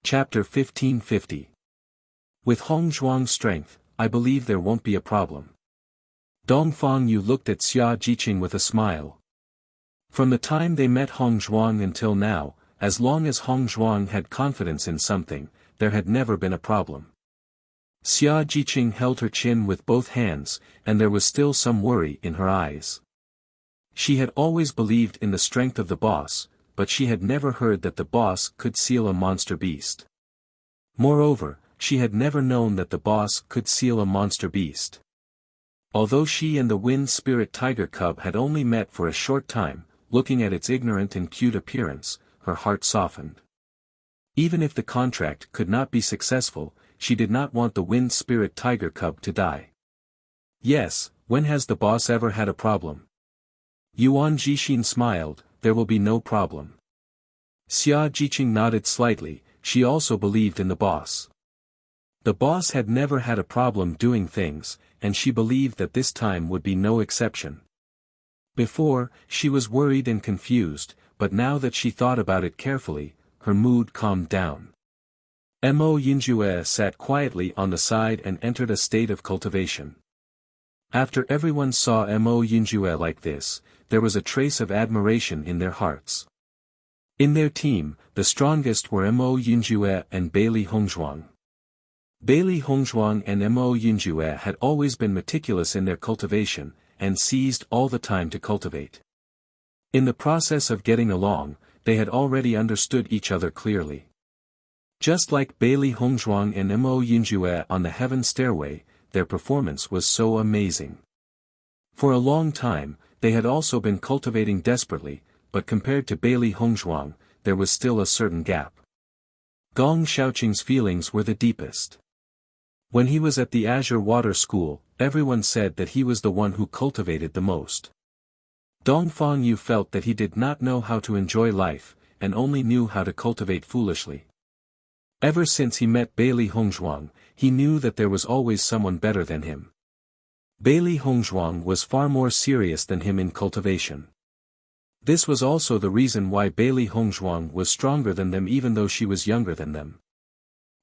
Chapter 1550. With Hong Zhuang's strength, I believe there won't be a problem. Dongfang Yu looked at Xia Jiqing with a smile. From the time they met Hong Zhuang until now, as long as Hong Zhuang had confidence in something, there had never been a problem. Xia Jiqing held her chin with both hands, and there was still some worry in her eyes. She had always believed in the strength of the boss, but she had never heard that the boss could seal a monster beast. Moreover, she had never known that the boss could seal a monster beast. Although she and the wind spirit tiger cub had only met for a short time, looking at its ignorant and cute appearance, her heart softened. Even if the contract could not be successful, she did not want the wind spirit tiger cub to die. Yes, when has the boss ever had a problem? Yuan Jixin smiled. There will be no problem. Xia Jiqing nodded slightly, she also believed in the boss. The boss had never had a problem doing things, and she believed that this time would be no exception. Before, she was worried and confused, but now that she thought about it carefully, her mood calmed down. Mo Yinjue sat quietly on the side and entered a state of cultivation. After everyone saw Mo Yinjue like this, there was a trace of admiration in their hearts. In their team, the strongest were Mo Yinjue and Bailey Hongzhuang. Bailey Hongzhuang and Mo Yinjue had always been meticulous in their cultivation, and seized all the time to cultivate. In the process of getting along, they had already understood each other clearly. Just like Bailey Hongzhuang and Mo Yinjue on the heaven stairway, their performance was so amazing. For a long time, they had also been cultivating desperately, but compared to Bailey Hongzhuang, there was still a certain gap. Gong Xiaoqing's feelings were the deepest. When he was at the Azure Water School, everyone said that he was the one who cultivated the most. Dongfang Yu felt that he did not know how to enjoy life, and only knew how to cultivate foolishly. Ever since he met Bailey Hongzhuang, he knew that there was always someone better than him. Bailey Hongzhuang was far more serious than him in cultivation. This was also the reason why Bailey Hongzhuang was stronger than them even though she was younger than them.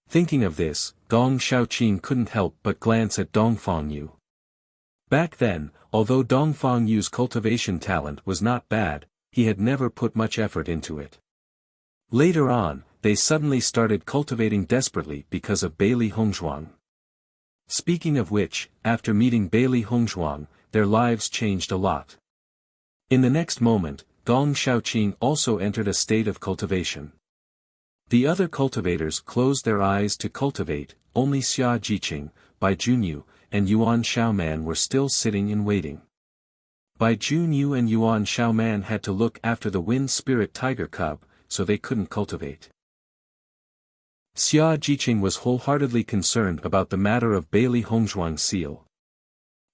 Thinking of this, Gong Xiaoqing couldn't help but glance at Dongfang Yu. Back then, although Dongfang Yu's cultivation talent was not bad, he had never put much effort into it. Later on, they suddenly started cultivating desperately because of Bailey Hongzhuang. Speaking of which, after meeting Bailey Hongzhuang, their lives changed a lot. In the next moment, Gong Xiaoqing also entered a state of cultivation. The other cultivators closed their eyes to cultivate, only Xia Jiqing, Bai Junyu, and Yuan Xiaoman were still sitting and waiting. Bai Junyu and Yuan Xiaoman had to look after the wind spirit tiger cub, so they couldn't cultivate. Xia Jiqing was wholeheartedly concerned about the matter of Bailey Hongzhuang's seal.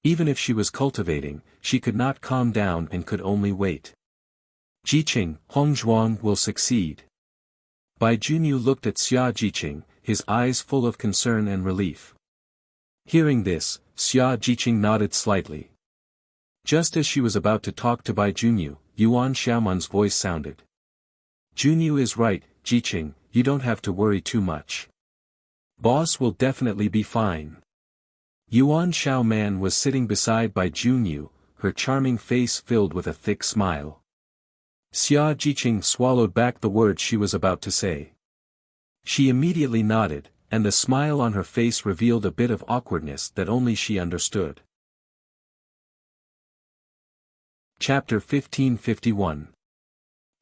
Even if she was cultivating, she could not calm down and could only wait. Jiqing, Hongzhuang will succeed. Bai Junyu looked at Xia Jiqing, his eyes full of concern and relief. Hearing this, Xia Jiqing nodded slightly. Just as she was about to talk to Bai Junyu, Yuan Xiaoman's voice sounded. Junyu is right, Jiqing, you don't have to worry too much. Boss will definitely be fine. Yuan Xiaoman was sitting beside Bai Junyu, her charming face filled with a thick smile. Xia Jiqing swallowed back the words she was about to say. She immediately nodded, and the smile on her face revealed a bit of awkwardness that only she understood. Chapter 1551.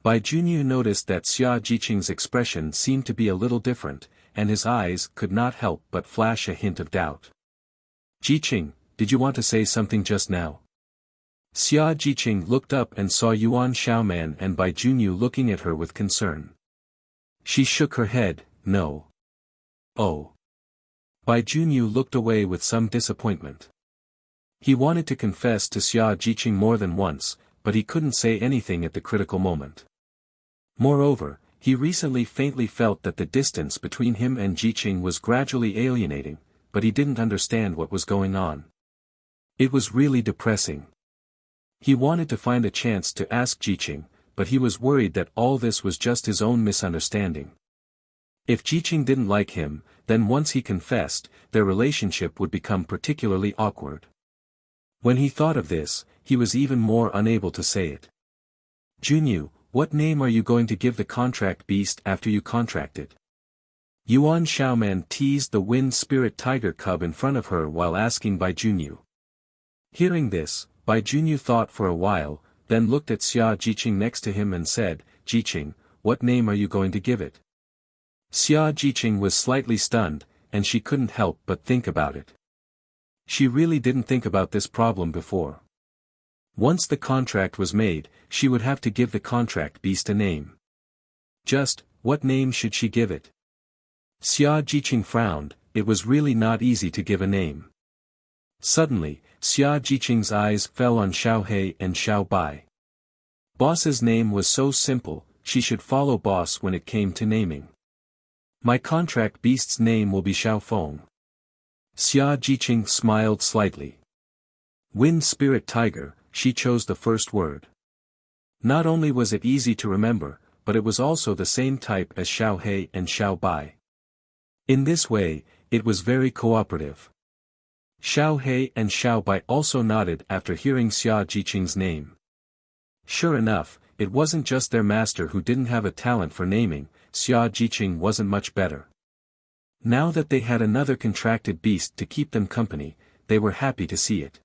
Bai Junyu noticed that Xia Jiqing's expression seemed to be a little different, and his eyes could not help but flash a hint of doubt. Jiqing, did you want to say something just now? Xia Jiqing looked up and saw Yuan Xiaoman and Bai Junyu looking at her with concern. She shook her head, no. Oh. Bai Junyu looked away with some disappointment. He wanted to confess to Xia Jiqing more than once, but he couldn't say anything at the critical moment. Moreover, he recently faintly felt that the distance between him and Jiqing was gradually alienating, but he didn't understand what was going on. It was really depressing. He wanted to find a chance to ask Jiqing, but he was worried that all this was just his own misunderstanding. If Jiqing didn't like him, then once he confessed, their relationship would become particularly awkward. When he thought of this, he was even more unable to say it. Junyu, what name are you going to give the contract beast after you contract it? Yuan Xiaoman teased the wind spirit tiger cub in front of her while asking Bai Junyu. Hearing this, Bai Junyu thought for a while, then looked at Xia Jiqing next to him and said, Jiqing, what name are you going to give it? Xia Jiqing was slightly stunned, and she couldn't help but think about it. She really didn't think about this problem before. Once the contract was made, she would have to give the contract beast a name. Just, what name should she give it? Xia Jiqing frowned. It was really not easy to give a name. Suddenly, Xia Jiqing's eyes fell on Xiao He and Xiao Bai. Boss's name was so simple, she should follow boss when it came to naming. My contract beast's name will be Xiao Feng. Xia Jiqing smiled slightly. Wind Spirit Tiger, she chose the first word. Not only was it easy to remember, but it was also the same type as Xiao He and Xiao Bai. In this way, it was very cooperative. Xiao He and Xiao Bai also nodded after hearing Xia Jiqing's name. Sure enough, it wasn't just their master who didn't have a talent for naming, Xia Jiqing wasn't much better. Now that they had another contracted beast to keep them company, they were happy to see it.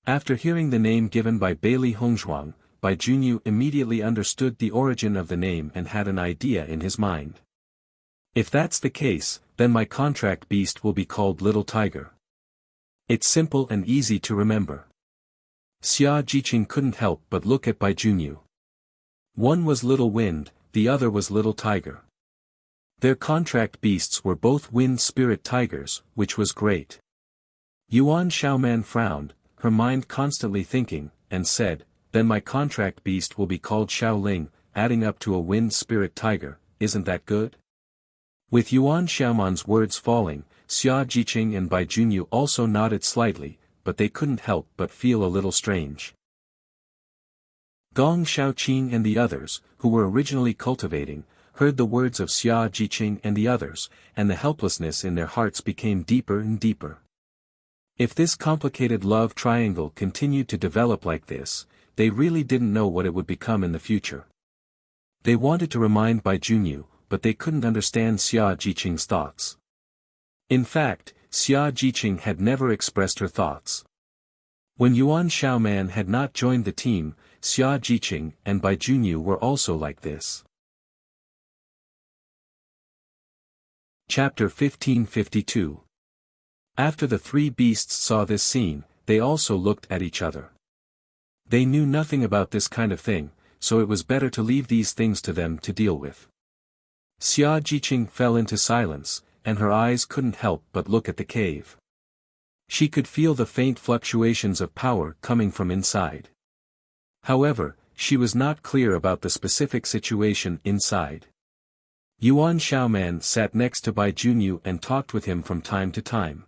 After hearing the name given by Bailey Hongzhuang, Bai Junyu immediately understood the origin of the name and had an idea in his mind. If that's the case, then my contract beast will be called Little Tiger. It's simple and easy to remember. Xia Jiqing couldn't help but look at Bai Junyu. One was Little Wind, the other was Little Tiger. Their contract beasts were both wind spirit tigers, which was great. Yuan Xiaoman frowned, her mind constantly thinking, and said, then my contract beast will be called Xiaoling, adding up to a wind spirit tiger, isn't that good? With Yuan Xiaoman's words falling, Xia Jiqing and Bai Junyu also nodded slightly, but they couldn't help but feel a little strange. Gong Xiaoqing and the others, who were originally cultivating, heard the words of Xia Jiqing and the others, and the helplessness in their hearts became deeper and deeper. If this complicated love triangle continued to develop like this, they really didn't know what it would become in the future. They wanted to remind Bai Junyu, but they couldn't understand Xia Jiqing's thoughts. In fact, Xia Jiqing had never expressed her thoughts. When Yuan Xiaoman had not joined the team, Xia Jiqing and Bai Junyu were also like this. Chapter 1552. After the three beasts saw this scene, they also looked at each other. They knew nothing about this kind of thing, so it was better to leave these things to them to deal with. Xia Jiqing fell into silence, and her eyes couldn't help but look at the cave. She could feel the faint fluctuations of power coming from inside. However, she was not clear about the specific situation inside. Yuan Xiaoman sat next to Bai Junyu and talked with him from time to time.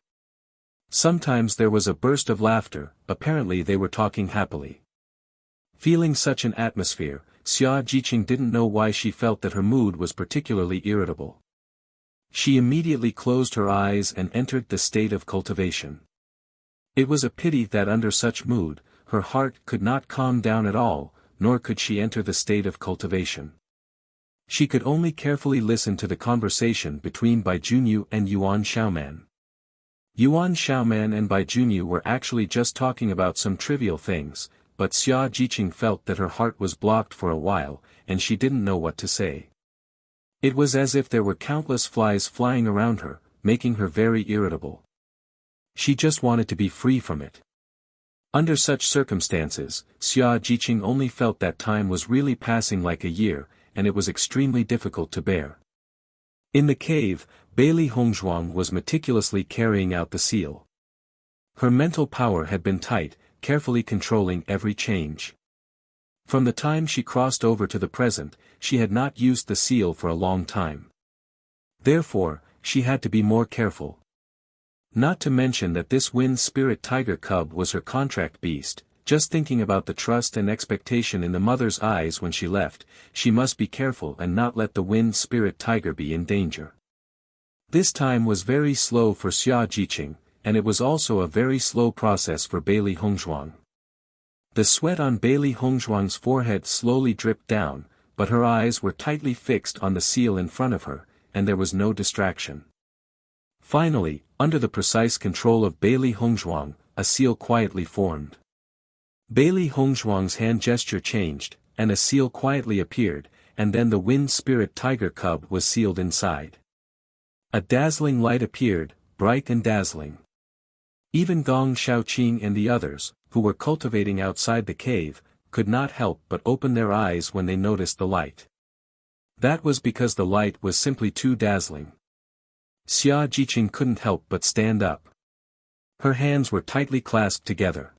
Sometimes there was a burst of laughter, apparently they were talking happily. Feeling such an atmosphere, Xia Jiqing didn't know why she felt that her mood was particularly irritable. She immediately closed her eyes and entered the state of cultivation. It was a pity that under such mood, her heart could not calm down at all, nor could she enter the state of cultivation. She could only carefully listen to the conversation between Bai Junyu and Yuan Xiaoman. Yuan Xiaoman and Bai Junyu were actually just talking about some trivial things, but Xia Jiqing felt that her heart was blocked for a while, and she didn't know what to say. It was as if there were countless flies flying around her, making her very irritable. She just wanted to be free from it. Under such circumstances, Xia Jiqing only felt that time was really passing like a year, and it was extremely difficult to bear. In the cave, Bailey Hongzhuang was meticulously carrying out the seal. Her mental power had been tight, carefully controlling every change. From the time she crossed over to the present, she had not used the seal for a long time. Therefore, she had to be more careful. Not to mention that this wind spirit tiger cub was her contract beast, Just thinking about the trust and expectation in the mother's eyes when she left, she must be careful and not let the wind spirit tiger be in danger. This time was very slow for Xia Jiqing, and it was also a very slow process for Bailey Hongzhuang. The sweat on Bailey Hongzhuang's forehead slowly dripped down, but her eyes were tightly fixed on the seal in front of her, and there was no distraction. Finally, under the precise control of Bailey Hongzhuang, a seal quietly formed. Bailey Hongzhuang's hand gesture changed, and a seal quietly appeared, and then the wind spirit tiger cub was sealed inside. A dazzling light appeared, bright and dazzling. Even Gong Shaoqing and the others, who were cultivating outside the cave, could not help but open their eyes when they noticed the light. That was because the light was simply too dazzling. Xia Jiqing couldn't help but stand up. Her hands were tightly clasped together.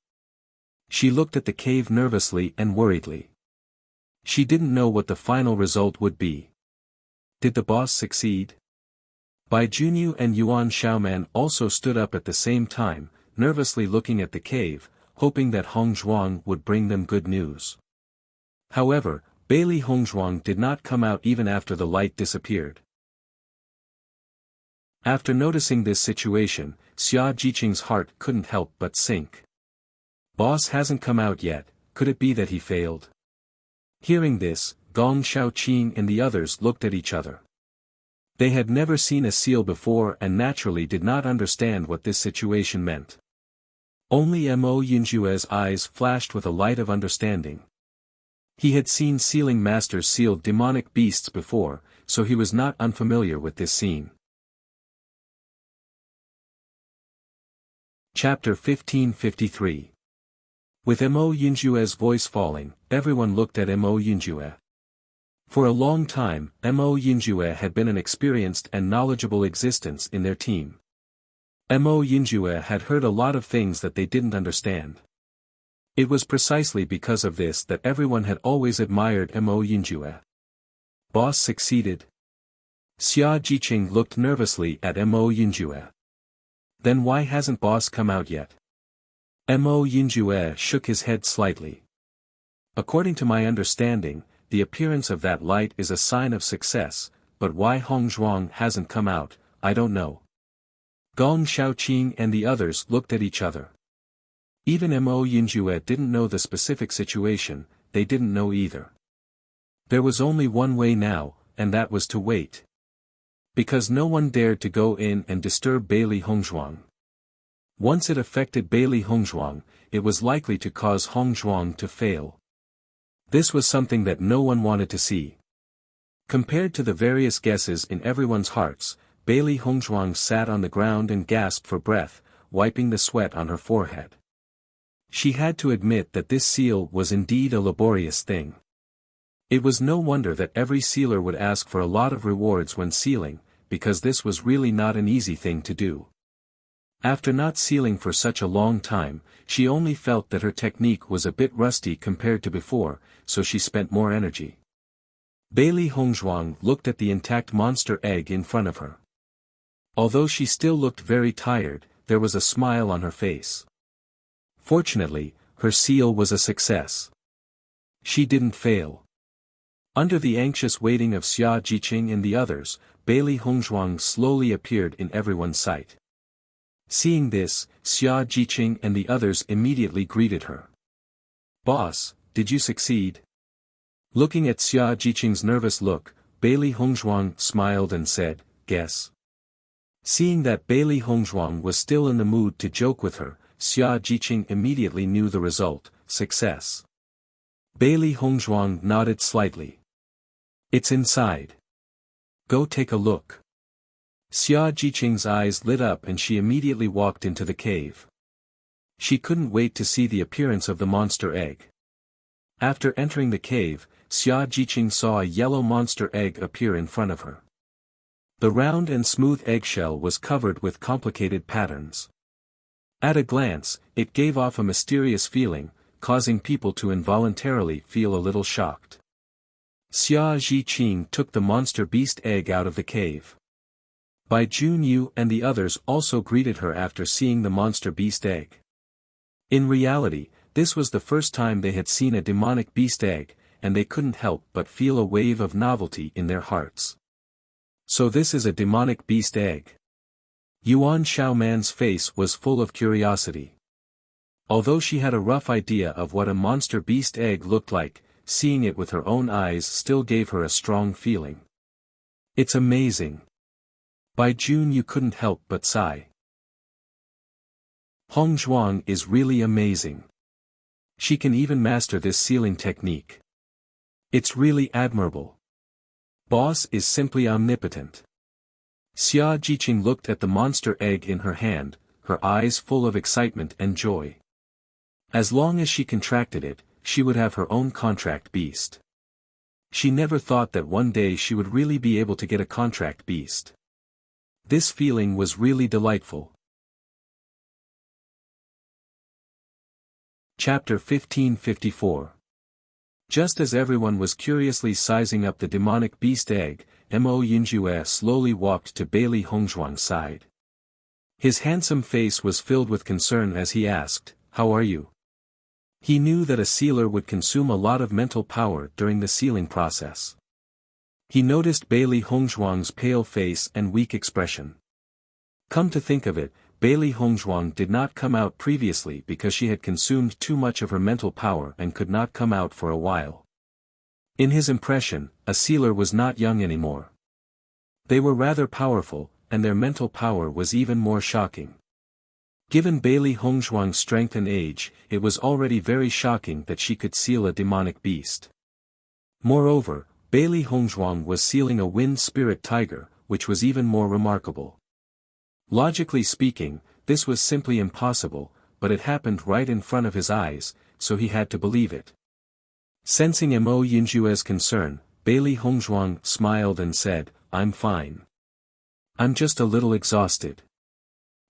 She looked at the cave nervously and worriedly. She didn't know what the final result would be. Did the boss succeed? Bai Junyu and Yuan Xiaoman also stood up at the same time, nervously looking at the cave, hoping that Hongzhuang would bring them good news. However, Bailey Hongzhuang did not come out even after the light disappeared. After noticing this situation, Xia Jiqing's heart couldn't help but sink. Boss hasn't come out yet, could it be that he failed? Hearing this, Gong Shaoqing and the others looked at each other. They had never seen a seal before and naturally did not understand what this situation meant. Only Mo Yunjue's eyes flashed with a light of understanding. He had seen sealing masters seal demonic beasts before, so he was not unfamiliar with this scene. Chapter 1553. With Mo Yunjue's voice falling, everyone looked at Mo Yunjue. For a long time, Mo Yunjue had been an experienced and knowledgeable existence in their team. Mo Yunjue had heard a lot of things that they didn't understand. It was precisely because of this that everyone had always admired Mo Yunjue. Boss succeeded. Xia Jiqing looked nervously at Mo Yunjue. Then why hasn't boss come out yet? Mo Yunjue shook his head slightly. According to my understanding, the appearance of that light is a sign of success, but why Hongzhuang hasn't come out, I don't know. Gong Shaoqing and the others looked at each other. Even Mo Yunjue didn't know the specific situation, they didn't know either. There was only one way now, and that was to wait. Because no one dared to go in and disturb Bailey Hongzhuang. Once it affected Bailey Hongzhuang, it was likely to cause Hongzhuang to fail. This was something that no one wanted to see. Compared to the various guesses in everyone's hearts, Bailey Hongzhuang sat on the ground and gasped for breath, wiping the sweat on her forehead. She had to admit that this seal was indeed a laborious thing. It was no wonder that every sealer would ask for a lot of rewards when sealing, because this was really not an easy thing to do. After not sealing for such a long time, she only felt that her technique was a bit rusty compared to before, so she spent more energy. Bailey Hongzhuang looked at the intact monster egg in front of her. Although she still looked very tired, there was a smile on her face. Fortunately, her seal was a success. She didn't fail. Under the anxious waiting of Xia Jiqing and the others, Bailey Hongzhuang slowly appeared in everyone's sight. Seeing this, Xia Jiqing and the others immediately greeted her. Boss, did you succeed? Looking at Xia Jiqing's nervous look, Bailey Hongzhuang smiled and said, guess. Seeing that Bailey Hongzhuang was still in the mood to joke with her, Xia Jiqing immediately knew the result, success. Bailey Hongzhuang nodded slightly. It's inside. Go take a look. Xia Jiqing's eyes lit up and she immediately walked into the cave. She couldn't wait to see the appearance of the monster egg. After entering the cave, Xia Jiqing saw a yellow monster egg appear in front of her. The round and smooth eggshell was covered with complicated patterns. At a glance, it gave off a mysterious feeling, causing people to involuntarily feel a little shocked. Xia Jiqing took the monster beast egg out of the cave. Bai Junyu and the others also greeted her after seeing the monster beast egg. In reality, this was the first time they had seen a demonic beast egg, and they couldn't help but feel a wave of novelty in their hearts. So this is a demonic beast egg. Yuan Xiaoman's face was full of curiosity. Although she had a rough idea of what a monster beast egg looked like, seeing it with her own eyes still gave her a strong feeling. It's amazing. By June you couldn't help but sigh. Hong Zhuang is really amazing. She can even master this sealing technique. It's really admirable. Boss is simply omnipotent. Xia Jiqing looked at the monster egg in her hand, her eyes full of excitement and joy. As long as she contracted it, she would have her own contract beast. She never thought that one day she would really be able to get a contract beast. This feeling was really delightful. Chapter 1554. Just as everyone was curiously sizing up the demonic beast egg, Mo Yinjue slowly walked to Bailey Hongzhuang's side. His handsome face was filled with concern as he asked, "How are you?" He knew that a sealer would consume a lot of mental power during the sealing process. He noticed Bailey Hongzhuang's pale face and weak expression. Come to think of it, Bailey Hongzhuang did not come out previously because she had consumed too much of her mental power and could not come out for a while. In his impression, a sealer was not young anymore. They were rather powerful, and their mental power was even more shocking. Given Bailey Hongzhuang's strength and age, it was already very shocking that she could seal a demonic beast. Moreover, Bailey Hongzhuang was sealing a wind spirit tiger, which was even more remarkable. Logically speaking, this was simply impossible, but it happened right in front of his eyes, so he had to believe it. Sensing Mo Yinjue's concern, Bailey Hongzhuang smiled and said, "I'm fine. I'm just a little exhausted.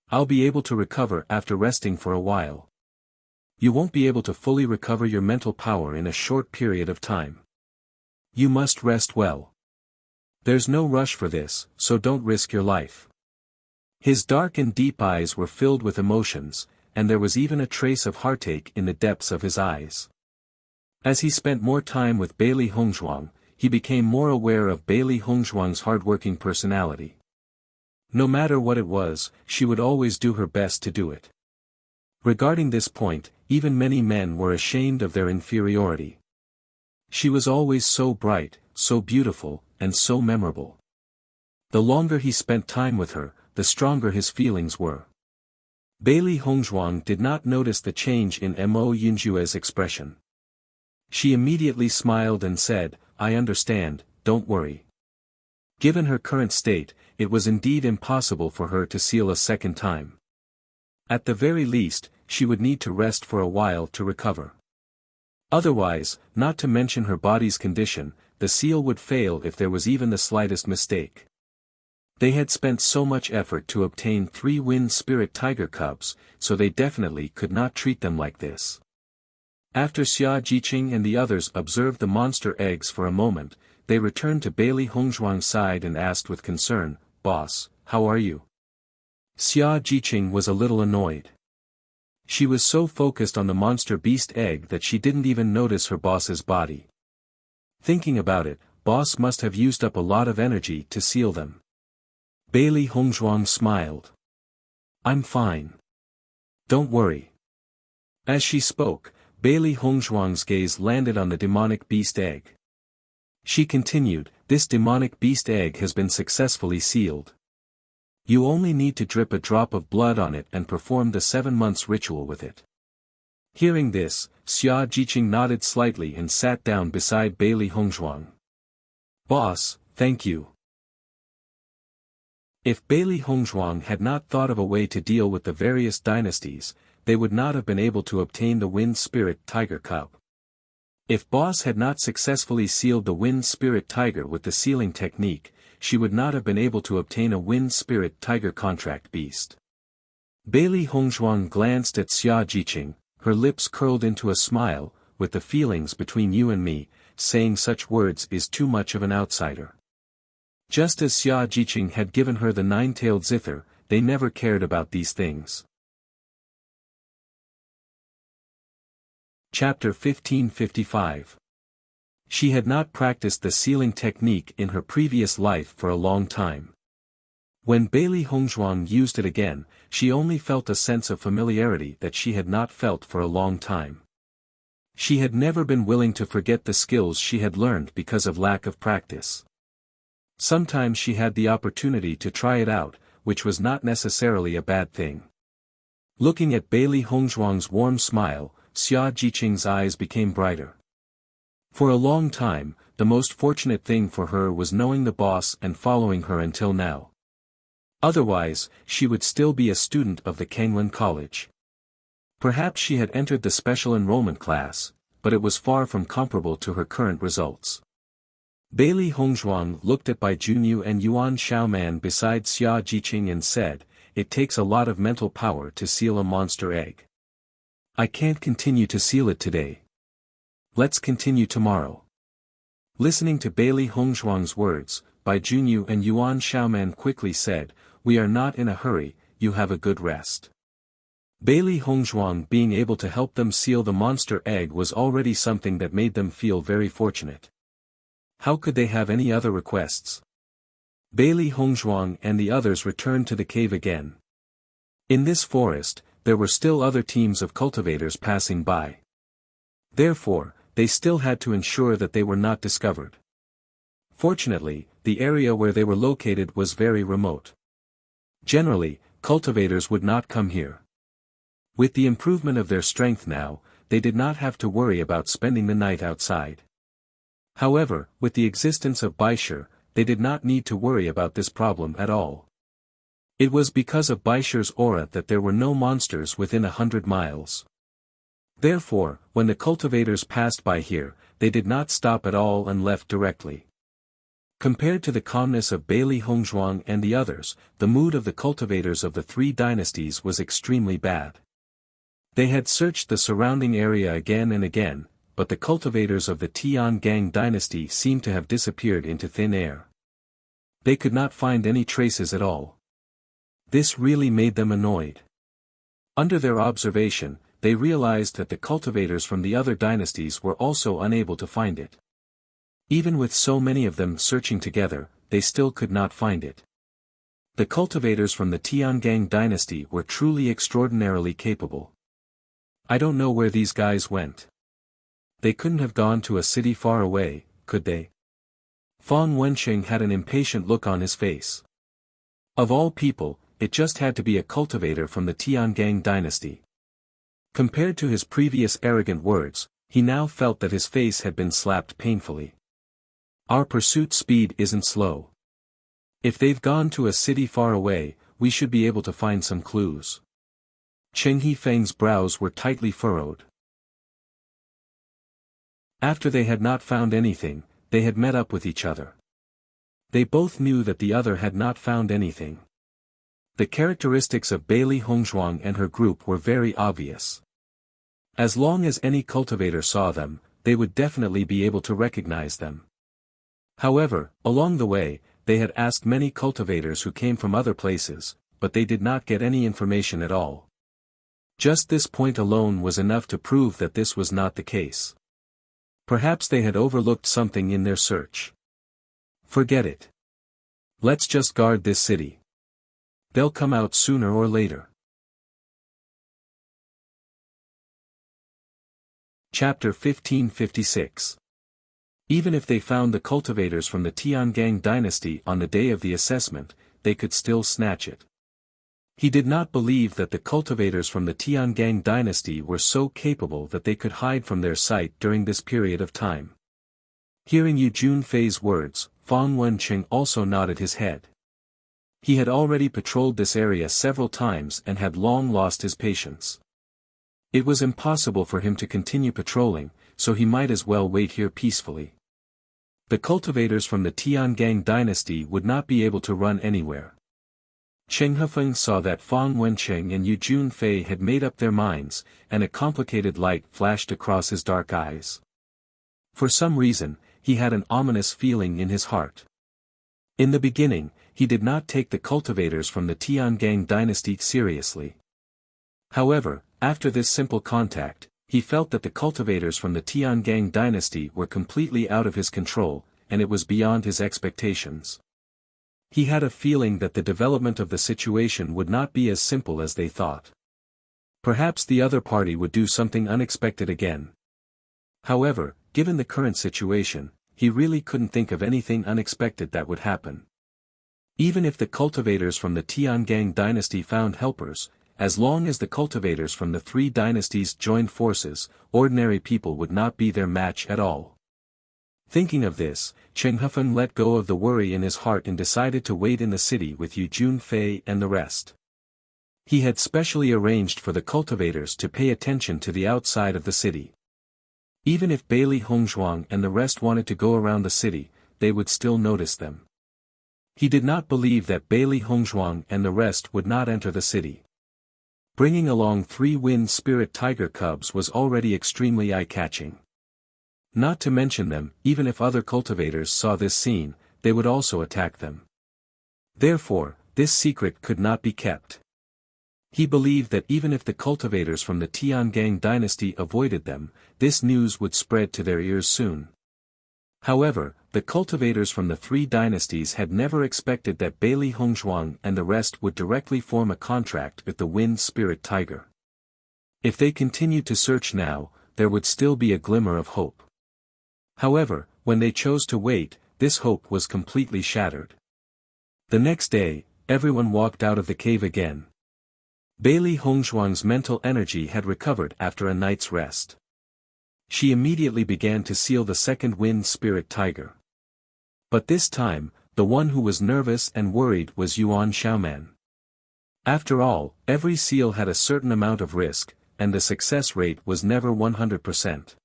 I'll be able to recover after resting for a while." You won't be able to fully recover your mental power in a short period of time. You must rest well. There's no rush for this, so don't risk your life. His dark and deep eyes were filled with emotions, and there was even a trace of heartache in the depths of his eyes. As he spent more time with Bailey Hongzhuang, he became more aware of Bailey Hongzhuang's hardworking personality. No matter what it was, she would always do her best to do it. Regarding this point, even many men were ashamed of their inferiority. She was always so bright, so beautiful, and so memorable. The longer he spent time with her, the stronger his feelings were. Bailey Hongzhuang did not notice the change in Mo Yinjue's expression. She immediately smiled and said, "I understand, don't worry." Given her current state, it was indeed impossible for her to seal a second time. At the very least, she would need to rest for a while to recover. Otherwise, not to mention her body's condition, the seal would fail if there was even the slightest mistake. They had spent so much effort to obtain 3 wind spirit tiger cubs, so they definitely could not treat them like this. After Xia Jiqing and the others observed the monster eggs for a moment, they returned to Bailey Hongzhuang's side and asked with concern, "Boss, how are you?" Xia Jiqing was a little annoyed. She was so focused on the monster beast egg that she didn't even notice her boss's body. Thinking about it, boss must have used up a lot of energy to seal them. Bailey Hongzhuang smiled. "I'm fine. Don't worry." As she spoke, Bailey Hongzhuang's gaze landed on the demonic beast egg. She continued, "This demonic beast egg has been successfully sealed. You only need to drip a drop of blood on it and perform the 7 months ritual with it." Hearing this, Xia Jiqing nodded slightly and sat down beside Bailey Hongzhuang. "Boss, thank you." If Bailey Hongzhuang had not thought of a way to deal with the various dynasties, they would not have been able to obtain the wind spirit tiger cub. If boss had not successfully sealed the wind spirit tiger with the sealing technique, she would not have been able to obtain a wind spirit tiger contract beast. Bailey Hongzhuang glanced at Xia Jiqing, her lips curled into a smile, "With the feelings between you and me, saying such words is too much of an outsider." Just as Xia Jiqing had given her the 9-tailed zither, they never cared about these things. Chapter 1555. She had not practiced the sealing technique in her previous life for a long time. When Bailey Hongzhuang used it again, she only felt a sense of familiarity that she had not felt for a long time. She had never been willing to forget the skills she had learned because of lack of practice. Sometimes she had the opportunity to try it out, which was not necessarily a bad thing. Looking at Bailey Hongzhuang's warm smile, Xia Jiqing's eyes became brighter. For a long time, the most fortunate thing for her was knowing the boss and following her until now. Otherwise, she would still be a student of the Kanglan College. Perhaps she had entered the special enrollment class, but it was far from comparable to her current results. Bailey Hongzhuang looked at Bai Junyu and Yuan Xiaoman beside Xia Jiqing and said, "It takes a lot of mental power to seal a monster egg. I can't continue to seal it today. Let's continue tomorrow." Listening to Bailey Hongzhuang's words, Bai Junyu and Yuan Xiaoman quickly said, "We are not in a hurry, you have a good rest." Bailey Hongzhuang being able to help them seal the monster egg was already something that made them feel very fortunate. How could they have any other requests? Bailey Hongzhuang and the others returned to the cave again. In this forest, there were still other teams of cultivators passing by. Therefore, they still had to ensure that they were not discovered. Fortunately, the area where they were located was very remote. Generally, cultivators would not come here. With the improvement of their strength now, they did not have to worry about spending the night outside. However, with the existence of Baisher, they did not need to worry about this problem at all. It was because of Baisher's aura that there were no monsters within 100 miles. Therefore, when the cultivators passed by here, they did not stop at all and left directly. Compared to the calmness of Bailey Hongzhuang and the others, the mood of the cultivators of the three dynasties was extremely bad. They had searched the surrounding area again and again, but the cultivators of the Tiangang dynasty seemed to have disappeared into thin air. They could not find any traces at all. This really made them annoyed. Under their observation, they realized that the cultivators from the other dynasties were also unable to find it. Even with so many of them searching together, they still could not find it. The cultivators from the Tiangang dynasty were truly extraordinarily capable. I don't know where these guys went. They couldn't have gone to a city far away, could they? Fang Wenqing had an impatient look on his face. Of all people, it just had to be a cultivator from the Tiangang dynasty. Compared to his previous arrogant words, he now felt that his face had been slapped painfully. Our pursuit speed isn't slow. If they've gone to a city far away, we should be able to find some clues. Cheng Hifeng's brows were tightly furrowed. After they had not found anything, they had met up with each other. They both knew that the other had not found anything. The characteristics of Bailey Hongzhuang and her group were very obvious. As long as any cultivator saw them, they would definitely be able to recognize them. However, along the way, they had asked many cultivators who came from other places, but they did not get any information at all. Just this point alone was enough to prove that this was not the case. Perhaps they had overlooked something in their search. Forget it. Let's just guard this city. They'll come out sooner or later. Chapter 1556. Even if they found the cultivators from the Tiangang dynasty on the day of the assessment, they could still snatch it. He did not believe that the cultivators from the Tiangang dynasty were so capable that they could hide from their sight during this period of time. Hearing Yu Junfei's words, Fang Wenqing also nodded his head. He had already patrolled this area several times and had long lost his patience. It was impossible for him to continue patrolling, so he might as well wait here peacefully. The cultivators from the Tiangang dynasty would not be able to run anywhere. Cheng Hifeng saw that Fang Wenqing and Yu Junfei had made up their minds, and a complicated light flashed across his dark eyes. For some reason, he had an ominous feeling in his heart. In the beginning, he did not take the cultivators from the Tiangang dynasty seriously. However, after this simple contact, he felt that the cultivators from the Tiangang dynasty were completely out of his control, and it was beyond his expectations. He had a feeling that the development of the situation would not be as simple as they thought. Perhaps the other party would do something unexpected again. However, given the current situation, he really couldn't think of anything unexpected that would happen. Even if the cultivators from the Tiangang dynasty found helpers, as long as the cultivators from the three dynasties joined forces, ordinary people would not be their match at all. Thinking of this, Cheng Hufan let go of the worry in his heart and decided to wait in the city with Yu Junfei and the rest. He had specially arranged for the cultivators to pay attention to the outside of the city. Even if Bailey Hongzhuang and the rest wanted to go around the city, they would still notice them. He did not believe that Bailey Hongzhuang and the rest would not enter the city. Bringing along 3 wind spirit tiger cubs was already extremely eye-catching. Not to mention them, even if other cultivators saw this scene, they would also attack them. Therefore, this secret could not be kept. He believed that even if the cultivators from the Tiangang dynasty avoided them, this news would spread to their ears soon. However, the cultivators from the 3 dynasties had never expected that Bailey Hongzhuang and the rest would directly form a contract with the wind spirit tiger. If they continued to search now, there would still be a glimmer of hope. However, when they chose to wait, this hope was completely shattered. The next day, everyone walked out of the cave again. Bailey Hongzhuang's mental energy had recovered after a night's rest. She immediately began to seal the second wind spirit tiger. But this time, the one who was nervous and worried was Yuan Xiaoman. After all, every seal had a certain amount of risk, and the success rate was never 100%.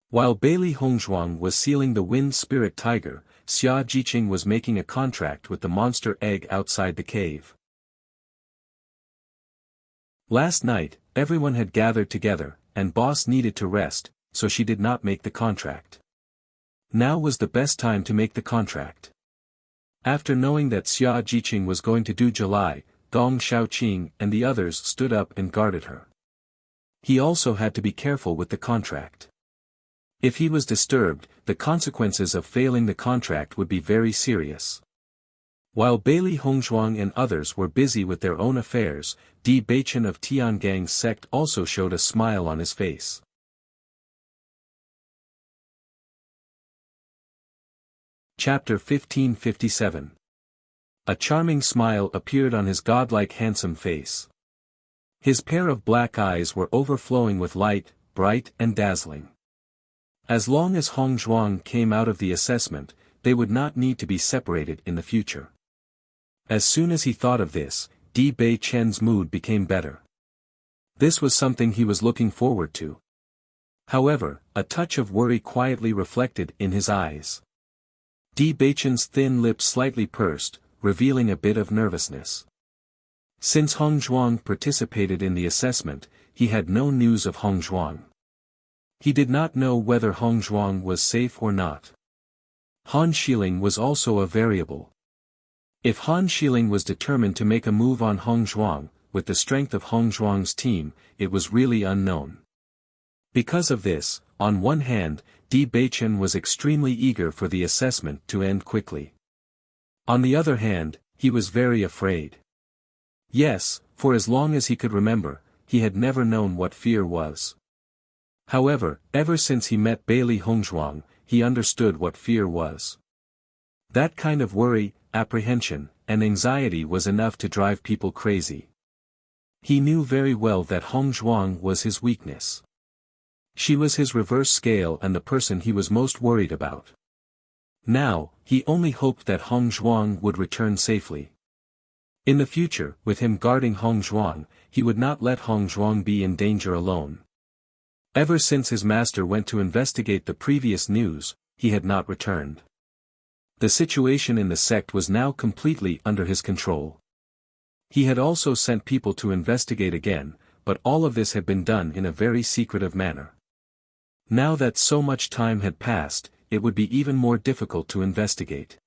While Bailey Hongzhuang was sealing the wind spirit tiger, Xia Jiqing was making a contract with the monster egg outside the cave. Last night, everyone had gathered together, and boss needed to rest, so she did not make the contract. Now was the best time to make the contract. After knowing that Xia Jiqing was going to do July, Dong Xiaoqing and the others stood up and guarded her. He also had to be careful with the contract. If he was disturbed, the consequences of failing the contract would be very serious. While Bailey Hongzhuang and others were busy with their own affairs, Di Beichen of Tiangang's sect also showed a smile on his face. Chapter 1557. A charming smile appeared on his godlike handsome face. His pair of black eyes were overflowing with light, bright and dazzling. As long as Hongzhuang came out of the assessment, they would not need to be separated in the future. As soon as he thought of this, Di Beichen's mood became better. This was something he was looking forward to. However, a touch of worry quietly reflected in his eyes. Di Beichen's thin lips slightly pursed, revealing a bit of nervousness. Since Hongzhuang participated in the assessment, he had no news of Hongzhuang. He did not know whether Hongzhuang was safe or not. Han Xiling was also a variable. If Han Xiling was determined to make a move on Hongzhuang, with the strength of Hongzhuang's team, it was really unknown. Because of this, on one hand, Di Beichen was extremely eager for the assessment to end quickly. On the other hand, he was very afraid. Yes, for as long as he could remember, he had never known what fear was. However, ever since he met Bailey Hongzhuang, he understood what fear was. That kind of worry, apprehension, and anxiety was enough to drive people crazy. He knew very well that Hongzhuang was his weakness. She was his reverse scale and the person he was most worried about. Now, he only hoped that Hongzhuang would return safely. In the future, with him guarding Hongzhuang, he would not let Hongzhuang be in danger alone. Ever since his master went to investigate the previous news, he had not returned. The situation in the sect was now completely under his control. He had also sent people to investigate again, but all of this had been done in a very secretive manner. Now that so much time had passed, it would be even more difficult to investigate.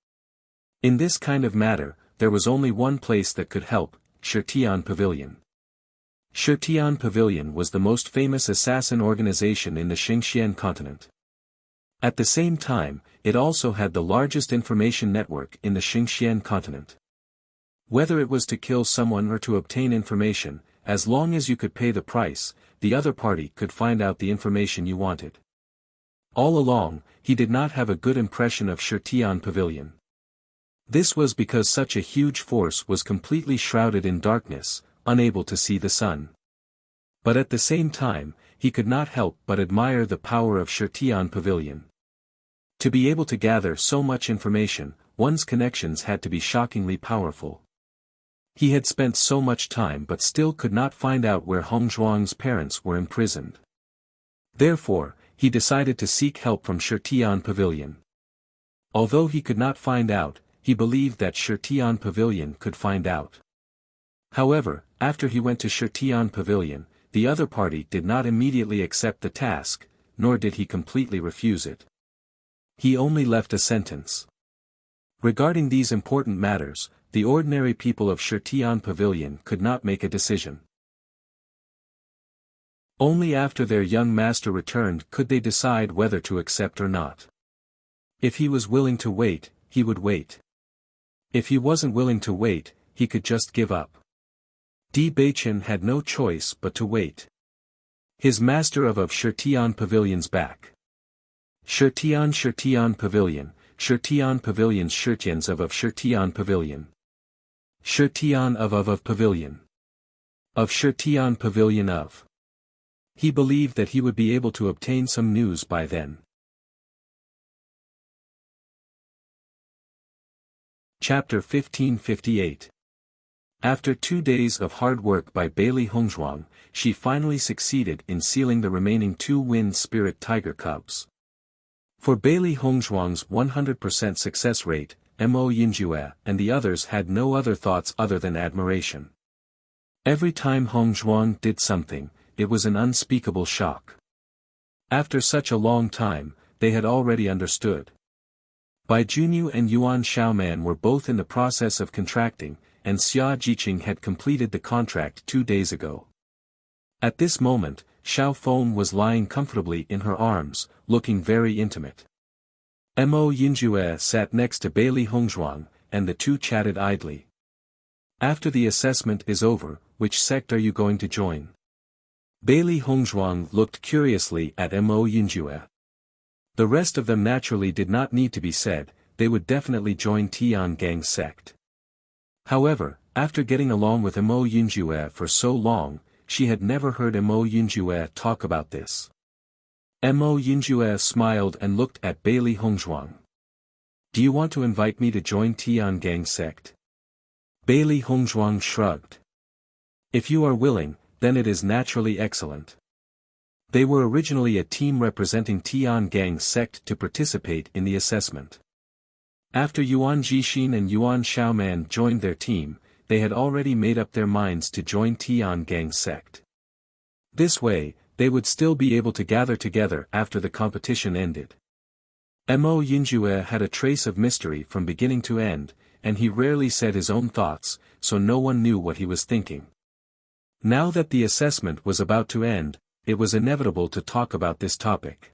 In this kind of matter, there was only one place that could help, Shirtian Pavilion. Shitian Pavilion was the most famous assassin organization in the Xingqian continent. At the same time, it also had the largest information network in the Xingqian continent. Whether it was to kill someone or to obtain information, as long as you could pay the price, the other party could find out the information you wanted. All along, he did not have a good impression of Shitian Pavilion. This was because such a huge force was completely shrouded in darkness, unable to see the sun. But at the same time, he could not help but admire the power of Shitian Pavilion. To be able to gather so much information, one's connections had to be shockingly powerful. He had spent so much time but still could not find out where Hong Zhuang's parents were imprisoned. Therefore, he decided to seek help from Shitian Pavilion. Although he could not find out, he believed that Shitian Pavilion could find out. However, after he went to Shitian Pavilion, the other party did not immediately accept the task, nor did he completely refuse it. He only left a sentence. Regarding these important matters, the ordinary people of Shitian Pavilion could not make a decision. Only after their young master returned could they decide whether to accept or not. If he was willing to wait, he would wait. If he wasn't willing to wait, he could just give up. Di Baichen had no choice but to wait. His master of Shitian Pavilion's back. Shitian Pavilion, Shitian Pavilion's Shirtians of Shitian Pavilion. Shitian of Pavilion. Of Shitian Pavilion of. He believed that he would be able to obtain some news by then. Chapter 1558. After 2 days of hard work by Bailey Hongzhuang, she finally succeeded in sealing the remaining 2 wind spirit tiger cubs. For Bailey Hongzhuang's 100% success rate, Mo Yinjue and the others had no other thoughts other than admiration. Every time Hongzhuang did something, it was an unspeakable shock. After such a long time, they had already understood. Bai Junyu and Yuan Xiaoman were both in the process of contracting, and Xia Jiqing had completed the contract 2 days ago. At this moment, Xiao Feng was lying comfortably in her arms, looking very intimate. Mo Yinjue sat next to Bailey Hongzhuang, and the two chatted idly. After the assessment is over, which sect are you going to join? Bailey Hongzhuang looked curiously at Mo Yinjue. The rest of them naturally did not need to be said, they would definitely join Tiangang's sect. However, after getting along with Mo Yinjue for so long, she had never heard Mo Yinjue talk about this. Mo Yinjue smiled and looked at Bailey Hongzhuang. Do you want to invite me to join Tiangang's sect? Bailey Hongzhuang shrugged. If you are willing, then it is naturally excellent. They were originally a team representing Tiangang's sect to participate in the assessment. After Yuan Jixin and Yuan Xiaoman joined their team, they had already made up their minds to join Tiangang's sect. This way, they would still be able to gather together after the competition ended. Mo Yinjue had a trace of mystery from beginning to end, and he rarely said his own thoughts, so no one knew what he was thinking. Now that the assessment was about to end, it was inevitable to talk about this topic.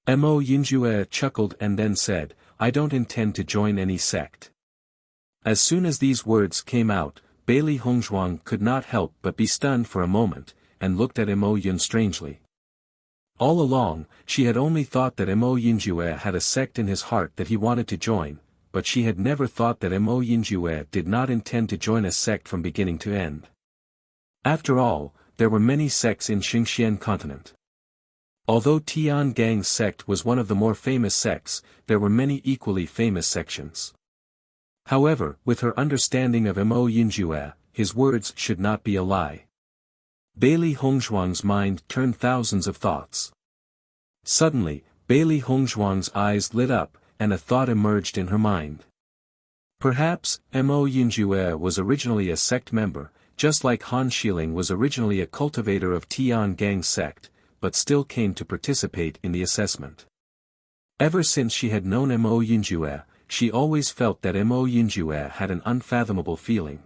Mo Yinjue chuckled and then said, I don't intend to join any sect. As soon as these words came out, Bailey Hongzhuang could not help but be stunned for a moment, and looked at Mo Yun strangely. All along, she had only thought that Mo Yinjue had a sect in his heart that he wanted to join, but she had never thought that Mo Yinjue did not intend to join a sect from beginning to end. After all, there were many sects in Xingqian continent. Although Tiangang's sect was one of the more famous sects, there were many equally famous sections. However, with her understanding of Mo Yinjue, his words should not be a lie. Bailey Hongzhuang's mind turned thousands of thoughts. Suddenly, Bailey Hongzhuang's eyes lit up, and a thought emerged in her mind. Perhaps, Mo Yinjue was originally a sect member, just like Han Xiling was originally a cultivator of Tiangang's sect, but still came to participate in the assessment. Ever since she had known Mo Yinjue, she always felt that Mo Yinjue had an unfathomable feeling.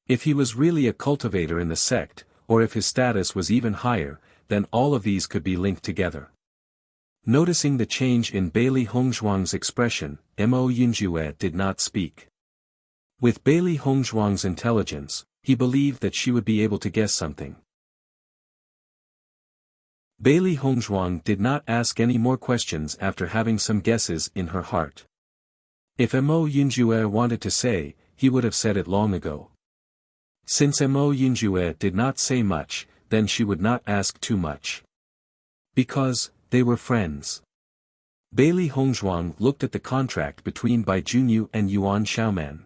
If he was really a cultivator in the sect, or if his status was even higher, then all of these could be linked together. Noticing the change in Bailey Hongzhuang's expression, Mo Yunjue did not speak. With Bailey Hongzhuang's intelligence, he believed that she would be able to guess something. Bailey Hongzhuang did not ask any more questions after having some guesses in her heart. If Mo Yunjue wanted to say, he would have said it long ago. Since Mo Yunjue did not say much, then she would not ask too much. Because, they were friends. Bailey Hongzhuang looked at the contract between Bai Junyu and Yuan Xiaoman.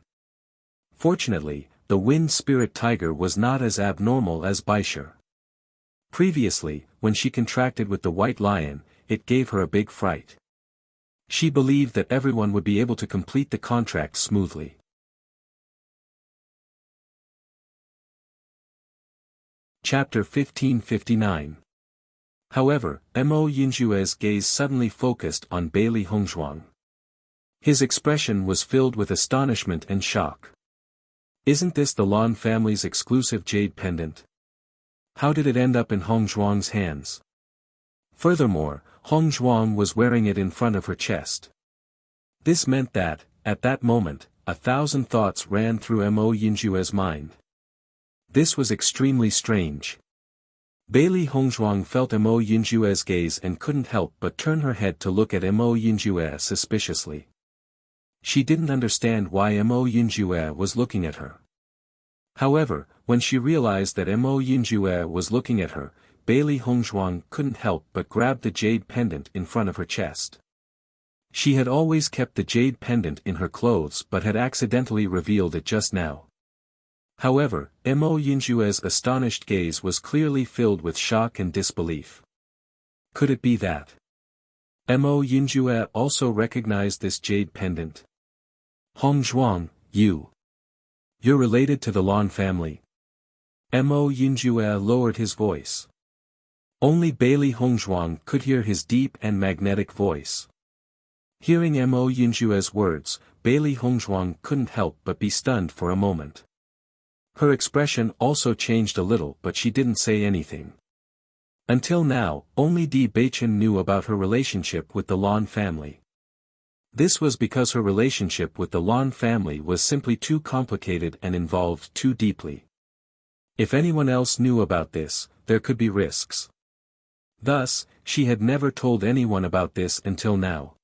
Fortunately, the wind spirit tiger was not as abnormal as Baisher. Previously, when she contracted with the white lion, it gave her a big fright. She believed that everyone would be able to complete the contract smoothly. Chapter 1559. However, Mo Yunjue's gaze suddenly focused on Bailey Hongzhuang. His expression was filled with astonishment and shock. Isn't this the Lan family's exclusive jade pendant? How did it end up in Hongzhuang's hands? Furthermore, Hongzhuang was wearing it in front of her chest. This meant that, at that moment, 1,000 thoughts ran through Mo Yunjue's mind. This was extremely strange. Bailey Hongzhuang felt Mo Yunjue's gaze and couldn't help but turn her head to look at Mo Yunjue suspiciously. She didn't understand why Mo Yunjue was looking at her. However, when she realized that Mo Yunjue was looking at her, Bailey Hongzhuang couldn't help but grab the jade pendant in front of her chest. She had always kept the jade pendant in her clothes but had accidentally revealed it just now. However, Mo Yunjue's astonished gaze was clearly filled with shock and disbelief. Could it be that Mo Yunjue also recognized this jade pendant? Hongzhuang, you're related to the Lan family. Mo Yunjue lowered his voice. Only Bailey Hongzhuang could hear his deep and magnetic voice. Hearing Mo Yunjue's words, Bailey Hongzhuang couldn't help but be stunned for a moment. Her expression also changed a little but she didn't say anything. Until now, only Di Beichen knew about her relationship with the Lan family. This was because her relationship with the Lan family was simply too complicated and involved too deeply. If anyone else knew about this, there could be risks. Thus, she had never told anyone about this until now.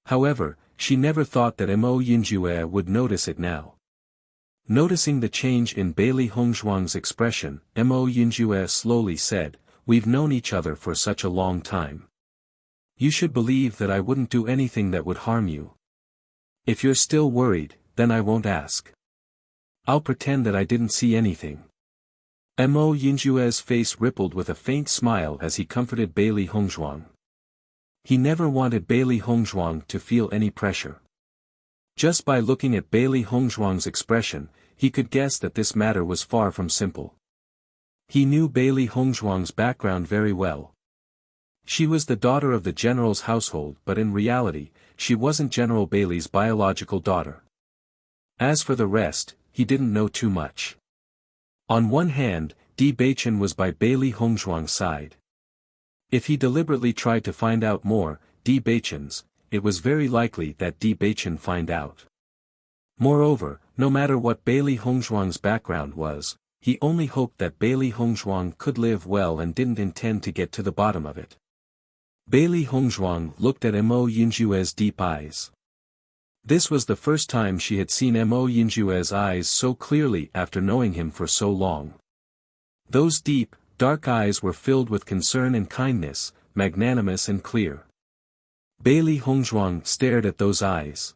However, she never thought that Mo Yunjue would notice it now. Noticing the change in Bailey Hongzhuang's expression, Mo Yunjue slowly said, "We've known each other for such a long time. You should believe that I wouldn't do anything that would harm you. If you're still worried, then I won't ask. I'll pretend that I didn't see anything." Mo Yunjue's face rippled with a faint smile as he comforted Bailey Hongzhuang. He never wanted Bailey Hongzhuang to feel any pressure. Just by looking at Bailey Hongzhuang's expression, he could guess that this matter was far from simple. He knew Bailey Hongzhuang's background very well. She was the daughter of the general's household but in reality, she wasn't General Bailey's biological daughter. As for the rest, he didn't know too much. On one hand, Di Beichen was by Bailey Hongzhuang's side. If he deliberately tried to find out more, Di Beichen's, it was very likely that Di Beichen find out. Moreover, no matter what Bailey Hongzhuang's background was, he only hoped that Bailey Hongzhuang could live well and didn't intend to get to the bottom of it. Bailey Hongzhuang looked at Mo Yunjue's deep eyes. This was the first time she had seen Mo Yunjue's eyes so clearly after knowing him for so long. Those deep, dark eyes were filled with concern and kindness, magnanimous and clear. Bailey Hongzhuang stared at those eyes.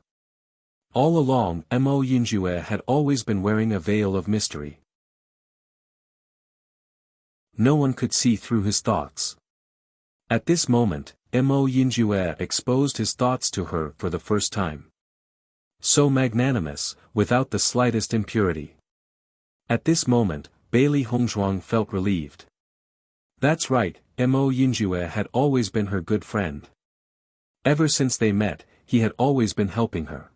All along, Mo Yunjue had always been wearing a veil of mystery. No one could see through his thoughts. At this moment, Mo Yunjue exposed his thoughts to her for the first time. So magnanimous, without the slightest impurity. At this moment, Bailey Hongzhuang felt relieved. That's right, Mo Yunjue had always been her good friend. Ever since they met, he had always been helping her.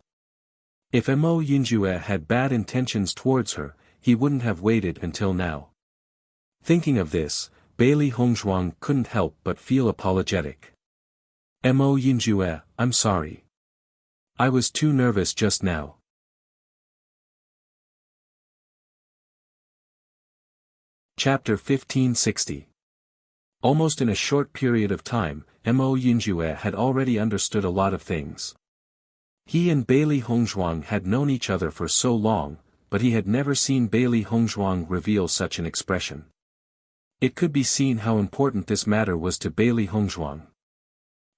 If Mo Yunjue had bad intentions towards her, he wouldn't have waited until now. Thinking of this, Bailey Hongzhuang couldn't help but feel apologetic. Mo Yinjue, I'm sorry. I was too nervous just now. Chapter 1560. Almost in a short period of time, Mo Yinjue had already understood a lot of things. He and Bailey Hongzhuang had known each other for so long, but he had never seen Bailey Hongzhuang reveal such an expression. It could be seen how important this matter was to Bailey Hongzhuang.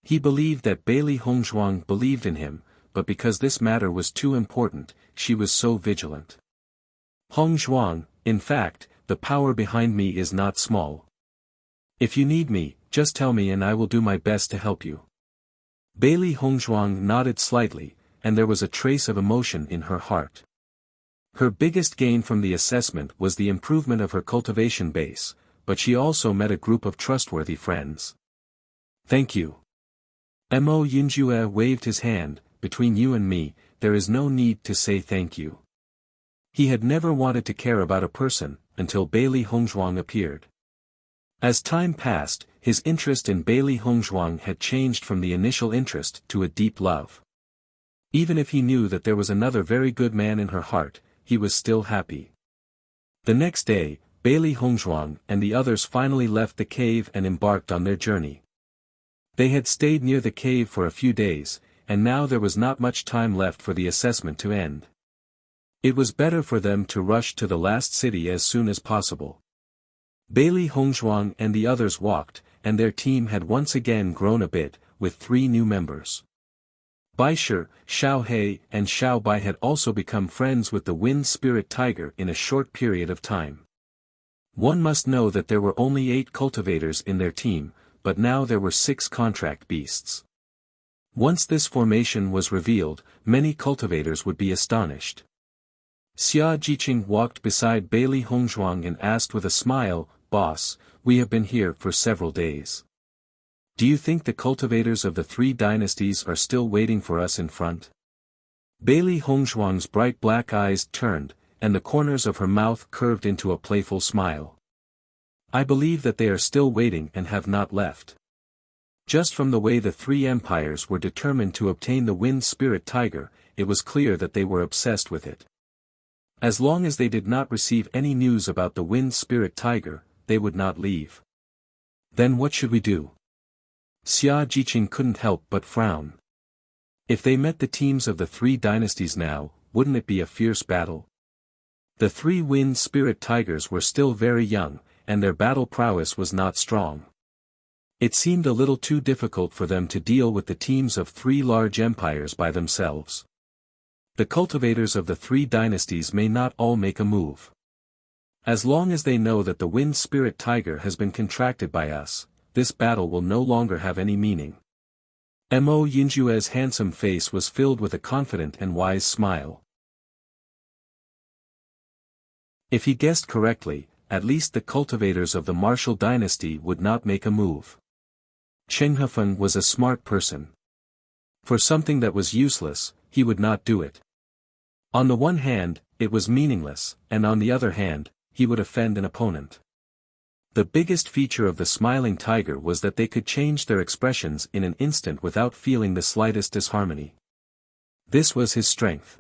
He believed that Bailey Hongzhuang believed in him, but because this matter was too important, she was so vigilant. Hongzhuang, in fact, the power behind me is not small. If you need me, just tell me and I will do my best to help you. Bailey Hongzhuang nodded slightly, and there was a trace of emotion in her heart. Her biggest gain from the assessment was the improvement of her cultivation base, but she also met a group of trustworthy friends. Thank you. Mo Yinjue waved his hand, between you and me, there is no need to say thank you. He had never wanted to care about a person, until Bailey Hongzhuang appeared. As time passed, his interest in Bailey Hongzhuang had changed from the initial interest to a deep love. Even if he knew that there was another very good man in her heart, he was still happy. The next day, Bailey Hongzhuang and the others finally left the cave and embarked on their journey. They had stayed near the cave for a few days, and now there was not much time left for the assessment to end. It was better for them to rush to the last city as soon as possible. Bailey Hongzhuang and the others walked, and their team had once again grown a bit, with 3 new members. Baisher, Xiaohe and Xiaobai had also become friends with the wind spirit tiger in a short period of time. One must know that there were only 8 cultivators in their team, but now there were 6 contract beasts. Once this formation was revealed, many cultivators would be astonished. Xia Jiqing walked beside Bailey Hongzhuang and asked with a smile, "Boss, we have been here for several days. Do you think the cultivators of the 3 dynasties are still waiting for us in front?" Bailey Hongzhuang's bright black eyes turned, and the corners of her mouth curved into a playful smile. "I believe that they are still waiting and have not left." Just from the way the 3 empires were determined to obtain the wind spirit tiger, it was clear that they were obsessed with it. As long as they did not receive any news about the wind spirit tiger, they would not leave. Then what should we do? Xia Jiqing couldn't help but frown. If they met the teams of the 3 dynasties now, wouldn't it be a fierce battle? The 3 wind spirit tigers were still very young, and their battle prowess was not strong. It seemed a little too difficult for them to deal with the teams of 3 large empires by themselves. The cultivators of the 3 dynasties may not all make a move. As long as they know that the wind spirit tiger has been contracted by us, this battle will no longer have any meaning. Mo Yinjue's handsome face was filled with a confident and wise smile. If he guessed correctly, at least the cultivators of the martial dynasty would not make a move. Cheng Hefeng was a smart person. For something that was useless, he would not do it. On the one hand, it was meaningless, and on the other hand, he would offend an opponent. The biggest feature of the smiling tiger was that they could change their expressions in an instant without feeling the slightest disharmony. This was his strength.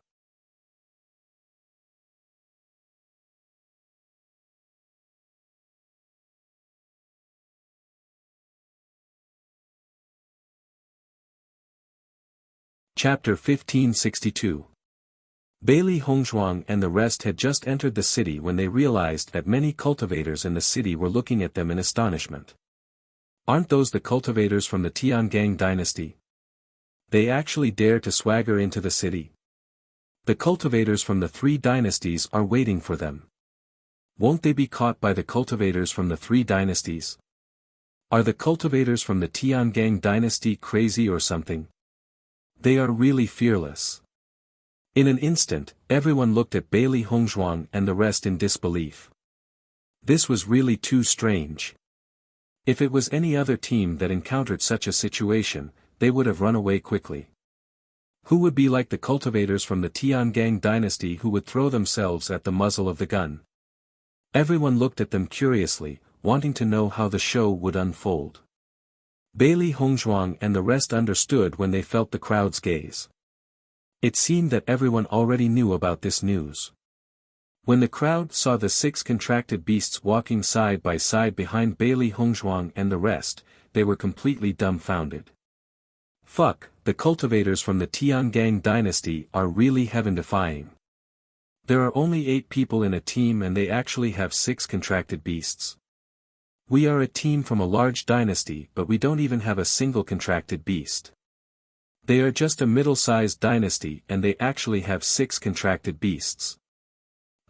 Chapter 1562. Bailey Hongzhuang and the rest had just entered the city when they realized that many cultivators in the city were looking at them in astonishment. Aren't those the cultivators from the Tiangang dynasty? They actually dare to swagger into the city. The cultivators from the 3 dynasties are waiting for them. Won't they be caught by the cultivators from the 3 dynasties? Are the cultivators from the Tiangang dynasty crazy or something? They are really fearless. In an instant, everyone looked at Bailey Hongzhuang and the rest in disbelief. This was really too strange. If it was any other team that encountered such a situation, they would have run away quickly. Who would be like the cultivators from the Tiangang dynasty who would throw themselves at the muzzle of the gun? Everyone looked at them curiously, wanting to know how the show would unfold. Bailey Hongzhuang and the rest understood when they felt the crowd's gaze. It seemed that everyone already knew about this news. When the crowd saw the 6 contracted beasts walking side by side behind Bailey Hongzhuang and the rest, they were completely dumbfounded. Fuck, the cultivators from the Tiangang dynasty are really heaven-defying. There are only 8 people in a team and they actually have 6 contracted beasts. We are a team from a large dynasty but we don't even have a single contracted beast. They are just a middle-sized dynasty and they actually have 6 contracted beasts.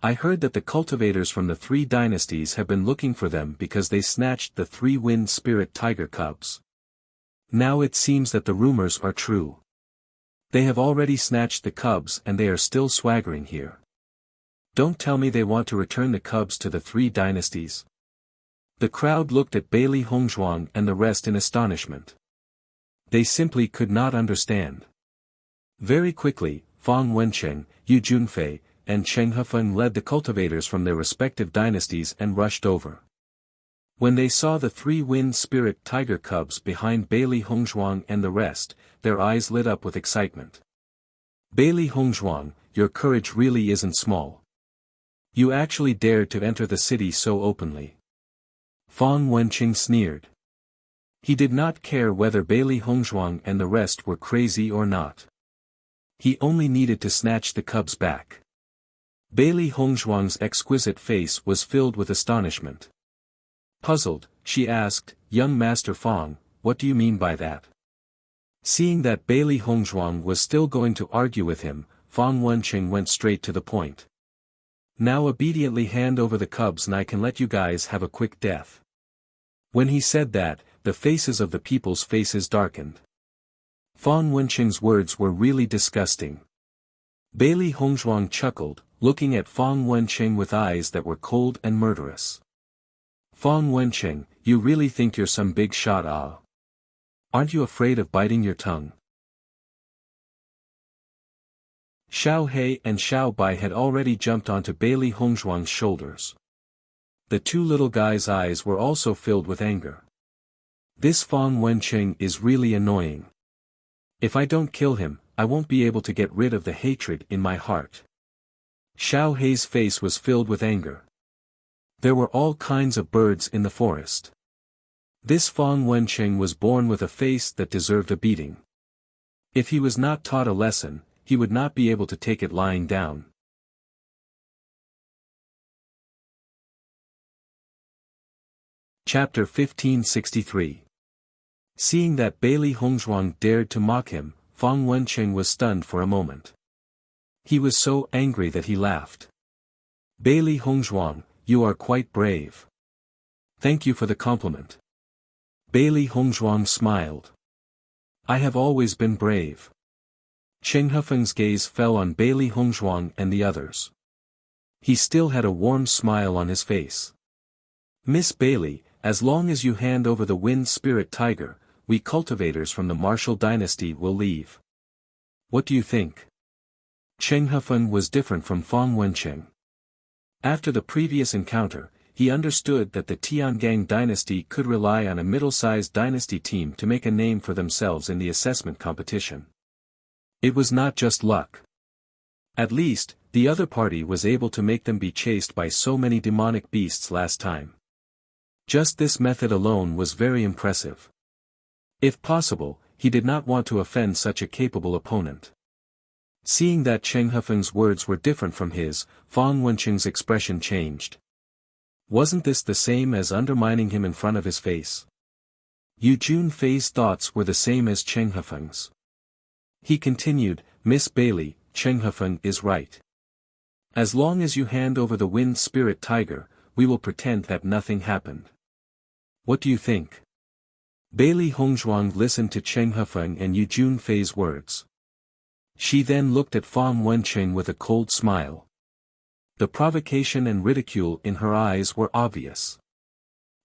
I heard that the cultivators from the 3 dynasties have been looking for them because they snatched the 3 wind spirit tiger cubs. Now it seems that the rumors are true. They have already snatched the cubs and they are still swaggering here. Don't tell me they want to return the cubs to the 3 dynasties. The crowd looked at Bailey Hongzhuang and the rest in astonishment. They simply could not understand. Very quickly, Fang Wencheng, Yu Junfei, and Cheng Hefeng led the cultivators from their respective dynasties and rushed over. When they saw the 3 wind spirit tiger cubs behind Bailey Hongzhuang and the rest, their eyes lit up with excitement. Bailey Hongzhuang, your courage really isn't small. You actually dared to enter the city so openly. Fang Wenqing sneered. He did not care whether Bailey Hongzhuang and the rest were crazy or not. He only needed to snatch the cubs back. Bailey Hongzhuang's exquisite face was filled with astonishment. Puzzled, she asked, "Young Master Fang, what do you mean by that?" Seeing that Bailey Hongzhuang was still going to argue with him, Fang Wenqing went straight to the point. "Now obediently hand over the cubs and I can let you guys have a quick death." When he said that, the faces of the people's faces darkened. Fang Wenqing's words were really disgusting. Bailey Hongzhuang chuckled, looking at Fang Wenqing with eyes that were cold and murderous. "Fang Wenqing, you really think you're some big shot, ah? Aren't you afraid of biting your tongue?" Xiao He and Xiao Bai had already jumped onto Bailey Hongzhuang's shoulders. The 2 little guys' eyes were also filled with anger. This Fang Wenqing is really annoying. If I don't kill him, I won't be able to get rid of the hatred in my heart. Xiao He's face was filled with anger. There were all kinds of birds in the forest. This Fang Wenqing was born with a face that deserved a beating. If he was not taught a lesson, he would not be able to take it lying down. Chapter 1563. Seeing that Bailey Hongzhuang dared to mock him, Fang Wenqing was stunned for a moment. He was so angry that he laughed. "Bailey Hongzhuang, you are quite brave. Thank you for the compliment." Bailey Hongzhuang smiled. "I have always been brave." Cheng Hefeng's gaze fell on Bailey Hongzhuang and the others. He still had a warm smile on his face. "Miss Bailey, as long as you hand over the wind spirit tiger, we cultivators from the martial dynasty will leave. What do you think?" Cheng Hefeng was different from Fang Wenqing. After the previous encounter, he understood that the Tiangang dynasty could rely on a middle-sized dynasty team to make a name for themselves in the assessment competition. It was not just luck. At least, the other party was able to make them be chased by so many demonic beasts last time. Just this method alone was very impressive. If possible, he did not want to offend such a capable opponent. Seeing that Cheng Hefeng's words were different from his, Fang Wenqing's expression changed. Wasn't this the same as undermining him in front of his face? Yu Junfei's thoughts were the same as Cheng Hefeng's. He continued, "Miss Bailey, Cheng Hefeng is right. As long as you hand over the wind spirit tiger, we will pretend that nothing happened. What do you think?" Bailey Hongzhuang listened to Cheng Hefeng and Yu Junfei's words. She then looked at Fang Wenqing with a cold smile. The provocation and ridicule in her eyes were obvious.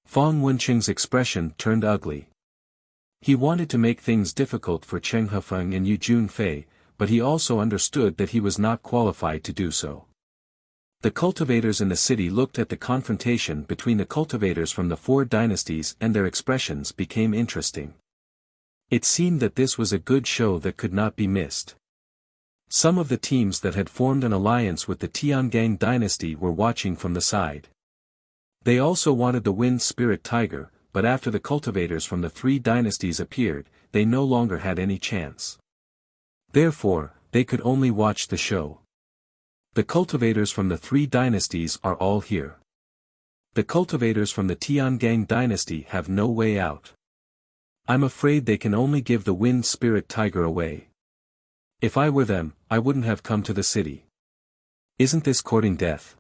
Fang Wenqing's expression turned ugly. He wanted to make things difficult for Cheng Hefeng and Yu Junfei, but he also understood that he was not qualified to do so. The cultivators in the city looked at the confrontation between the cultivators from the four dynasties and their expressions became interesting. It seemed that this was a good show that could not be missed. Some of the teams that had formed an alliance with the Tiangang dynasty were watching from the side. They also wanted the wind spirit tiger, but after the cultivators from the three dynasties appeared, they no longer had any chance. Therefore, they could only watch the show. The cultivators from the three dynasties are all here. The cultivators from the Tiangang dynasty have no way out. I'm afraid they can only give the wind spirit tiger away. If I were them, I wouldn't have come to the city. Isn't this courting death?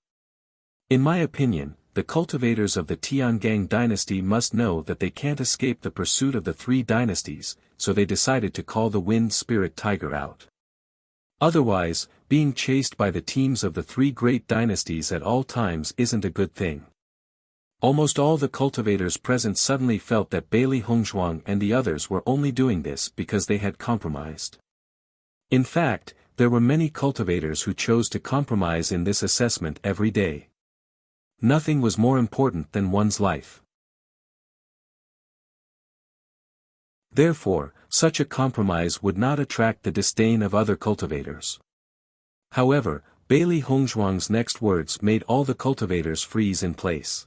In my opinion, the cultivators of the Tiangang dynasty must know that they can't escape the pursuit of the three dynasties, so they decided to call the wind spirit tiger out. Otherwise, being chased by the teams of the three great dynasties at all times isn't a good thing. Almost all the cultivators present suddenly felt that Bailey Hongzhuang and the others were only doing this because they had compromised. In fact, there were many cultivators who chose to compromise in this assessment every day. Nothing was more important than one's life. Therefore, such a compromise would not attract the disdain of other cultivators. However, Bailey Hongzhuang's next words made all the cultivators freeze in place.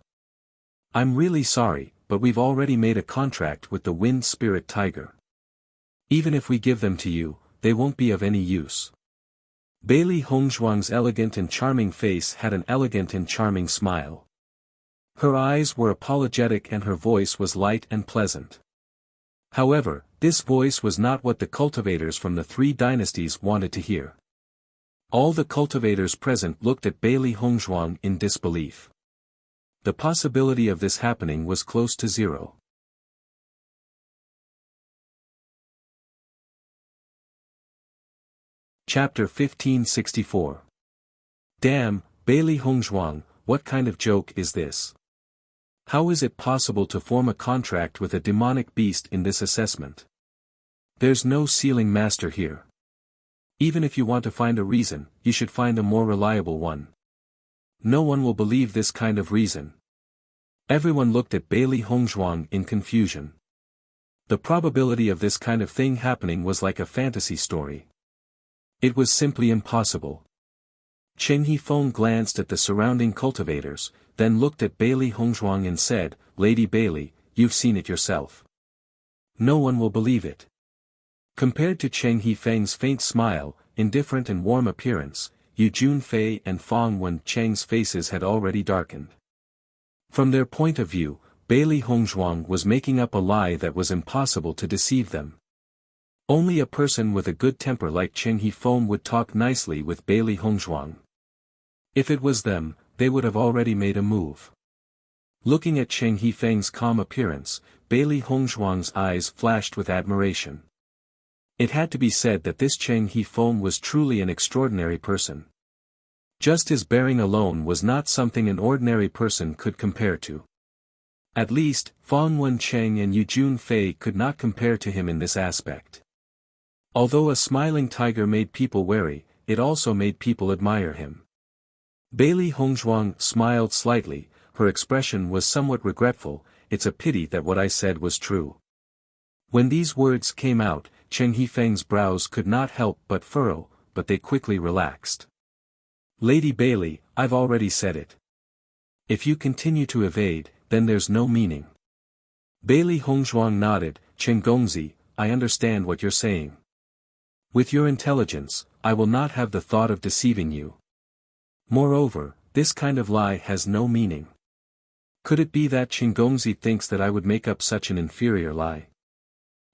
I'm really sorry, but we've already made a contract with the wind spirit tiger. Even if we give them to you, they won't be of any use. Bailey Hongzhuang's elegant and charming face had an elegant and charming smile. Her eyes were apologetic and her voice was light and pleasant. However, this voice was not what the cultivators from the three dynasties wanted to hear. All the cultivators present looked at Bailey Hongzhuang in disbelief. The possibility of this happening was close to zero. Chapter 1564. Damn, Bailey Hongzhuang, what kind of joke is this? How is it possible to form a contract with a demonic beast in this assessment? There's no sealing master here. Even if you want to find a reason, you should find a more reliable one. No one will believe this kind of reason. Everyone looked at Bailey Hongzhuang in confusion. The probability of this kind of thing happening was like a fantasy story. It was simply impossible. Cheng Hifeng glanced at the surrounding cultivators, then looked at Bailey Hongzhuang and said, "Lady Bailey, you've seen it yourself. No one will believe it." Compared to Cheng Hifeng's faint smile, indifferent and warm appearance, Yu Junfei and Fang Wencheng's faces had already darkened. From their point of view, Bailey Hongzhuang was making up a lie that was impossible to deceive them. Only a person with a good temper like Cheng Hifeng would talk nicely with Bailey Hongzhuang. If it was them, they would have already made a move. Looking at Cheng Hifeng's calm appearance, Bailey Hongzhuang's eyes flashed with admiration. It had to be said that this Cheng Hifeng was truly an extraordinary person. Just his bearing alone was not something an ordinary person could compare to. At least, Fang Wencheng and Yu Junfei could not compare to him in this aspect. Although a smiling tiger made people wary, it also made people admire him. Bailey Hongzhuang smiled slightly, her expression was somewhat regretful. "It's a pity that what I said was true." When these words came out, Cheng Hifeng's brows could not help but furrow, but they quickly relaxed. "Lady Bailey, I've already said it. If you continue to evade, then there's no meaning." Bailey Hongzhuang nodded. "Chen Gongzi, I understand what you're saying. With your intelligence, I will not have the thought of deceiving you. Moreover, this kind of lie has no meaning. Could it be that Chen Gongzi thinks that I would make up such an inferior lie?"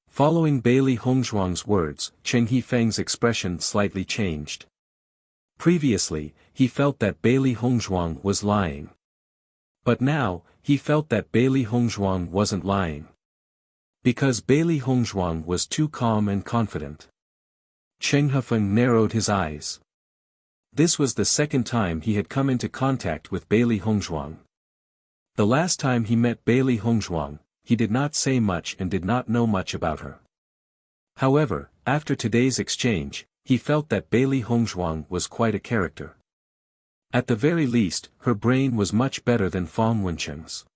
Following Bailey Hongzhuang's words, Cheng Hifeng's expression slightly changed. Previously, he felt that Bailey Hongzhuang was lying. But now, he felt that Bailey Hongzhuang wasn't lying. Because Bailey Hongzhuang was too calm and confident. Cheng Hifeng narrowed his eyes. This was the second time he had come into contact with Bailey Hongzhuang. The last time he met Bailey Hongzhuang, he did not say much and did not know much about her. However, after today's exchange, he felt that Bailey Hongzhuang was quite a character. At the very least, her brain was much better than Fong Wencheng's.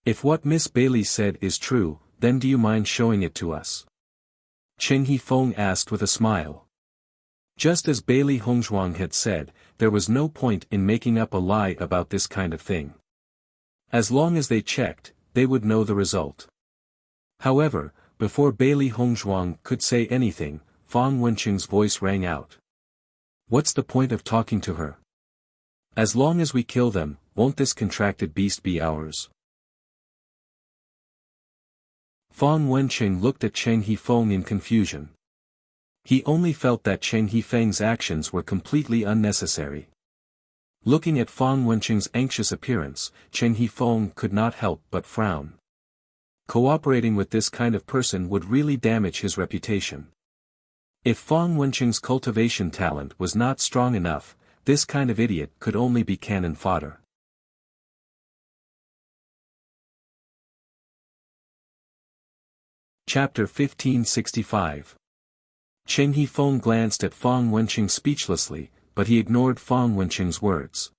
If what Miss Bailey said is true, then do you mind showing it to us? Cheng Hifeng asked with a smile. Just as Bailey Hongzhuang had said, there was no point in making up a lie about this kind of thing. As long as they checked, they would know the result. However, before Bailey Hongzhuang could say anything, Fong Wencheng's voice rang out. What's the point of talking to her? As long as we kill them, won't this contracted beast be ours? Fong Wencheng looked at Cheng Hifeng in confusion. He only felt that Cheng Hifeng's actions were completely unnecessary. Looking at Fong Wencheng's anxious appearance, Cheng Hifeng could not help but frown. Cooperating with this kind of person would really damage his reputation. If Fong Wencheng's cultivation talent was not strong enough, this kind of idiot could only be cannon fodder. Chapter 1565. Cheng Hifeng glanced at Fong Wencheng speechlessly, but he ignored Fong Wencheng's words.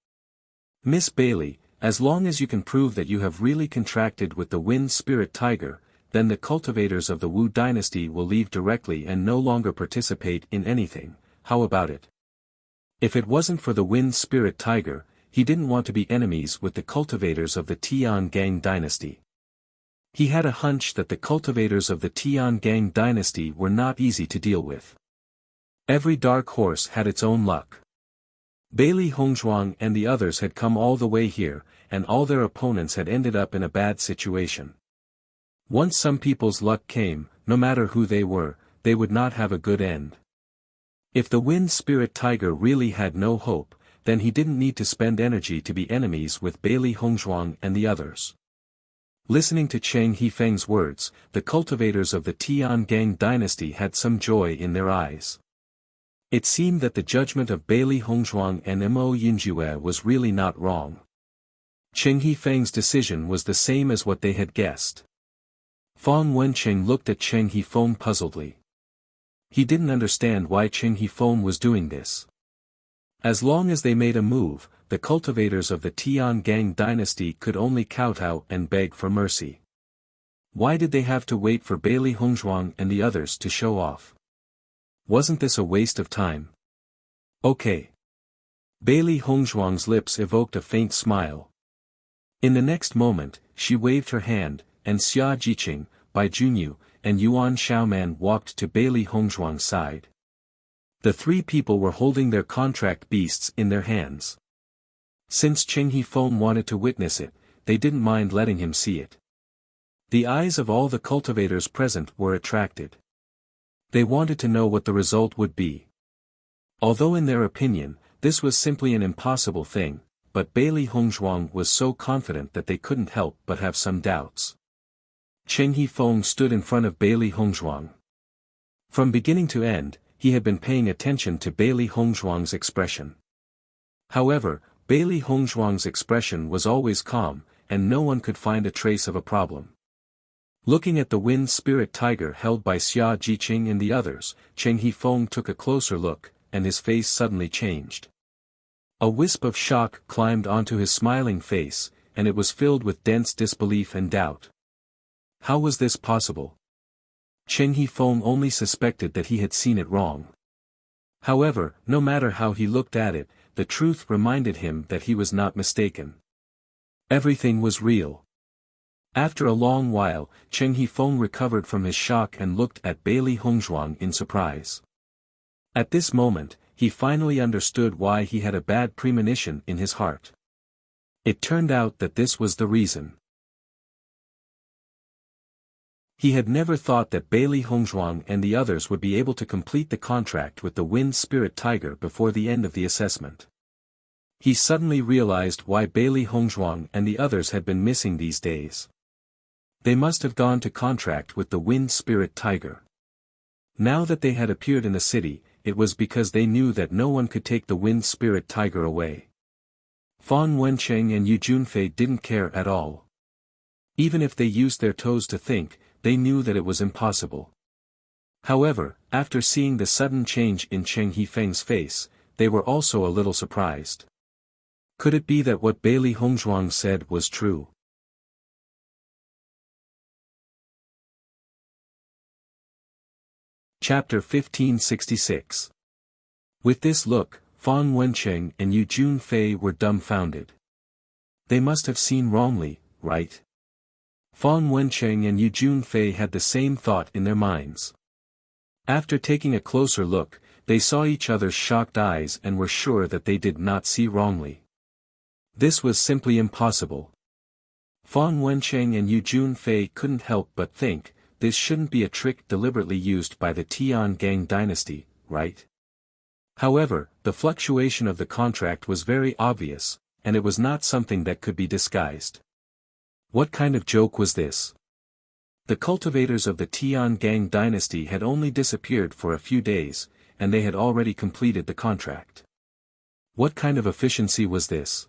Miss Bailey, as long as you can prove that you have really contracted with the wind spirit tiger, then the cultivators of the Wu dynasty will leave directly and no longer participate in anything. How about it? If it wasn't for the wind spirit tiger, he didn't want to be enemies with the cultivators of the Tiangang dynasty. He had a hunch that the cultivators of the Tiangang dynasty were not easy to deal with. Every dark horse had its own luck. Bailey Hongzhuang and the others had come all the way here, and all their opponents had ended up in a bad situation. Once some people's luck came, no matter who they were, they would not have a good end. If the wind spirit tiger really had no hope, then he didn't need to spend energy to be enemies with Bailey Hongzhuang and the others. Listening to Cheng Hifeng's words, the cultivators of the Tiangang dynasty had some joy in their eyes. It seemed that the judgment of Bailey Hongzhuang and Mo Yinjue was really not wrong. Cheng Hifeng's decision was the same as what they had guessed. Fong Wencheng looked at Cheng Hifeng puzzledly. He didn't understand why Cheng Hifeng was doing this. As long as they made a move, the cultivators of the Tiangang dynasty could only kowtow and beg for mercy. Why did they have to wait for Bailey Hongzhuang and the others to show off? Wasn't this a waste of time? Okay. Bailey Hongzhuang's lips evoked a faint smile. In the next moment, she waved her hand, and Xia Jiqing, Bai Junyu, and Yuan Xiaoman walked to Bailey Hongzhuang's side. The three people were holding their contract beasts in their hands. Since Cheng Hifeng wanted to witness it, they didn't mind letting him see it. The eyes of all the cultivators present were attracted. They wanted to know what the result would be. Although in their opinion, this was simply an impossible thing, but Bailey Hongzhuang was so confident that they couldn't help but have some doubts. Cheng Hifeng stood in front of Bailey Hongzhuang. From beginning to end, he had been paying attention to Bailey Hongzhuang's expression. However, Bailey Hongzhuang's expression was always calm, and no one could find a trace of a problem. Looking at the wind spirit tiger held by Xia Jiqing and the others, Cheng Hifeng took a closer look, and his face suddenly changed. A wisp of shock climbed onto his smiling face, and it was filled with dense disbelief and doubt. How was this possible? Cheng Hifeng only suspected that he had seen it wrong. However, no matter how he looked at it, the truth reminded him that he was not mistaken. Everything was real. After a long while, Cheng Hifeng recovered from his shock and looked at Bailey Hongzhuang in surprise. At this moment, he finally understood why he had a bad premonition in his heart. It turned out that this was the reason. He had never thought that Bailey Hongzhuang and the others would be able to complete the contract with the wind spirit tiger before the end of the assessment. He suddenly realized why Bailey Hongzhuang and the others had been missing these days. They must have gone to contract with the wind spirit tiger. Now that they had appeared in the city, it was because they knew that no one could take the wind spirit tiger away. Fong Wencheng and Yu Junfei didn't care at all. Even if they used their toes to think, they knew that it was impossible. However, after seeing the sudden change in Cheng Hifeng's face, they were also a little surprised. Could it be that what Bailey Hongzhuang said was true? Chapter 1566. With this look, Fang Wencheng and Yu Junfei were dumbfounded. They must have seen wrongly, right? Fang Wencheng and Yu Junfei had the same thought in their minds. After taking a closer look, they saw each other's shocked eyes and were sure that they did not see wrongly. This was simply impossible. Fang Wencheng and Yu Junfei couldn't help but think, this shouldn't be a trick deliberately used by the Tiangang dynasty, right? However, the fluctuation of the contract was very obvious, and it was not something that could be disguised. What kind of joke was this? The cultivators of the Tiangang dynasty had only disappeared for a few days, and they had already completed the contract. What kind of efficiency was this?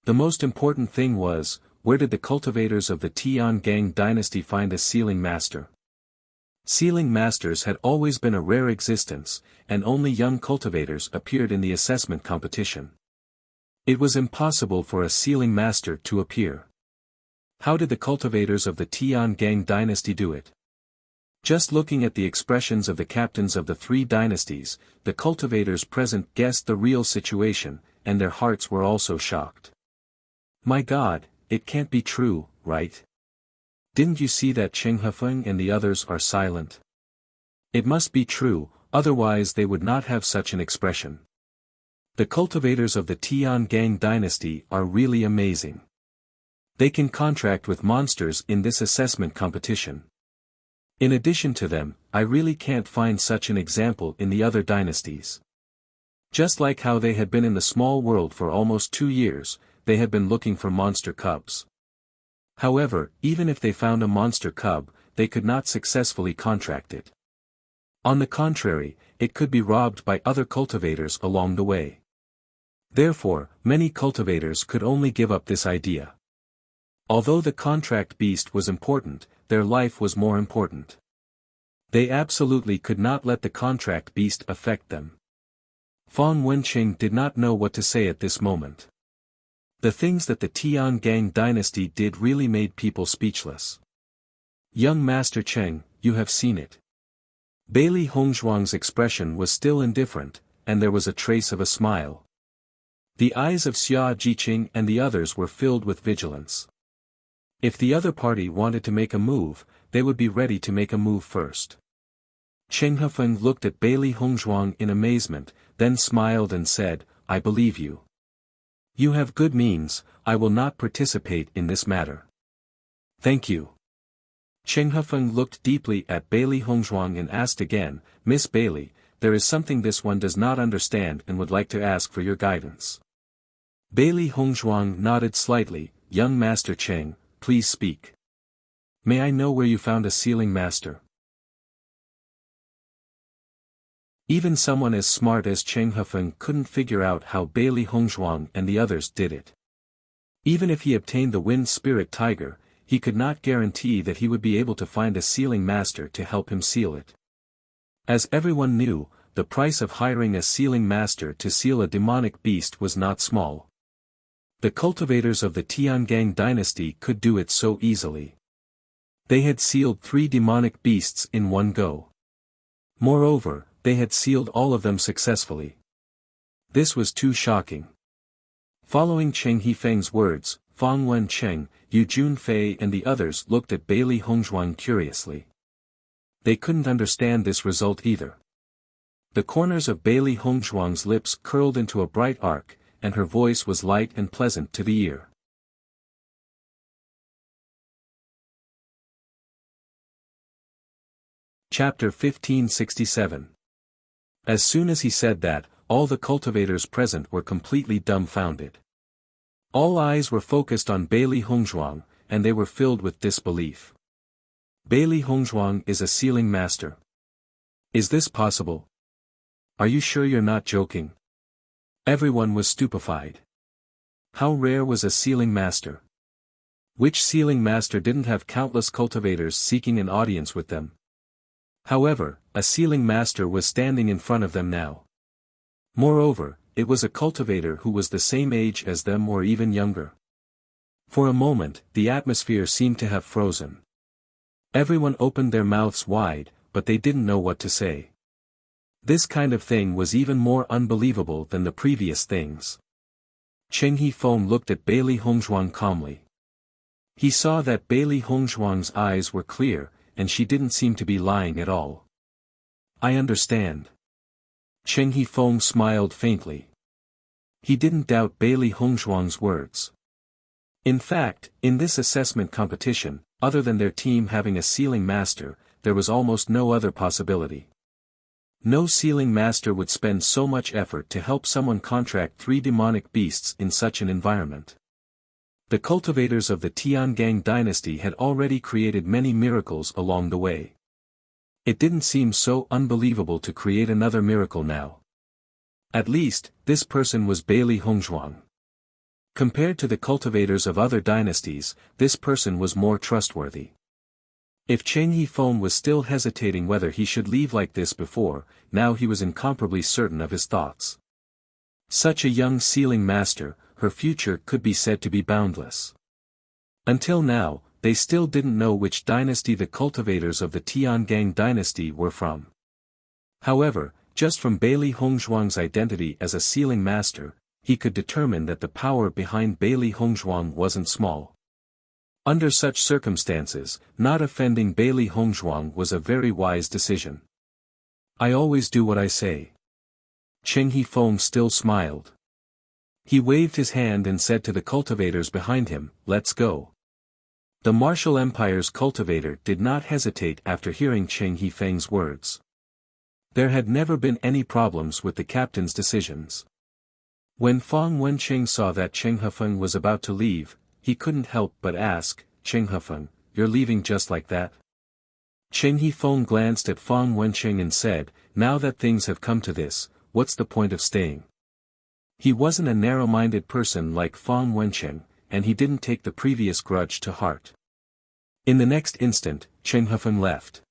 The most important thing was, where did the cultivators of the Tiangang dynasty find a sealing master? Sealing masters had always been a rare existence, and only young cultivators appeared in the assessment competition. It was impossible for a sealing master to appear. How did the cultivators of the Tiangang dynasty do it? Just looking at the expressions of the captains of the three dynasties, the cultivators present guessed the real situation, and their hearts were also shocked. My God, it can't be true, right? Didn't you see that Cheng Hefeng and the others are silent? It must be true, otherwise they would not have such an expression. The cultivators of the Tiangang dynasty are really amazing. They can contract with monsters in this assessment competition. In addition to them, I really can't find such an example in the other dynasties. Just like how they had been in the small world for almost 2 years, they had been looking for monster cubs. However, even if they found a monster cub, they could not successfully contract it. On the contrary, it could be robbed by other cultivators along the way. Therefore, many cultivators could only give up this idea. Although the contract beast was important, their life was more important. They absolutely could not let the contract beast affect them. Fang Wenqing did not know what to say at this moment. The things that the Tiangang dynasty did really made people speechless. Young Master Cheng, you have seen it. Bailey Hongzhuang's expression was still indifferent, and there was a trace of a smile. The eyes of Xia Jiqing and the others were filled with vigilance. If the other party wanted to make a move, they would be ready to make a move first. Cheng Hefeng looked at Bailey Hongzhuang in amazement, then smiled and said, I believe you. You have good means, I will not participate in this matter. Thank you. Cheng Hefeng looked deeply at Bailey Hongzhuang and asked again, Miss Bailey, there is something this one does not understand and would like to ask for your guidance. Bailey Hongzhuang nodded slightly, Young Master Cheng, please speak. May I know where you found a sealing master? Even someone as smart as Cheng Hefeng couldn't figure out how Bailey Hongzhuang and the others did it. Even if he obtained the Wind Spirit Tiger, he could not guarantee that he would be able to find a sealing master to help him seal it. As everyone knew, the price of hiring a sealing master to seal a demonic beast was not small. The cultivators of the Tiangang dynasty could do it so easily. They had sealed 3 demonic beasts in one go. Moreover, they had sealed all of them successfully. This was too shocking. Following Cheng Hefeng's words, Fang Wencheng, Yu Junfei and the others looked at Bailey Hongzhuang curiously. They couldn't understand this result either. The corners of Bailey Hongzhuang's lips curled into a bright arc, and her voice was light and pleasant to the ear. Chapter 1567. As soon as he said that, all the cultivators present were completely dumbfounded. All eyes were focused on Bailey Hongzhuang, and they were filled with disbelief. Bailey Hongzhuang is a sealing master. Is this possible? Are you sure you're not joking? Everyone was stupefied. How rare was a sealing master? Which sealing master didn't have countless cultivators seeking an audience with them? However, a sealing master was standing in front of them now. Moreover, it was a cultivator who was the same age as them or even younger. For a moment, the atmosphere seemed to have frozen. Everyone opened their mouths wide, but they didn't know what to say. This kind of thing was even more unbelievable than the previous things. Cheng Hifeng looked at Bailey Hongzhuang calmly. He saw that Bailey Hongzhuang's eyes were clear, and she didn't seem to be lying at all. I understand. Cheng Hifeng smiled faintly. He didn't doubt Bailey Hongzhuang's words. In fact, in this assessment competition, other than their team having a sealing master, there was almost no other possibility. No sealing master would spend so much effort to help someone contract 3 demonic beasts in such an environment. The cultivators of the Tiangang dynasty had already created many miracles along the way. It didn't seem so unbelievable to create another miracle now. At least, this person was Bailey Hongzhuang. Compared to the cultivators of other dynasties, this person was more trustworthy. If Cheng Hifeng was still hesitating whether he should leave like this before, now he was incomparably certain of his thoughts. Such a young sealing master, her future could be said to be boundless. Until now, they still didn't know which dynasty the cultivators of the Tiangang dynasty were from. However, just from Bailey Hongzhuang's identity as a sealing master, he could determine that the power behind Bailey Hongzhuang wasn't small. Under such circumstances, not offending Bailey Hongzhuang was a very wise decision. I always do what I say. Cheng Hifeng still smiled. He waved his hand and said to the cultivators behind him, "Let's go." The Martial Empire's cultivator did not hesitate after hearing Cheng Hifeng's words. There had never been any problems with the captain's decisions. When Fang Wenqing saw that Cheng Hifeng was about to leave, he couldn't help but ask, "Cheng Hifeng, you're leaving just like that?" Cheng Hifeng glanced at Fang Wenqing and said, "Now that things have come to this, what's the point of staying?" He wasn't a narrow-minded person like Fang Wenqing, and he didn't take the previous grudge to heart. In the next instant, Cheng Hifeng left.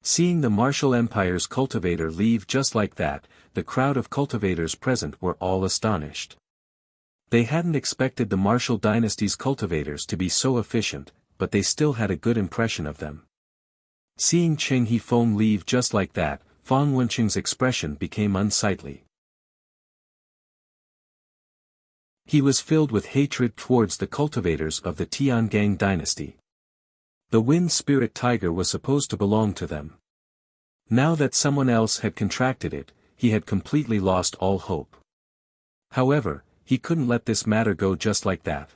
Seeing the Martial Empire's cultivator leave just like that, the crowd of cultivators present were all astonished. They hadn't expected the Martial dynasty's cultivators to be so efficient, but they still had a good impression of them. Seeing Cheng Hifeng leave just like that, Fang Wenqing's expression became unsightly. He was filled with hatred towards the cultivators of the Tiangang dynasty. The wind spirit tiger was supposed to belong to them. Now that someone else had contracted it, he had completely lost all hope. However, he couldn't let this matter go just like that.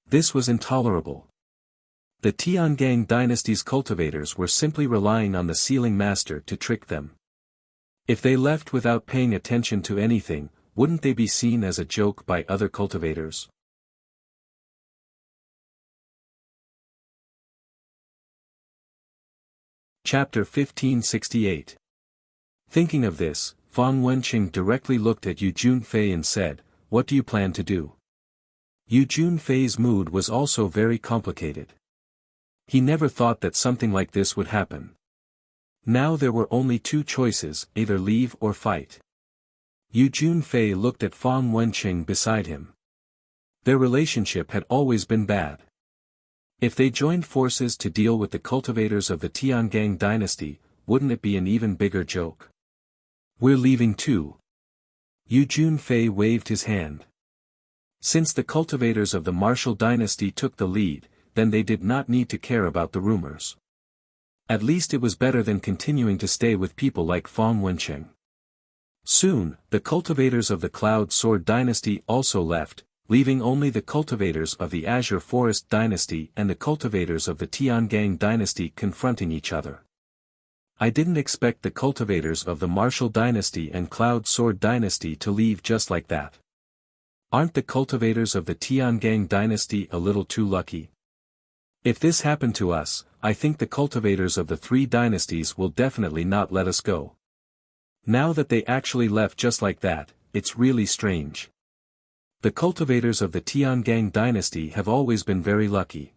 This was intolerable. The Tiangang dynasty's cultivators were simply relying on the sealing master to trick them. If they left without paying attention to anything, wouldn't they be seen as a joke by other cultivators? Chapter 1568. Thinking of this, Fang Wenqing directly looked at Yu Junfei and said, "What do you plan to do?" Yu Junfei's mood was also very complicated. He never thought that something like this would happen. Now there were only 2 choices, either leave or fight. Yu Junfei looked at Fang Wenqing beside him. Their relationship had always been bad. If they joined forces to deal with the cultivators of the Tiangang dynasty, wouldn't it be an even bigger joke? "We're leaving too." Yu Junfei waved his hand. Since the cultivators of the Martial dynasty took the lead, then they did not need to care about the rumors. At least it was better than continuing to stay with people like Fang Wenqing. Soon, the cultivators of the Cloud Sword dynasty also left, leaving only the cultivators of the Azure Forest dynasty and the cultivators of the Tiangang dynasty confronting each other. I didn't expect the cultivators of the Martial dynasty and Cloud Sword dynasty to leave just like that. Aren't the cultivators of the Tiangang dynasty a little too lucky? If this happened to us, I think the cultivators of the 3 dynasties will definitely not let us go. Now that they actually left just like that, it's really strange. The cultivators of the Tiangang dynasty have always been very lucky.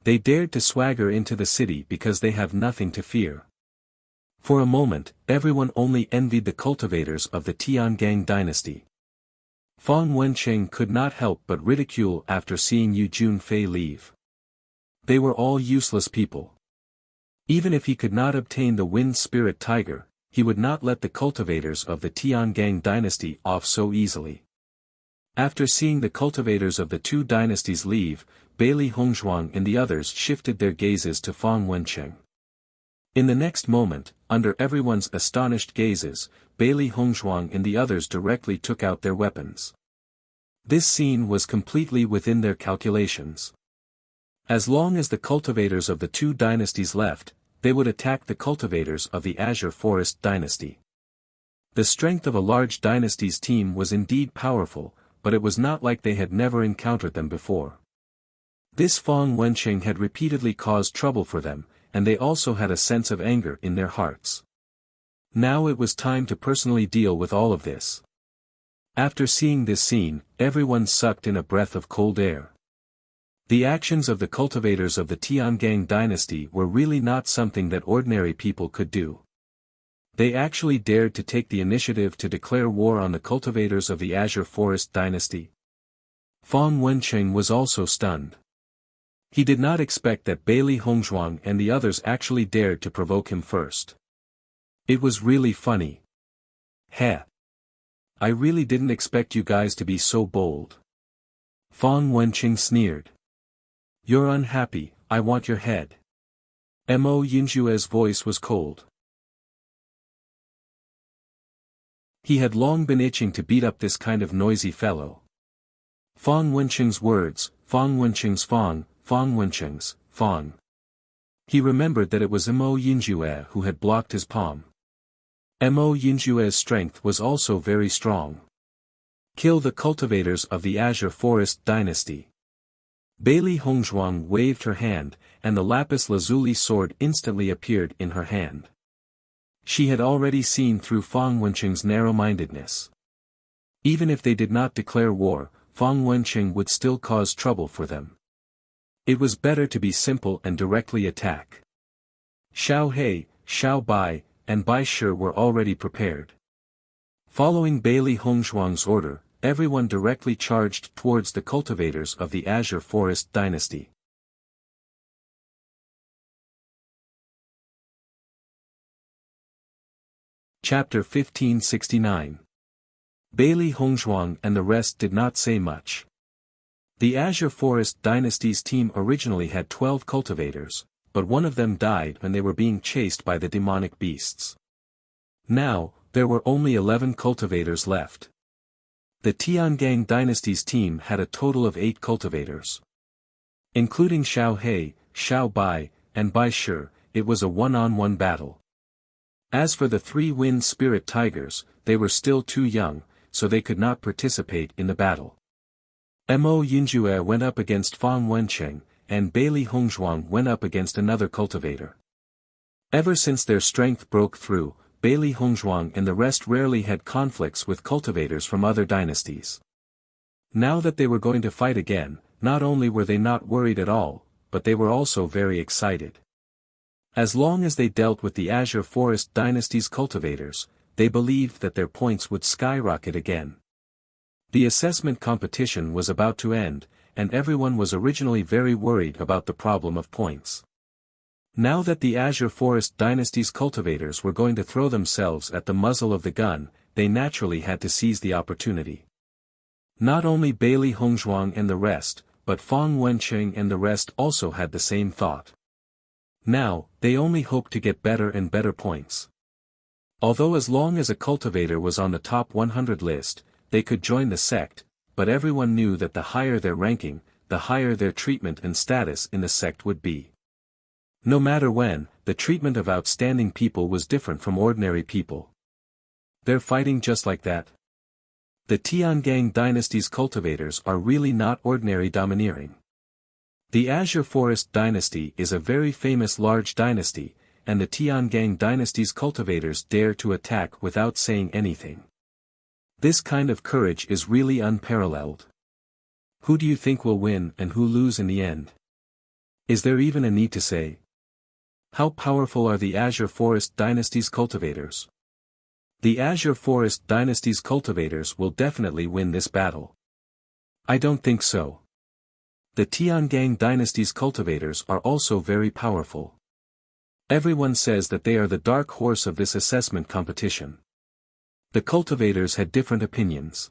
They dared to swagger into the city because they have nothing to fear. For a moment, everyone only envied the cultivators of the Tiangang dynasty. Fang Wenqing could not help but ridicule after seeing Yu Junfei leave. They were all useless people. Even if he could not obtain the wind spirit tiger, he would not let the cultivators of the Tiangang dynasty off so easily. After seeing the cultivators of the two dynasties leave, Bailey Hongzhuang and the others shifted their gazes to Fang Wenqing. In the next moment, under everyone's astonished gazes, Bailey Hongzhuang and the others directly took out their weapons. This scene was completely within their calculations. As long as the cultivators of the two dynasties left, they would attack the cultivators of the Azure Forest dynasty. The strength of a large dynasty's team was indeed powerful, but it was not like they had never encountered them before. This Fang Wenqing had repeatedly caused trouble for them, and they also had a sense of anger in their hearts. Now it was time to personally deal with all of this. After seeing this scene, everyone sucked in a breath of cold air. The actions of the cultivators of the Tiangang dynasty were really not something that ordinary people could do. They actually dared to take the initiative to declare war on the cultivators of the Azure Forest dynasty. Fang Wenqing was also stunned. He did not expect that Bailey Hongzhuang and the others actually dared to provoke him first. It was really funny. Heh. I really didn't expect you guys to be so bold. Fang Wenqing sneered. You're unhappy, I want your head. Mo Yinjue's voice was cold. He had long been itching to beat up this kind of noisy fellow. Fang Wenqing's words, Fang Wenqing's Fang, Fang Wenqing's, Fang. He remembered that it was Mo Yinjue who had blocked his palm. Mo Yinjue's strength was also very strong. Kill the cultivators of the Azure Forest dynasty. Bailey Hongzhuang waved her hand, and the lapis lazuli sword instantly appeared in her hand. She had already seen through Fang Wenqing's narrow-mindedness. Even if they did not declare war, Fang Wenqing would still cause trouble for them. It was better to be simple and directly attack. Xiao He, Xiao Bai, and Bai Shi were already prepared. Following Bailey Hongzhuang's order, everyone directly charged towards the cultivators of the Azure Forest dynasty. Chapter 1569. Bailey Hongzhuang and the rest did not say much. The Azure Forest dynasty's team originally had 12 cultivators, but one of them died when they were being chased by the demonic beasts. Now, there were only 11 cultivators left. The Tiangang dynasty's team had a total of 8 cultivators. Including Xiao He, Xiao Bai, and Bai Shi, it was a one-on-one battle. As for the 3 wind spirit tigers, they were still too young, so they could not participate in the battle. Mo Yinjue went up against Fang Wenqing, and Bailey Hongzhuang went up against another cultivator. Ever since their strength broke through, Bailey Hongzhuang and the rest rarely had conflicts with cultivators from other dynasties. Now that they were going to fight again, not only were they not worried at all, but they were also very excited. As long as they dealt with the Azure Forest dynasty's cultivators, they believed that their points would skyrocket again. The assessment competition was about to end, and everyone was originally very worried about the problem of points. Now that the Azure Forest dynasty's cultivators were going to throw themselves at the muzzle of the gun, they naturally had to seize the opportunity. Not only Bailey Hongzhuang and the rest, but Fang Wenqing and the rest also had the same thought. Now, they only hoped to get better and better points. Although as long as a cultivator was on the top 100 list, they could join the sect, but everyone knew that the higher their ranking, the higher their treatment and status in the sect would be. No matter when, the treatment of outstanding people was different from ordinary people. They're fighting just like that. The Tiangang dynasty's cultivators are really not ordinary domineering. The Azure Forest dynasty is a very famous large dynasty, and the Tiangang dynasty's cultivators dare to attack without saying anything. This kind of courage is really unparalleled. Who do you think will win and who lose in the end? Is there even a need to say? How powerful are the Azure Forest Dynasty's cultivators? The Azure Forest Dynasty's cultivators will definitely win this battle. I don't think so. The Tiangang Dynasty's cultivators are also very powerful. Everyone says that they are the dark horse of this assessment competition. The cultivators had different opinions.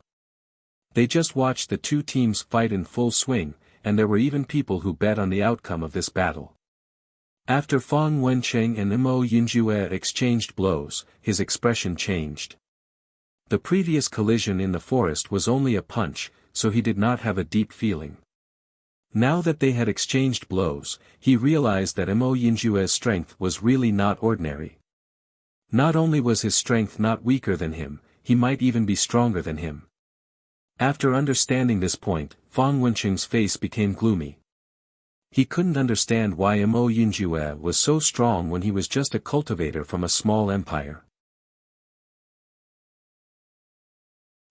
They just watched the two teams fight in full swing, and there were even people who bet on the outcome of this battle. After Fang Wenqing and Mo Yunjue exchanged blows, his expression changed. The previous collision in the forest was only a punch, so he did not have a deep feeling. Now that they had exchanged blows, he realized that Mo Yunjue's strength was really not ordinary. Not only was his strength not weaker than him, he might even be stronger than him. After understanding this point, Fang Wenqing's face became gloomy. He couldn't understand why Mo Yunjue was so strong when he was just a cultivator from a small empire.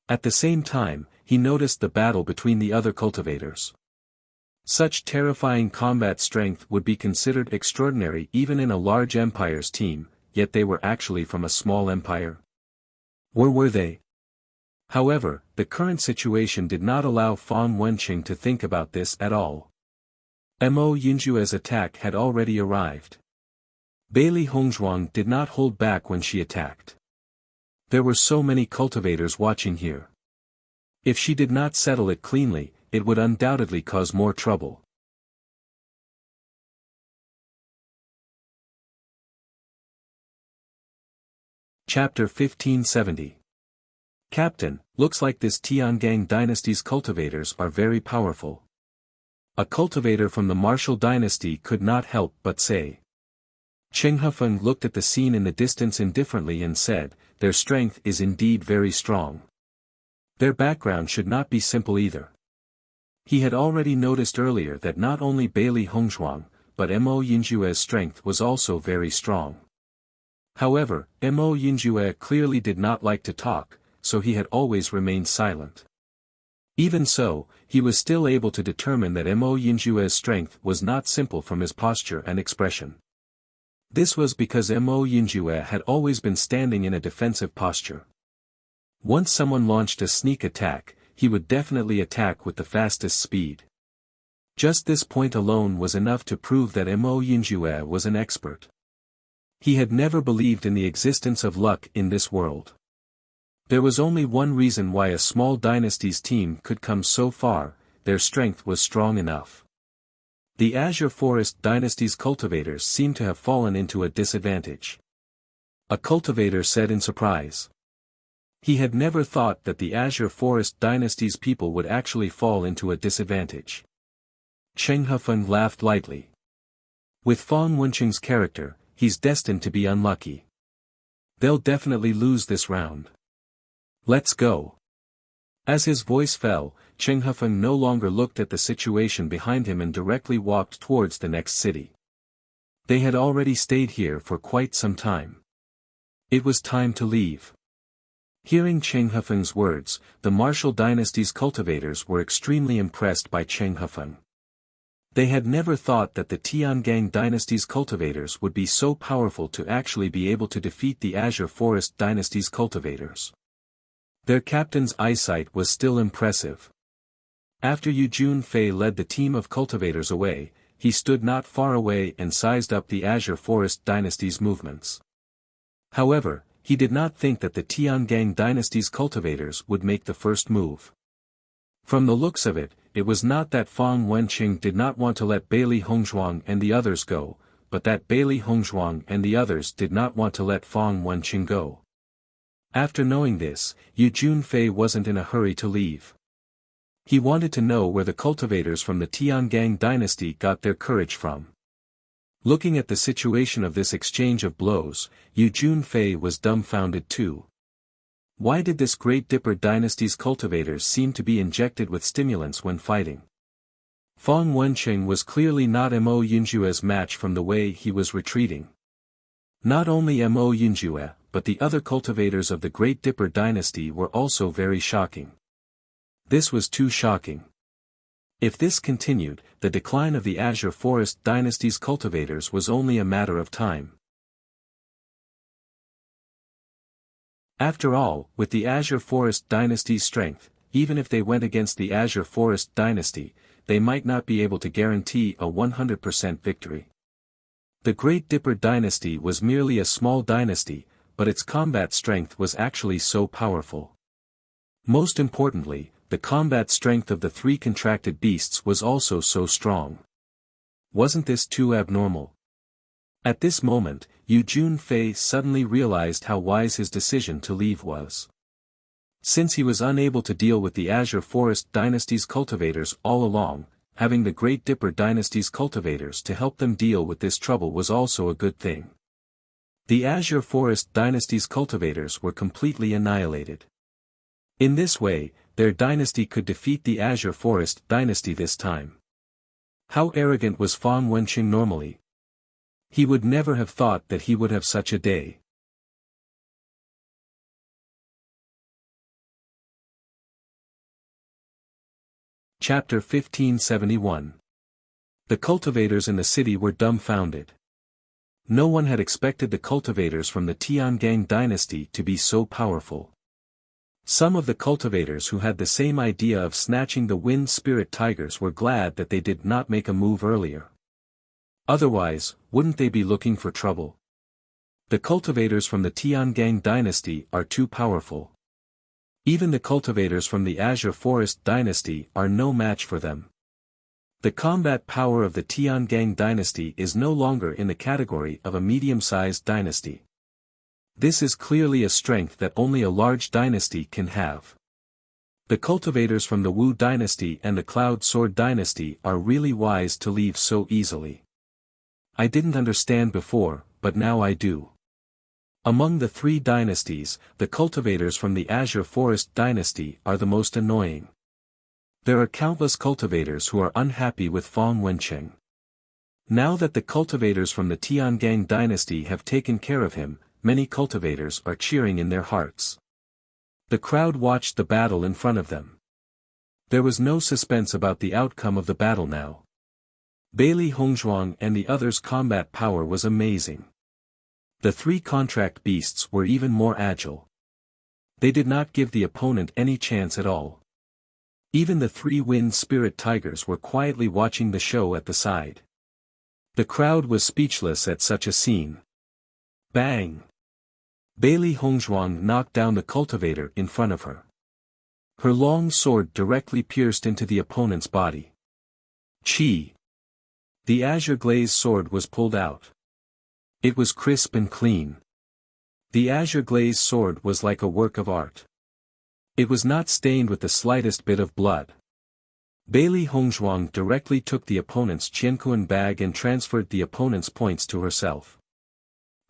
At the same time, he noticed the battle between the other cultivators. Such terrifying combat strength would be considered extraordinary even in a large empire's team, yet they were actually from a small empire. Or were they? However, the current situation did not allow Fang Wenqing to think about this at all. Mo Yunjue's attack had already arrived. Bailey Hongzhuang did not hold back when she attacked. There were so many cultivators watching here. If she did not settle it cleanly, it would undoubtedly cause more trouble. Chapter 1570. Captain, looks like this Tiangang dynasty's cultivators are very powerful. A cultivator from the Martial dynasty could not help but say. Cheng Hefeng looked at the scene in the distance indifferently and said, their strength is indeed very strong. Their background should not be simple either. He had already noticed earlier that not only Bailey Hongzhuang, but Mo Yunjue's strength was also very strong. However, Mo Yunjue clearly did not like to talk, so he had always remained silent. Even so, he was still able to determine that Mo Yunjue's strength was not simple from his posture and expression. This was because Mo Yunjue had always been standing in a defensive posture. Once someone launched a sneak attack, he would definitely attack with the fastest speed. Just this point alone was enough to prove that Mo Yunjue was an expert. He had never believed in the existence of luck in this world. There was only one reason why a small dynasty's team could come so far: their strength was strong enough. The Azure Forest dynasty's cultivators seemed to have fallen into a disadvantage. A cultivator said in surprise. He had never thought that the Azure Forest dynasty's people would actually fall into a disadvantage. Cheng Hefeng laughed lightly. With Fang Wenqing's character, he's destined to be unlucky. They'll definitely lose this round. Let's go. As his voice fell, Cheng Hefeng no longer looked at the situation behind him and directly walked towards the next city. They had already stayed here for quite some time. It was time to leave. Hearing Cheng Hefeng's words, the Martial dynasty's cultivators were extremely impressed by Cheng Hefeng. They had never thought that the Tiangang dynasty's cultivators would be so powerful to actually be able to defeat the Azure Forest dynasty's cultivators. Their captain's eyesight was still impressive. After Yu Junfei led the team of cultivators away, he stood not far away and sized up the Azure Forest dynasty's movements. However, he did not think that the Tiangang dynasty's cultivators would make the first move. From the looks of it, it was not that Fang Wenqing did not want to let Bailey Hongzhuang and the others go, but that Bailey Hongzhuang and the others did not want to let Fang Wenqing go. After knowing this, Yu Junfei wasn't in a hurry to leave. He wanted to know where the cultivators from the Tiangang dynasty got their courage from. Looking at the situation of this exchange of blows, Yu Junfei was dumbfounded too. Why did this Great Dipper dynasty's cultivators seem to be injected with stimulants when fighting? Fang Wenqing was clearly not Mo Yunjue's match from the way he was retreating. Not only Mo Yunjue, but the other cultivators of the Great Dipper dynasty were also very shocking. This was too shocking. If this continued, the decline of the Azure Forest dynasty's cultivators was only a matter of time. After all, with the Azure Forest dynasty's strength, even if they went against the Azure Forest dynasty, they might not be able to guarantee a 100% victory. The Great Dipper dynasty was merely a small dynasty, but its combat strength was actually so powerful. Most importantly, the combat strength of the three contracted beasts was also so strong. Wasn't this too abnormal? At this moment, Yu Junfei suddenly realized how wise his decision to leave was. Since he was unable to deal with the Azure Forest dynasty's cultivators all along, having the Great Dipper dynasty's cultivators to help them deal with this trouble was also a good thing. The Azure Forest dynasty's cultivators were completely annihilated. In this way, their dynasty could defeat the Azure Forest dynasty this time. How arrogant was Fang Wenqing normally? He would never have thought that he would have such a day. Chapter 1571. The cultivators in the city were dumbfounded. No one had expected the cultivators from the Tiangang dynasty to be so powerful. Some of the cultivators who had the same idea of snatching the wind spirit tigers were glad that they did not make a move earlier. Otherwise, wouldn't they be looking for trouble? The cultivators from the Tiangang dynasty are too powerful. Even the cultivators from the Azure Forest dynasty are no match for them. The combat power of the Tiangang dynasty is no longer in the category of a medium-sized dynasty. This is clearly a strength that only a large dynasty can have. The cultivators from the Wu dynasty and the Cloud Sword dynasty are really wise to leave so easily. I didn't understand before, but now I do. Among the three dynasties, the cultivators from the Azure Forest dynasty are the most annoying. There are countless cultivators who are unhappy with Fang Wenqing. Now that the cultivators from the Tiangang dynasty have taken care of him, many cultivators are cheering in their hearts. The crowd watched the battle in front of them. There was no suspense about the outcome of the battle now. Bailey Hongzhuang and the others' combat power was amazing. The three contract beasts were even more agile. They did not give the opponent any chance at all. Even the three wind spirit tigers were quietly watching the show at the side. The crowd was speechless at such a scene. Bang! Bailey Hongzhuang knocked down the cultivator in front of her. Her long sword directly pierced into the opponent's body. Chi! The azure glazed sword was pulled out. It was crisp and clean. The azure glazed sword was like a work of art. It was not stained with the slightest bit of blood. Bailey Hongzhuang directly took the opponent's Qiankuan bag and transferred the opponent's points to herself.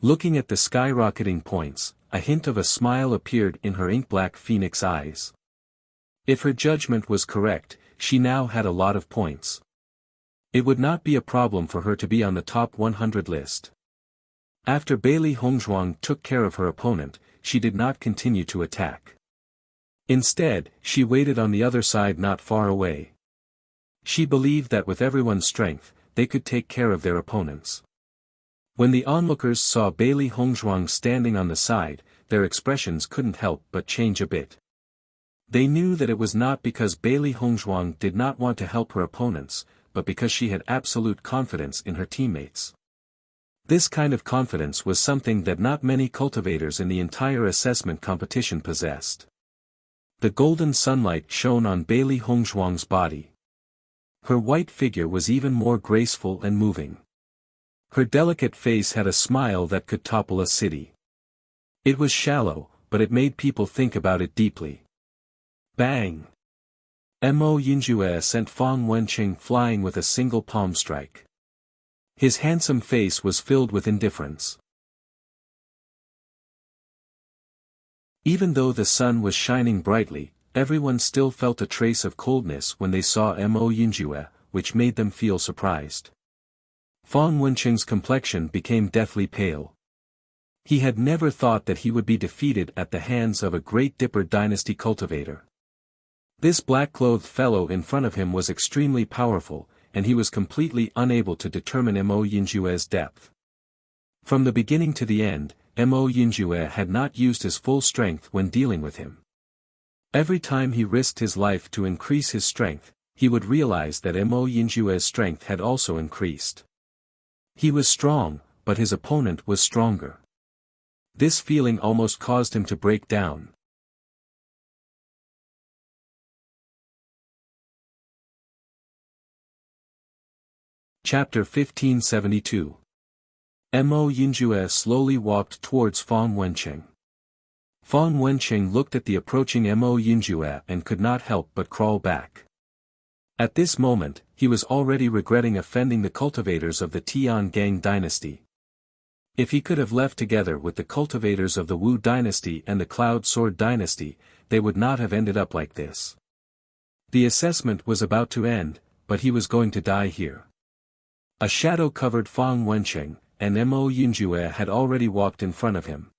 Looking at the skyrocketing points, a hint of a smile appeared in her ink-black phoenix eyes. If her judgment was correct, she now had a lot of points. It would not be a problem for her to be on the top 100 list. After Bailey Hongzhuang took care of her opponent, she did not continue to attack. Instead, she waited on the other side not far away. She believed that with everyone's strength, they could take care of their opponents. When the onlookers saw Bailey Hongzhuang standing on the side, their expressions couldn't help but change a bit. They knew that it was not because Bailey Hongzhuang did not want to help her opponents, but because she had absolute confidence in her teammates. This kind of confidence was something that not many cultivators in the entire assessment competition possessed. The golden sunlight shone on Bailey Hongzhuang's body. Her white figure was even more graceful and moving. Her delicate face had a smile that could topple a city. It was shallow, but it made people think about it deeply. Bang! Mo Yinjue sent Fang Wenqing flying with a single palm strike. His handsome face was filled with indifference. Even though the sun was shining brightly, everyone still felt a trace of coldness when they saw Mo Yinjue, which made them feel surprised. Fang Wenqing's complexion became deathly pale. He had never thought that he would be defeated at the hands of a Great Dipper dynasty cultivator. This black-clothed fellow in front of him was extremely powerful, and he was completely unable to determine Mo Yinjue's depth. From the beginning to the end, Mo Yinjue had not used his full strength when dealing with him. Every time he risked his life to increase his strength, he would realize that Mo Yinjue's strength had also increased. He was strong, but his opponent was stronger. This feeling almost caused him to break down. Chapter 1572. Mo Yinjue slowly walked towards Fang Wenqing. Fang Wenqing looked at the approaching Mo Yinjue and could not help but crawl back. At this moment, he was already regretting offending the cultivators of the Tian Gang dynasty. If he could have left together with the cultivators of the Wu dynasty and the Cloud Sword dynasty, they would not have ended up like this. The assessment was about to end, but he was going to die here. A shadow covered Fang Wenqing, and Mo Yinjue had already walked in front of him.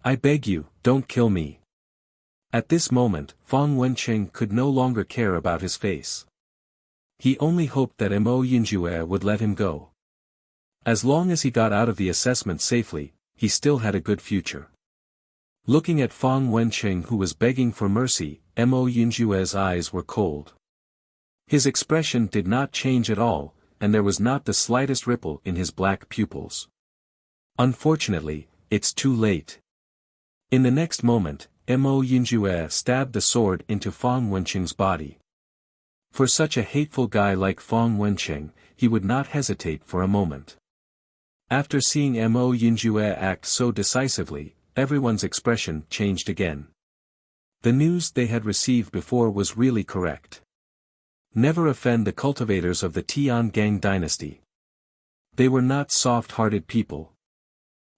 "I beg you, don't kill me." At this moment, Fang Wenqing could no longer care about his face. He only hoped that Mo Yinjue would let him go. As long as he got out of the assessment safely, he still had a good future. Looking at Fang Wenqing, who was begging for mercy, Mo Yinjue's eyes were cold. His expression did not change at all, and there was not the slightest ripple in his black pupils. Unfortunately, it's too late. In the next moment, Mo Yinjue stabbed the sword into Fang Wenqing's body. For such a hateful guy like Fang Wenqing, he would not hesitate for a moment. After seeing Mo Yinjue act so decisively, everyone's expression changed again. The news they had received before was really correct. Never offend the cultivators of the Tian Gang dynasty. They were not soft-hearted people.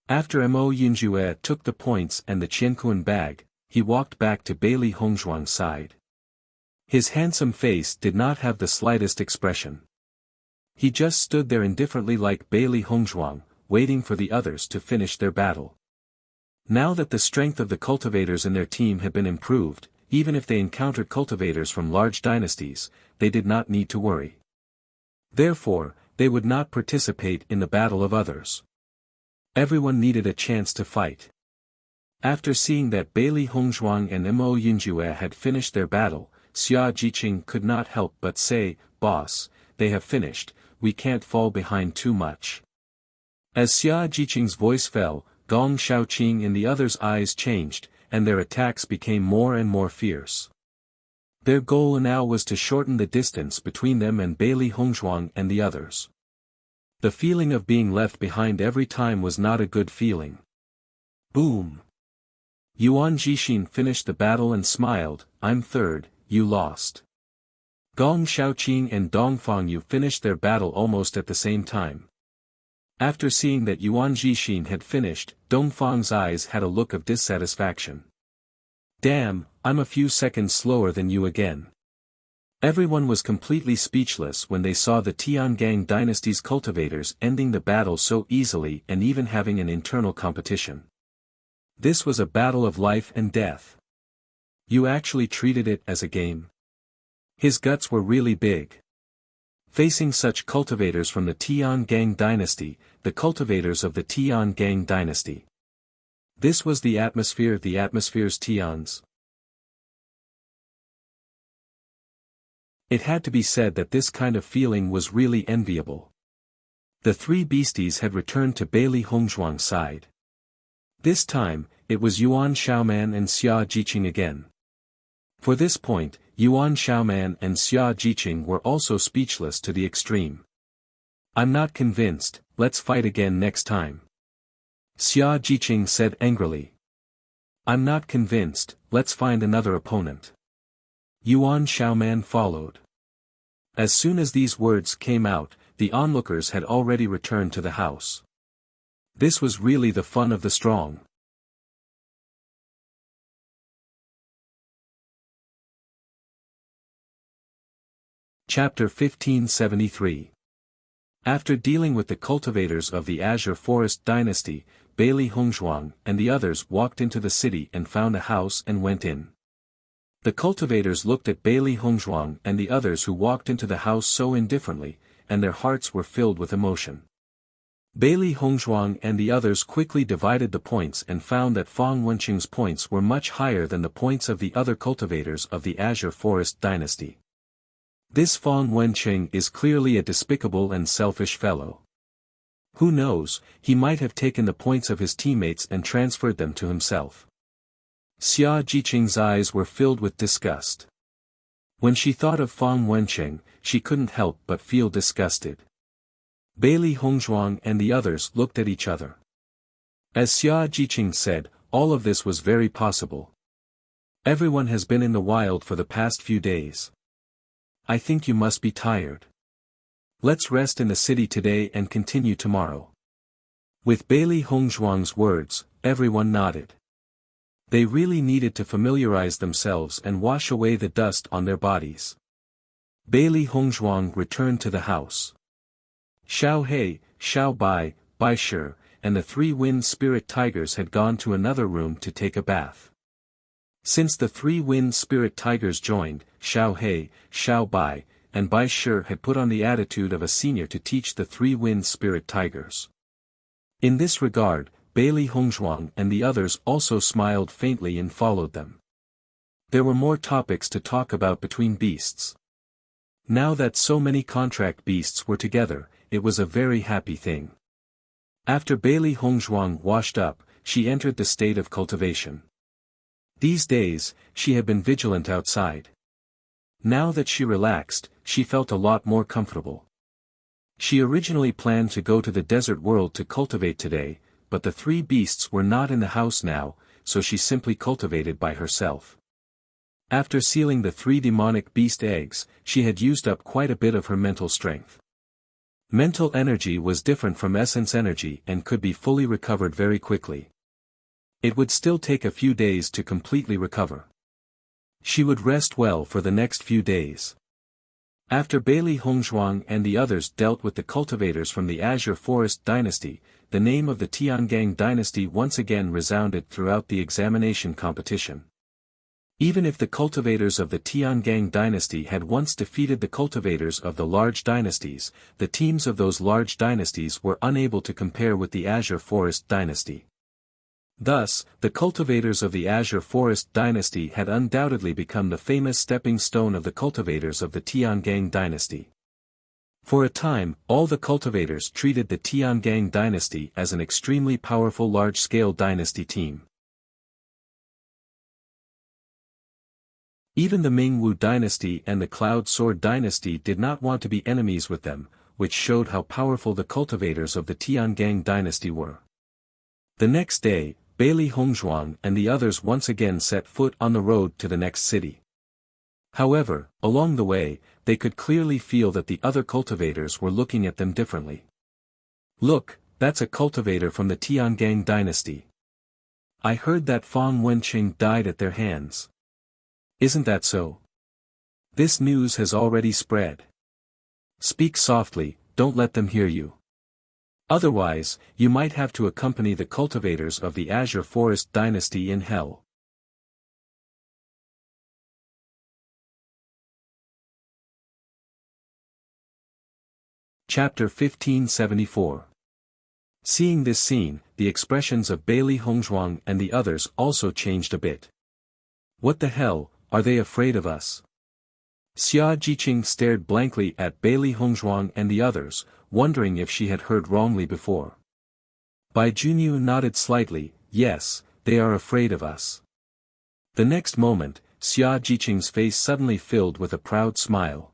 After Mo Yinjue took the points and the Qianquan bag, he walked back to Bailey Hongzhuang's side. His handsome face did not have the slightest expression. He just stood there indifferently like Bailey Hongzhuang, waiting for the others to finish their battle. Now that the strength of the cultivators in their team had been improved, even if they encountered cultivators from large dynasties, they did not need to worry. Therefore, they would not participate in the battle of others. Everyone needed a chance to fight. After seeing that Bailey Hongzhuang and Mo Yinjue had finished their battle, Xia Jiqing could not help but say, "Boss, they have finished, we can't fall behind too much." As Xia Jiqing's voice fell, Gong Shaoqing and the others' eyes changed, and their attacks became more and more fierce. Their goal now was to shorten the distance between them and Bailey Hongzhuang and the others. The feeling of being left behind every time was not a good feeling. Boom! Yuan Jixin finished the battle and smiled, "I'm third, you lost." Gong Shaoqing and Dongfang Yu finished their battle almost at the same time. After seeing that Yuan Jixin had finished, Dongfang's eyes had a look of dissatisfaction. "Damn, I'm a few seconds slower than you again." Everyone was completely speechless when they saw the Tiangang dynasty's cultivators ending the battle so easily and even having an internal competition. This was a battle of life and death. You actually treated it as a game. His guts were really big. Facing such cultivators from the Tiangang dynasty, the cultivators of the Tiangang dynasty. This was the atmosphere's Tians. It had to be said that this kind of feeling was really enviable. The three beasties had returned to Bailey Hongzhuang's side. This time, it was Yuan Xiaoman and Xia Jiqing again. For this point, Yuan Xiaoman and Xia Jiqing were also speechless to the extreme. "I'm not convinced, let's fight again next time." Xia Jiqing said angrily. "I'm not convinced, let's find another opponent." Yuan Xiaoman followed. As soon as these words came out, the onlookers had already returned to the house. This was really the fun of the strong. Chapter 1573. After dealing with the cultivators of the Azure Forest dynasty, Bailey Hongzhuang and the others walked into the city and found a house and went in. The cultivators looked at Bailey Hongzhuang and the others who walked into the house so indifferently, and their hearts were filled with emotion. Bailey Hongzhuang and the others quickly divided the points and found that Fang Wenqing's points were much higher than the points of the other cultivators of the Azure Forest dynasty. This Fang Wenqing is clearly a despicable and selfish fellow. Who knows, he might have taken the points of his teammates and transferred them to himself. Xia Jiqing's eyes were filled with disgust. When she thought of Fang Wenqing, she couldn't help but feel disgusted. Bailey Hongzhuang and the others looked at each other. As Xia Jiqing said, all of this was very possible. Everyone has been in the wild for the past few days. I think you must be tired. Let's rest in the city today and continue tomorrow. With Bailey Hongzhuang's words, everyone nodded. They really needed to familiarize themselves and wash away the dust on their bodies. Bailey Hongzhuang returned to the house. Xiao He, Xiao Bai, Bai Shi, and the three wind spirit tigers had gone to another room to take a bath. Since the three wind spirit tigers joined, Xiao He, Xiao Bai, and Bai Shi had put on the attitude of a senior to teach the three wind spirit tigers. In this regard, Bailey Hongzhuang and the others also smiled faintly and followed them. There were more topics to talk about between beasts. Now that so many contract beasts were together, it was a very happy thing. After Bailey Hongzhuang washed up, she entered the state of cultivation. These days, she had been vigilant outside. Now that she relaxed, she felt a lot more comfortable. She originally planned to go to the desert world to cultivate today, but the three beasts were not in the house now, so she simply cultivated by herself. After sealing the three demonic beast eggs, she had used up quite a bit of her mental strength. Mental energy was different from essence energy and could be fully recovered very quickly. It would still take a few days to completely recover. She would rest well for the next few days. After Bailey Hongzhuang and the others dealt with the cultivators from the Azure Forest dynasty, the name of the Tiangang dynasty once again resounded throughout the examination competition. Even if the cultivators of the Tiangang dynasty had once defeated the cultivators of the large dynasties, the teams of those large dynasties were unable to compare with the Azure Forest dynasty. Thus, the cultivators of the Azure Forest dynasty had undoubtedly become the famous stepping stone of the cultivators of the Tiangang dynasty. For a time, all the cultivators treated the Tiangang dynasty as an extremely powerful large-scale dynasty team. Even the Mingwu dynasty and the Cloud Sword dynasty did not want to be enemies with them, which showed how powerful the cultivators of the Tiangang dynasty were. The next day, Bailey Hongzhuang and the others once again set foot on the road to the next city. However, along the way, they could clearly feel that the other cultivators were looking at them differently. Look, that's a cultivator from the Tiangang dynasty. I heard that Fang Wenqing died at their hands. Isn't that so? This news has already spread. Speak softly, don't let them hear you. Otherwise, you might have to accompany the cultivators of the Azure Forest dynasty in hell. Chapter 1574. Seeing this scene, the expressions of Bailey Hongzhuang and the others also changed a bit. What the hell, are they afraid of us? Xia Jiqing stared blankly at Bailey Hongzhuang and the others, wondering if she had heard wrongly before. Bai Junyu nodded slightly, yes, they are afraid of us. The next moment, Xia Jiqing's face suddenly filled with a proud smile.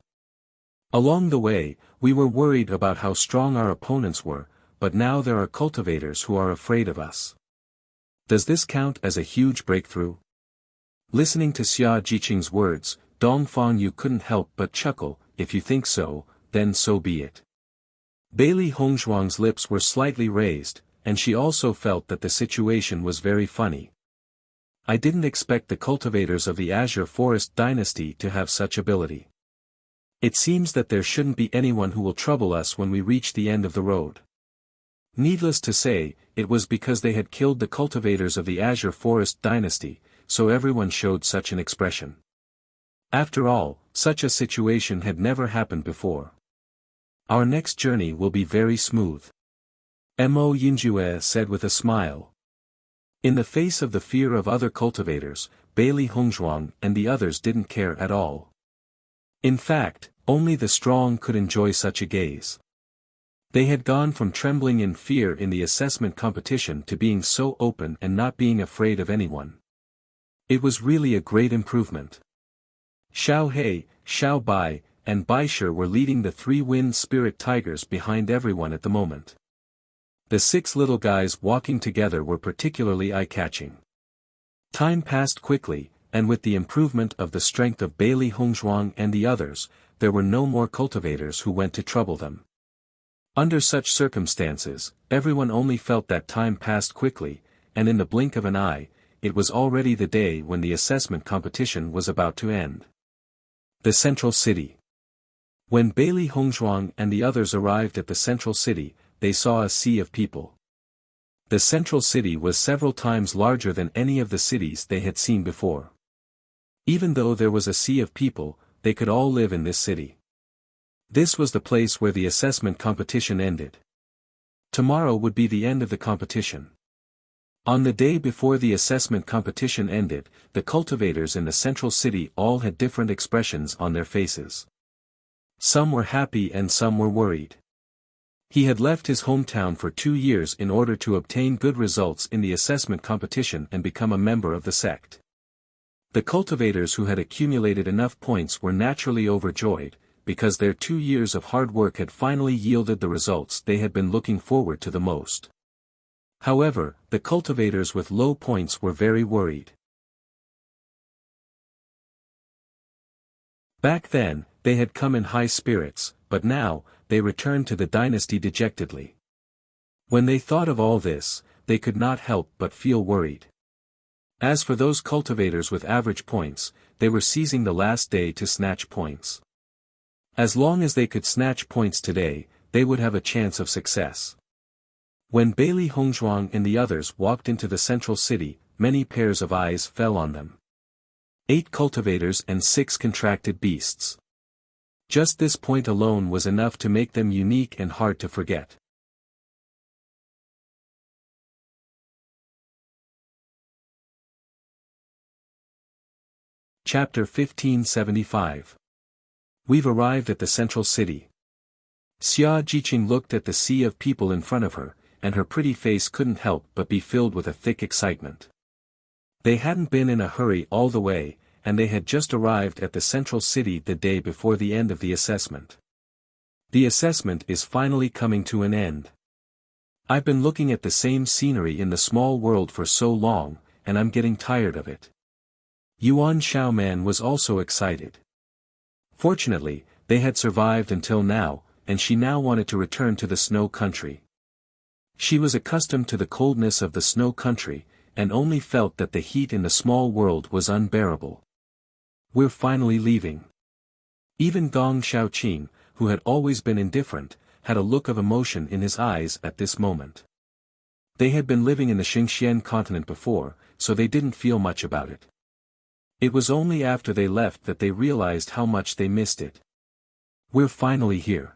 Along the way, we were worried about how strong our opponents were, but now there are cultivators who are afraid of us. Does this count as a huge breakthrough? Listening to Xia Jiqing's words, Dongfang Yu couldn't help but chuckle. If you think so, then so be it. Bailey Hongzhuang's lips were slightly raised, and she also felt that the situation was very funny. I didn't expect the cultivators of the Azure Forest dynasty to have such ability. It seems that there shouldn't be anyone who will trouble us when we reach the end of the road. Needless to say, it was because they had killed the cultivators of the Azure Forest dynasty, so everyone showed such an expression. After all, such a situation had never happened before. Our next journey will be very smooth. Mo Yinjue said with a smile. In the face of the fear of other cultivators, Bailey Hongzhuang and the others didn't care at all. In fact, only the strong could enjoy such a gaze. They had gone from trembling in fear in the assessment competition to being so open and not being afraid of anyone. It was really a great improvement. Xiao He, Xiao Bai, and Baisher were leading the three wind spirit tigers behind everyone at the moment. The six little guys walking together were particularly eye-catching. Time passed quickly, and with the improvement of the strength of Bailey Hongzhuang and the others, there were no more cultivators who went to trouble them. Under such circumstances, everyone only felt that time passed quickly, and in the blink of an eye, it was already the day when the assessment competition was about to end. The Central City. When Bailey Hongzhuang and the others arrived at the Central City, they saw a sea of people. The Central City was several times larger than any of the cities they had seen before. Even though there was a sea of people, they could all live in this city. This was the place where the assessment competition ended. Tomorrow would be the end of the competition. On the day before the assessment competition ended, the cultivators in the Central City all had different expressions on their faces. Some were happy and some were worried. He had left his hometown for 2 years in order to obtain good results in the assessment competition and become a member of the sect. The cultivators who had accumulated enough points were naturally overjoyed, because their 2 years of hard work had finally yielded the results they had been looking forward to the most. However, the cultivators with low points were very worried. Back then, they had come in high spirits, but now, they returned to the dynasty dejectedly. When they thought of all this, they could not help but feel worried. As for those cultivators with average points, they were seizing the last day to snatch points. As long as they could snatch points today, they would have a chance of success. When Bailey Hongzhuang and the others walked into the Central City, many pairs of eyes fell on them. 8 cultivators and 6 contracted beasts. Just this point alone was enough to make them unique and hard to forget. Chapter 1575. We've arrived at the Central City. Xia Jiqing looked at the sea of people in front of her, and her pretty face couldn't help but be filled with a thick excitement. They hadn't been in a hurry all the way, and they had just arrived at the Central City the day before the end of the assessment. The assessment is finally coming to an end. I've been looking at the same scenery in the small world for so long, and I'm getting tired of it. Yuan Xiaoman was also excited. Fortunately, they had survived until now, and she now wanted to return to the snow country. She was accustomed to the coldness of the snow country, and only felt that the heat in the small world was unbearable. We're finally leaving. Even Gong Xiaoqing, who had always been indifferent, had a look of emotion in his eyes at this moment. They had been living in the Xingxian continent before, so they didn't feel much about it. It was only after they left that they realized how much they missed it. We're finally here.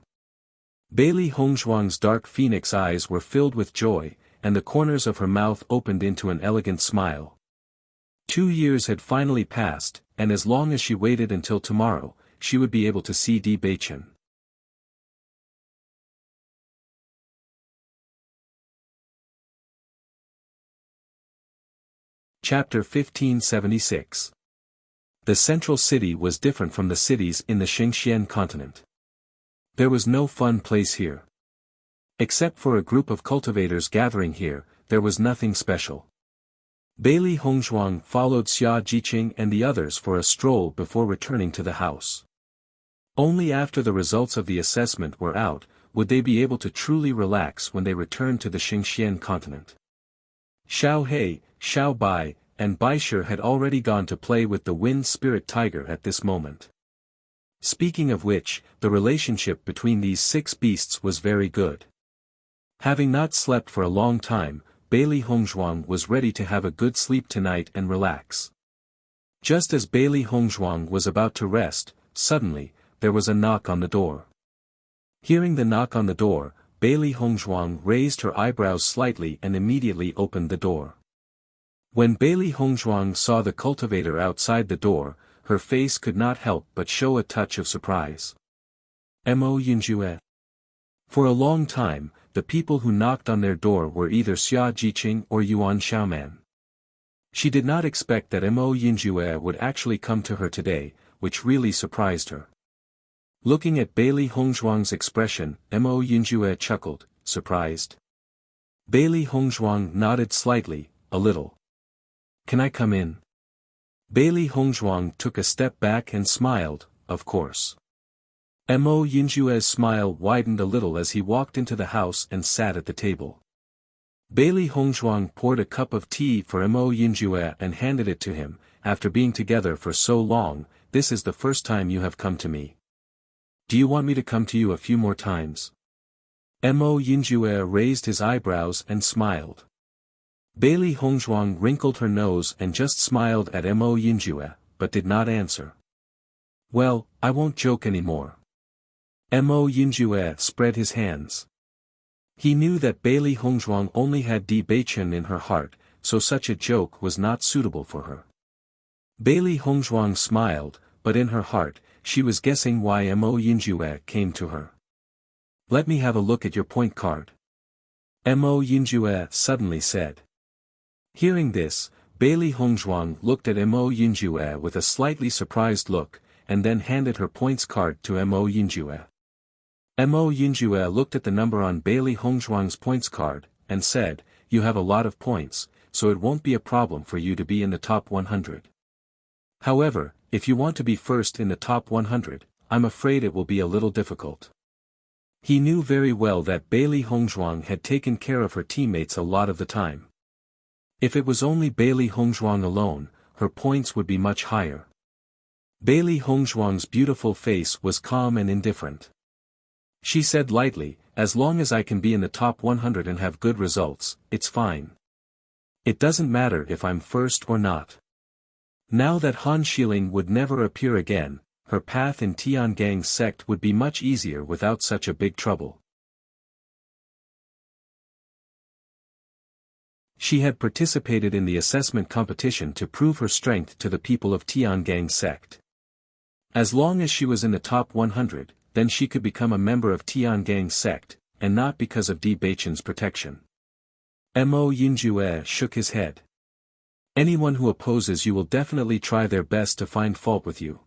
Bailey Hongzhuang's dark phoenix eyes were filled with joy, and the corners of her mouth opened into an elegant smile. 2 years had finally passed, and as long as she waited until tomorrow, she would be able to see Di Beichen. Chapter 1576. The Central City was different from the cities in the Xingxian continent. There was no fun place here. Except for a group of cultivators gathering here, there was nothing special. Bailey Hongzhuang followed Xia Jiqing and the others for a stroll before returning to the house. Only after the results of the assessment were out, would they be able to truly relax when they returned to the Xingxian continent. Xiao He, Xiao Bai, and Baisher had already gone to play with the wind spirit tiger at this moment. Speaking of which, the relationship between these 6 beasts was very good. Having not slept for a long time, Bailey Hongzhuang was ready to have a good sleep tonight and relax. Just as Bailey Hongzhuang was about to rest, suddenly, there was a knock on the door. Hearing the knock on the door, Bailey Hongzhuang raised her eyebrows slightly and immediately opened the door. When Bailey Hongzhuang saw the cultivator outside the door, her face could not help but show a touch of surprise. Mo Yinjue. For a long time, the people who knocked on their door were either Xia Jiqing or Yuan Xiaoman. She did not expect that Mo Yinjue would actually come to her today, which really surprised her. Looking at Bailey Hongzhuang's expression, Mo Yinjue chuckled, surprised. Bailey Hongzhuang nodded slightly, a little. Can I come in? Bailey Hongzhuang took a step back and smiled, of course. Mo Yinjue's smile widened a little as he walked into the house and sat at the table. Bailey Hongzhuang poured a cup of tea for Mo Yinjue and handed it to him. After being together for so long, this is the first time you have come to me. Do you want me to come to you a few more times? Mo Yinjue raised his eyebrows and smiled. Bailey Hongzhuang wrinkled her nose and just smiled at Mo Yinjue, but did not answer. Well, I won't joke anymore. Mo Yinjue spread his hands. He knew that Bailey Hongzhuang only had Di Beichen in her heart, so such a joke was not suitable for her. Bailey Hongzhuang smiled, but in her heart, she was guessing why Mo Yinjue came to her. Let me have a look at your point card. Mo Yinjue suddenly said. Hearing this, Bailey Hongzhuang looked at Mo Yinjue with a slightly surprised look, and then handed her points card to Mo Yinjue. Mo Yinjue looked at the number on Bailey Hongzhuang's points card, and said, You have a lot of points, so it won't be a problem for you to be in the top 100. However, if you want to be first in the top 100, I'm afraid it will be a little difficult. He knew very well that Bailey Hongzhuang had taken care of her teammates a lot of the time. If it was only Bailey Hongzhuang alone, her points would be much higher. Bailey Hongzhuang's beautiful face was calm and indifferent. She said lightly, As long as I can be in the top 100 and have good results, it's fine. It doesn't matter if I'm first or not. Now that Han Xiling would never appear again, her path in Tiangang's sect would be much easier without such a big trouble. She had participated in the assessment competition to prove her strength to the people of Tiangang's sect. As long as she was in the top 100, then she could become a member of Tiangang's sect, and not because of Di Beichen's protection. Mo Yinjue shook his head. Anyone who opposes you will definitely try their best to find fault with you.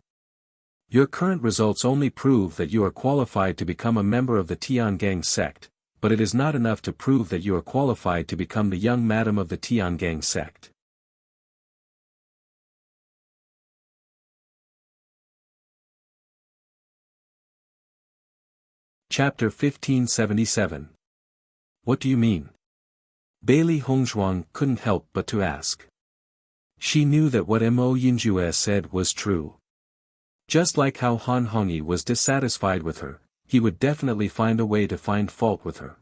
Your current results only prove that you are qualified to become a member of the Tiangang sect, but it is not enough to prove that you are qualified to become the young madam of the Tiangang sect. Chapter 1577. What do you mean? Bailey Hongzhuang couldn't help but to ask. She knew that what Mo Yinjue said was true. Just like how Han Hongyi was dissatisfied with her, he would definitely find a way to find fault with her.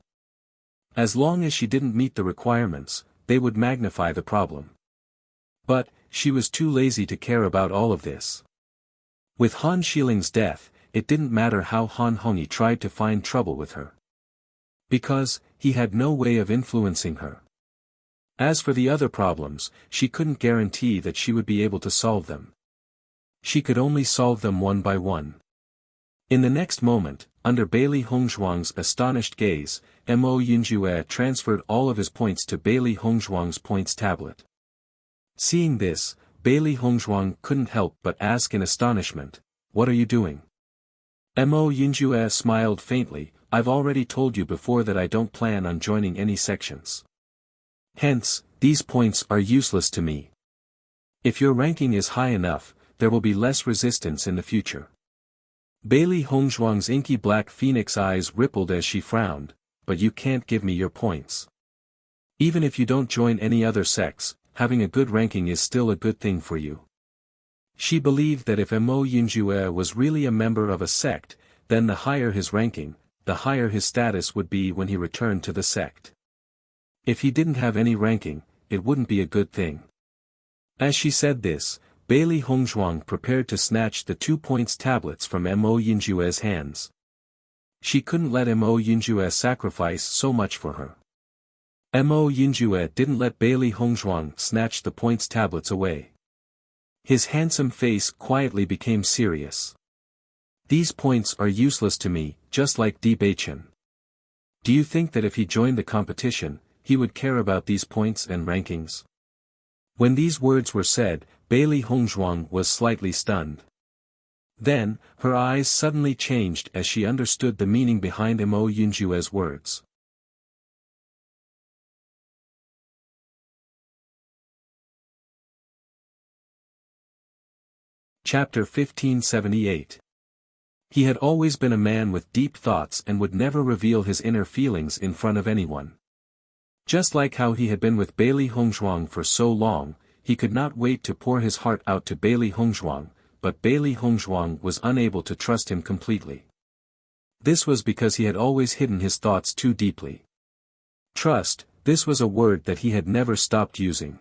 As long as she didn't meet the requirements, they would magnify the problem. But, she was too lazy to care about all of this. With Han Xiling's death, it didn't matter how Han Hongyi tried to find trouble with her. Because, he had no way of influencing her. As for the other problems, she couldn't guarantee that she would be able to solve them. She could only solve them one by one. In the next moment, under Bailey Hongzhuang's astonished gaze, Mo Yinjue transferred all of his points to Bailey Hongzhuang's points tablet. Seeing this, Bailey Hongzhuang couldn't help but ask in astonishment, What are you doing? Mo Yinjue smiled faintly, I've already told you before that I don't plan on joining any sections. Hence, these points are useless to me. If your ranking is high enough, there will be less resistance in the future. Bailey Hongzhuang's inky black phoenix eyes rippled as she frowned, but you can't give me your points. Even if you don't join any other sects, having a good ranking is still a good thing for you. She believed that if Mo Yinjue was really a member of a sect, then the higher his ranking, the higher his status would be when he returned to the sect. If he didn't have any ranking, it wouldn't be a good thing. As she said this, Bailey Hongzhuang prepared to snatch the 2 points tablets from Mo Yinjue's hands. She couldn't let Mo Yinjue sacrifice so much for her. Mo Yinjue didn't let Bailey Hongzhuang snatch the points tablets away. His handsome face quietly became serious. These points are useless to me, just like Di Beichen. Do you think that if he joined the competition, he would care about these points and rankings? When these words were said, Bailey Hongzhuang was slightly stunned. Then, her eyes suddenly changed as she understood the meaning behind Mo Yinjue's words. Chapter 1578. He had always been a man with deep thoughts and would never reveal his inner feelings in front of anyone. Just like how he had been with Bailey Hongzhuang for so long, he could not wait to pour his heart out to Bailey Hongzhuang, but Bailey Hongzhuang was unable to trust him completely. This was because he had always hidden his thoughts too deeply. Trust, this was a word that he had never stopped using.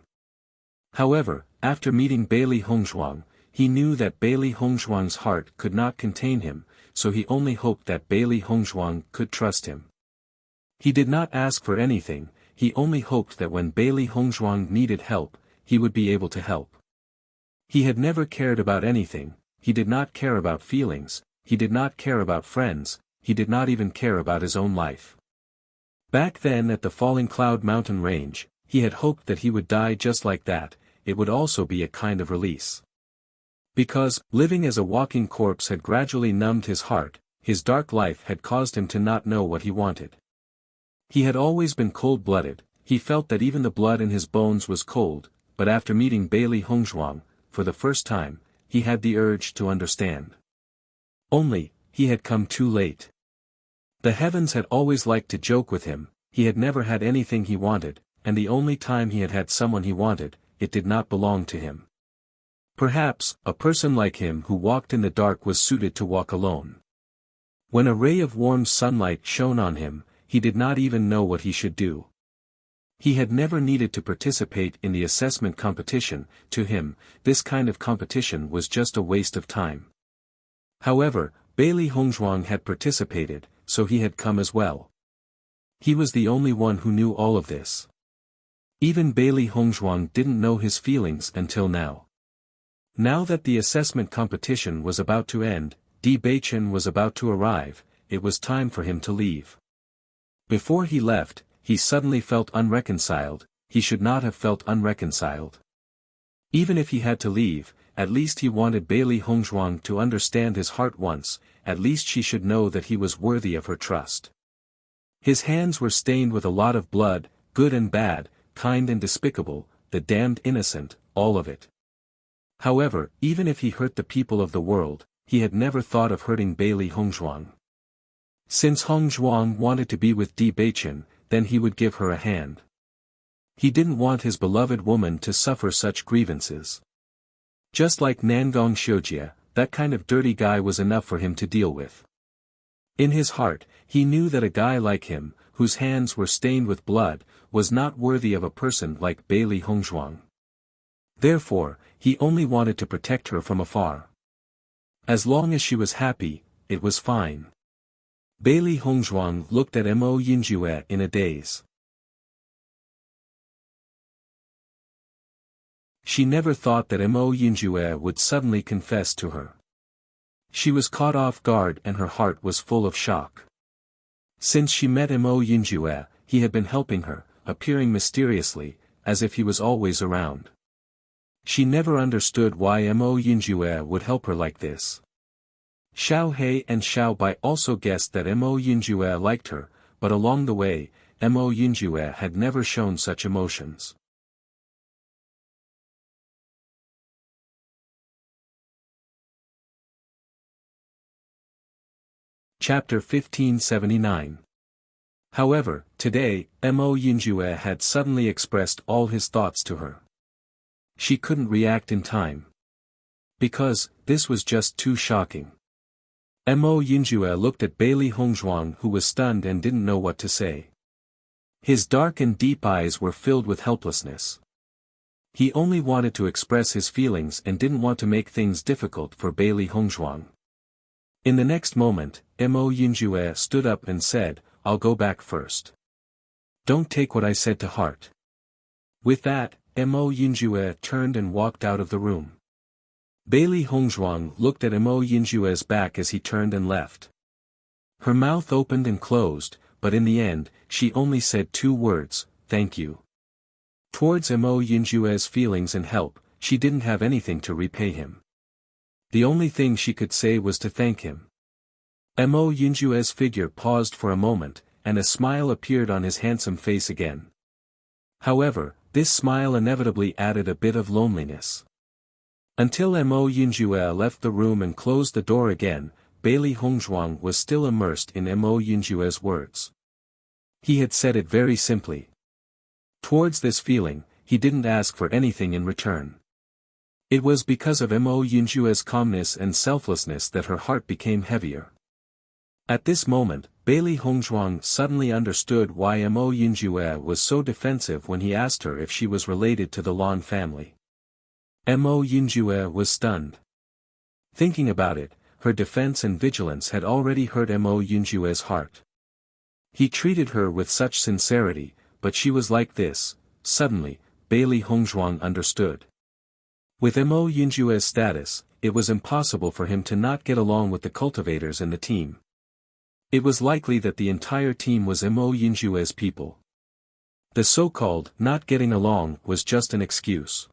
However, after meeting Bailey Hongzhuang, he knew that Bailey Hongzhuang's heart could not contain him, so he only hoped that Bailey Hongzhuang could trust him. He did not ask for anything, he only hoped that when Bailey Hongzhuang needed help, he would be able to help. He had never cared about anything, he did not care about feelings, he did not care about friends, he did not even care about his own life. Back then at the Falling Cloud Mountain Range, he had hoped that he would die just like that, it would also be a kind of release. Because, living as a walking corpse had gradually numbed his heart, his dark life had caused him to not know what he wanted. He had always been cold-blooded, he felt that even the blood in his bones was cold, but after meeting Bailey Hongzhuang, for the first time, he had the urge to understand. Only, he had come too late. The heavens had always liked to joke with him, he had never had anything he wanted, and the only time he had had someone he wanted, it did not belong to him. Perhaps, a person like him who walked in the dark was suited to walk alone. When a ray of warm sunlight shone on him, he did not even know what he should do. He had never needed to participate in the assessment competition, to him, this kind of competition was just a waste of time. However, Bailey Hongzhuang had participated, so he had come as well. He was the only one who knew all of this. Even Bailey Hongzhuang didn't know his feelings until now. Now that the assessment competition was about to end, Di Beichen was about to arrive, it was time for him to leave. Before he left, he suddenly felt unreconciled, he should not have felt unreconciled. Even if he had to leave, at least he wanted Bailey Hongzhuang to understand his heart once, at least she should know that he was worthy of her trust. His hands were stained with a lot of blood, good and bad, kind and despicable, the damned innocent, all of it. However, even if he hurt the people of the world, he had never thought of hurting Bailey Hongzhuang. Since Hongzhuang wanted to be with Di Beichen, then he would give her a hand. He didn't want his beloved woman to suffer such grievances. Just like Nangong Xiujie, that kind of dirty guy was enough for him to deal with. In his heart, he knew that a guy like him, whose hands were stained with blood, was not worthy of a person like Bailey Hongzhuang. Therefore, he only wanted to protect her from afar. As long as she was happy, it was fine. Bailey Hongzhuang looked at Mo Yinjue in a daze. She never thought that Mo Yinjue would suddenly confess to her. She was caught off guard and her heart was full of shock. Since she met Mo Yinjue, he had been helping her, appearing mysteriously, as if he was always around. She never understood why Mo Yinjue would help her like this. Xiao He and Xiao Bai also guessed that Mo Yinjue liked her, but along the way, Mo Yinjue had never shown such emotions. Chapter 1579. However, today, Mo Yinjue had suddenly expressed all his thoughts to her. She couldn't react in time. Because, this was just too shocking. Mo Yinjue looked at Bailey Hongzhuang who was stunned and didn't know what to say. His dark and deep eyes were filled with helplessness. He only wanted to express his feelings and didn't want to make things difficult for Bailey Hongzhuang. In the next moment, Mo Yinjue stood up and said, "I'll go back first. Don't take what I said to heart." With that, Mo Yinjue turned and walked out of the room. Bailey Hongzhuang looked at Mo Yinjue's back as he turned and left. Her mouth opened and closed, but in the end, she only said 2 words, "Thank you." Towards Mo Yinjue's feelings and help, she didn't have anything to repay him. The only thing she could say was to thank him. Mo Yinjue's figure paused for a moment, and a smile appeared on his handsome face again. However, this smile inevitably added a bit of loneliness. Until Mo Yinjue left the room and closed the door again, Bailey Hongzhuang was still immersed in Mo Yinjue's words. He had said it very simply. Towards this feeling, he didn't ask for anything in return. It was because of Mo Yinjue's calmness and selflessness that her heart became heavier. At this moment, Bailey Hongzhuang suddenly understood why Mo Yinjue was so defensive when he asked her if she was related to the Lan family. Mo Yinjue was stunned. Thinking about it, her defense and vigilance had already hurt Mo Yinjue's heart. He treated her with such sincerity, but she was like this. Suddenly, Bailey Hongzhuang understood. With Mo Yinjue's status, it was impossible for him to not get along with the cultivators and the team. It was likely that the entire team was Mo Yinjue's people. The so-called not getting along was just an excuse.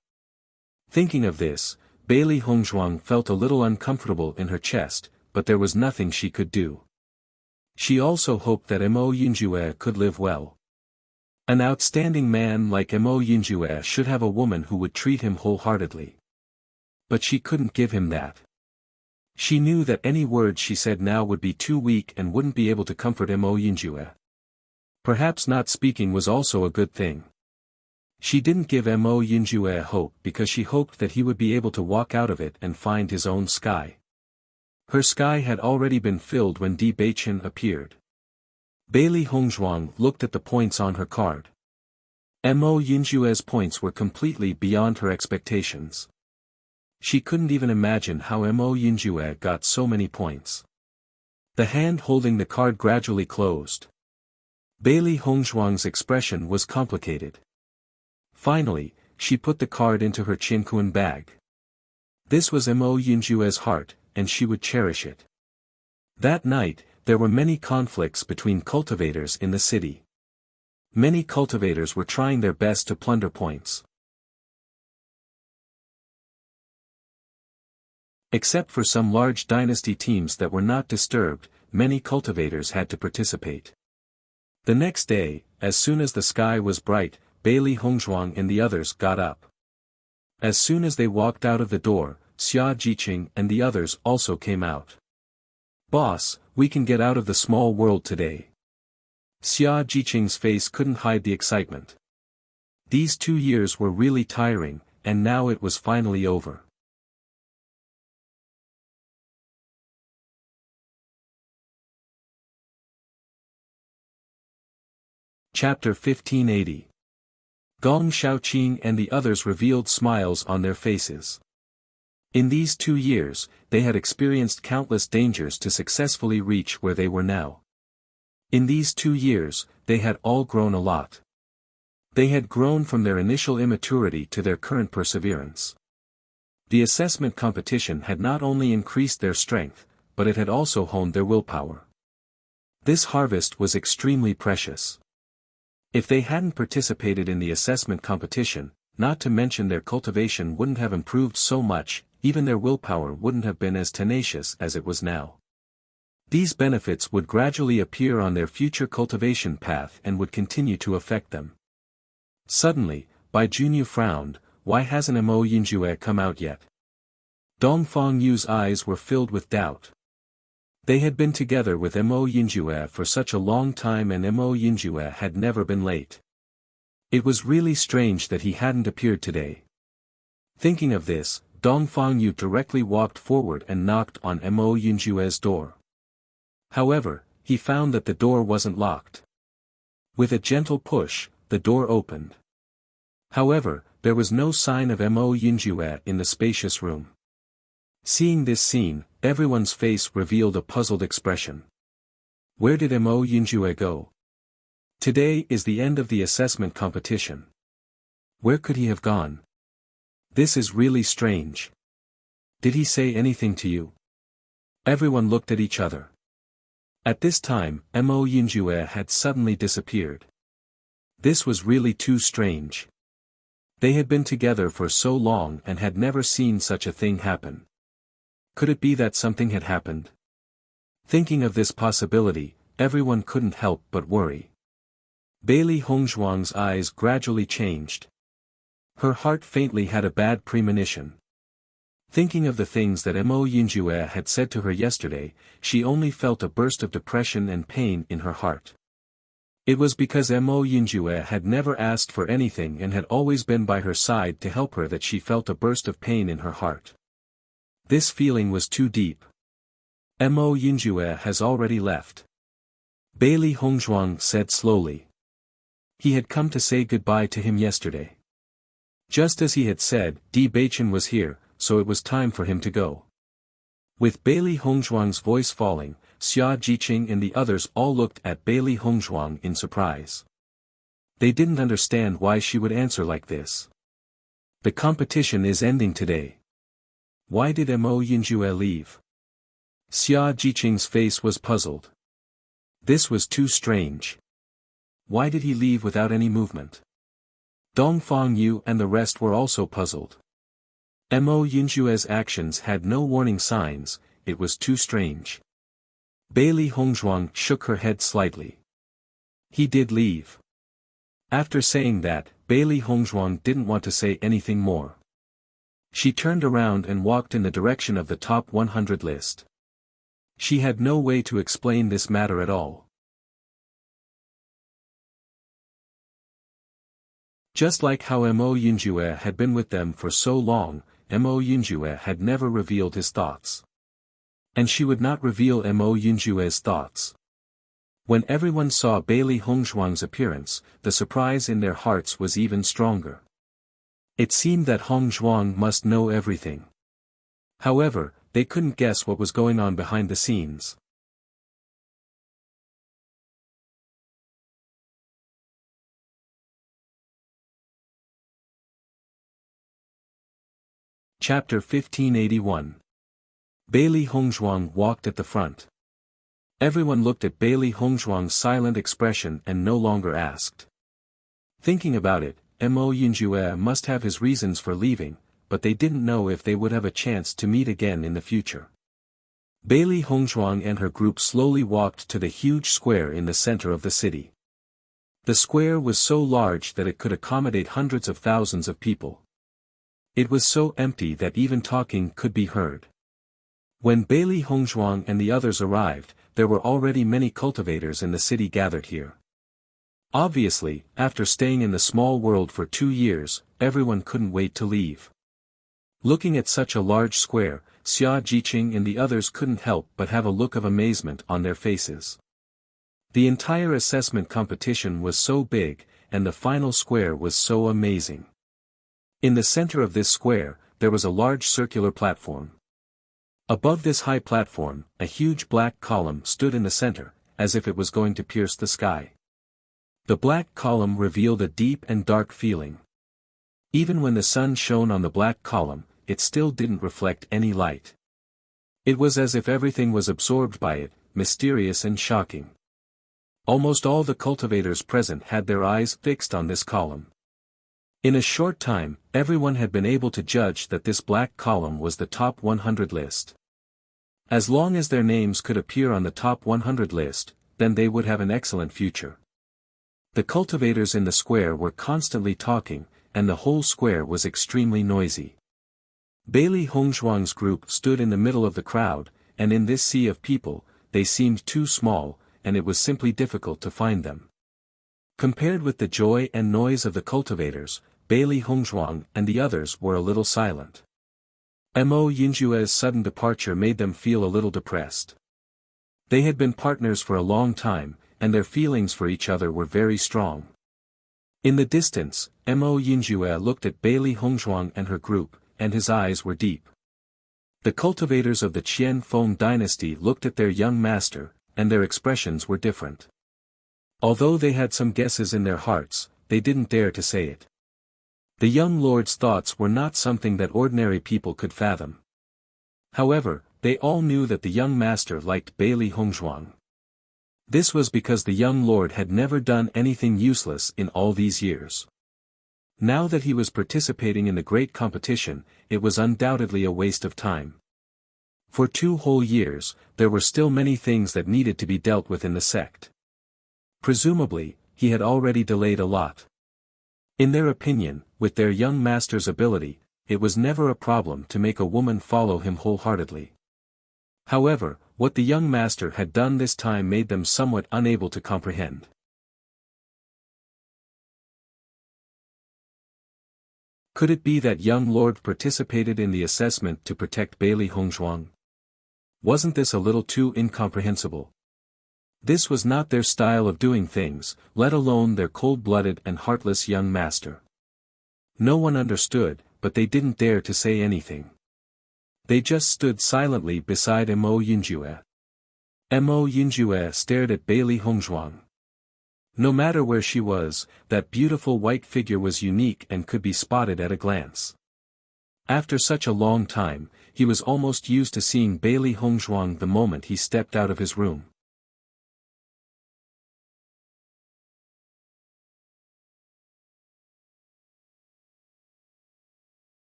Thinking of this, Bailey Hongzhuang felt a little uncomfortable in her chest, but there was nothing she could do. She also hoped that Mo Yinjue could live well. An outstanding man like Mo Yinjue should have a woman who would treat him wholeheartedly. But she couldn't give him that. She knew that any words she said now would be too weak and wouldn't be able to comfort Mo Yinjue. Perhaps not speaking was also a good thing. She didn't give Mo Yinjue hope because she hoped that he would be able to walk out of it and find his own sky. Her sky had already been filled when Di Beichen appeared. Bailey Hongzhuang looked at the points on her card. Mo Yinjue's points were completely beyond her expectations. She couldn't even imagine how Mo Yinjue got so many points. The hand holding the card gradually closed. Bailey Hongzhuang's expression was complicated. Finally, she put the card into her Qinquan bag. This was Mo Yinjue's heart, and she would cherish it. That night, there were many conflicts between cultivators in the city. Many cultivators were trying their best to plunder points. Except for some large dynasty teams that were not disturbed, many cultivators had to participate. The next day, as soon as the sky was bright, Bailey Hongzhuang and the others got up. As soon as they walked out of the door, Xia Jiqing and the others also came out. "Boss, we can get out of the small world today." Xia Jiqing's face couldn't hide the excitement. These 2 years were really tiring, and now it was finally over. Chapter 1580. Gong Shaoqing and the others revealed smiles on their faces. In these 2 years, they had experienced countless dangers to successfully reach where they were now. In these 2 years, they had all grown a lot. They had grown from their initial immaturity to their current perseverance. The assessment competition had not only increased their strength, but it had also honed their willpower. This harvest was extremely precious. If they hadn't participated in the assessment competition, not to mention their cultivation wouldn't have improved so much, even their willpower wouldn't have been as tenacious as it was now. These benefits would gradually appear on their future cultivation path and would continue to affect them. Suddenly, Bai Junyu frowned. Why hasn't Mo Yinjue come out yet? Dongfang Yu's eyes were filled with doubt. They had been together with Mo Yinjue for such a long time and Mo Yinjue had never been late. It was really strange that he hadn't appeared today. Thinking of this, Dongfang Yu directly walked forward and knocked on Mo Yinjue's door. However, he found that the door wasn't locked. With a gentle push, the door opened. However, there was no sign of Mo Yunjue in the spacious room. Seeing this scene, everyone's face revealed a puzzled expression. Where did Mo Yunjue go? Today is the end of the assessment competition. Where could he have gone? This is really strange. Did he say anything to you? Everyone looked at each other. At this time, Mo Yunjue had suddenly disappeared. This was really too strange. They had been together for so long and had never seen such a thing happen. Could it be that something had happened? Thinking of this possibility, everyone couldn't help but worry. Bailey Hongzhuang's eyes gradually changed. Her heart faintly had a bad premonition. Thinking of the things that Mo Yunjue had said to her yesterday, she only felt a burst of depression and pain in her heart. It was because Mo Yunjue had never asked for anything and had always been by her side to help her that she felt a burst of pain in her heart. This feeling was too deep. Mo Yunjue has already left. Bailey Hongzhuang said slowly. He had come to say goodbye to him yesterday. Just as he had said, Di Beichen was here, so it was time for him to go. With Bailey Hongzhuang's voice falling, Xia Jiqing and the others all looked at Bailey Hongzhuang in surprise. They didn't understand why she would answer like this. The competition is ending today. Why did Mo Yunjue leave? Xia Jiqing's face was puzzled. This was too strange. Why did he leave without any movement? Dongfang Yu and the rest were also puzzled. Mo Yunjue's actions had no warning signs, it was too strange. Bailey Hongzhuang shook her head slightly. He did leave. After saying that, Bailey Hongzhuang didn't want to say anything more. She turned around and walked in the direction of the top 100 list. She had no way to explain this matter at all. Just like how Mo Yunjue had been with them for so long, Mo Yunjue had never revealed his thoughts. And she would not reveal Mo Yunjue's thoughts. When everyone saw Bailey Hongzhuang's appearance, the surprise in their hearts was even stronger. It seemed that Hongzhuang must know everything. However, they couldn't guess what was going on behind the scenes. Chapter 1581. Bailey Hongzhuang walked at the front. Everyone looked at Bailey Hongzhuang's silent expression and no longer asked. Thinking about it, Mo Yunjue must have his reasons for leaving, but they didn't know if they would have a chance to meet again in the future. Bailey Hongzhuang and her group slowly walked to the huge square in the center of the city. The square was so large that it could accommodate hundreds of thousands of people. It was so empty that even talking could be heard. When Bailey Hongzhuang and the others arrived, there were already many cultivators in the city gathered here. Obviously, after staying in the small world for 2 years, everyone couldn't wait to leave. Looking at such a large square, Xia Jiqing and the others couldn't help but have a look of amazement on their faces. The entire assessment competition was so big, and the final square was so amazing. In the center of this square, there was a large circular platform. Above this high platform, a huge black column stood in the center, as if it was going to pierce the sky. The black column revealed a deep and dark feeling. Even when the sun shone on the black column, it still didn't reflect any light. It was as if everything was absorbed by it, mysterious and shocking. Almost all the cultivators present had their eyes fixed on this column. In a short time, everyone had been able to judge that this black column was the top 100 list. As long as their names could appear on the top 100 list, then they would have an excellent future. The cultivators in the square were constantly talking, and the whole square was extremely noisy. Bailey Hongzhuang's group stood in the middle of the crowd, and in this sea of people, they seemed too small, and it was simply difficult to find them. Compared with the joy and noise of the cultivators, Bailey Hongzhuang and the others were a little silent. Mo Yunjue's sudden departure made them feel a little depressed. They had been partners for a long time, and their feelings for each other were very strong. In the distance, Mo Yinjue looked at Bailey Hongzhuang and her group, and his eyes were deep. The cultivators of the Qian Feng dynasty looked at their young master, and their expressions were different. Although they had some guesses in their hearts, they didn't dare to say it. The young lord's thoughts were not something that ordinary people could fathom. However, they all knew that the young master liked Bailey Hongzhuang. This was because the young lord had never done anything useless in all these years. Now that he was participating in the great competition, it was undoubtedly a waste of time. For 2 whole years, there were still many things that needed to be dealt with in the sect. Presumably, he had already delayed a lot. In their opinion, with their young master's ability, it was never a problem to make a woman follow him wholeheartedly. However, what the young master had done this time made them somewhat unable to comprehend. Could it be that young lord participated in the assessment to protect Bailey Hongzhuang? Wasn't this a little too incomprehensible? This was not their style of doing things, let alone their cold-blooded and heartless young master. No one understood, but they didn't dare to say anything. They just stood silently beside Mo Yinjue. Mo Yinjue stared at Bailey Hongzhuang. No matter where she was, that beautiful white figure was unique and could be spotted at a glance. After such a long time, he was almost used to seeing Bailey Hongzhuang the moment he stepped out of his room.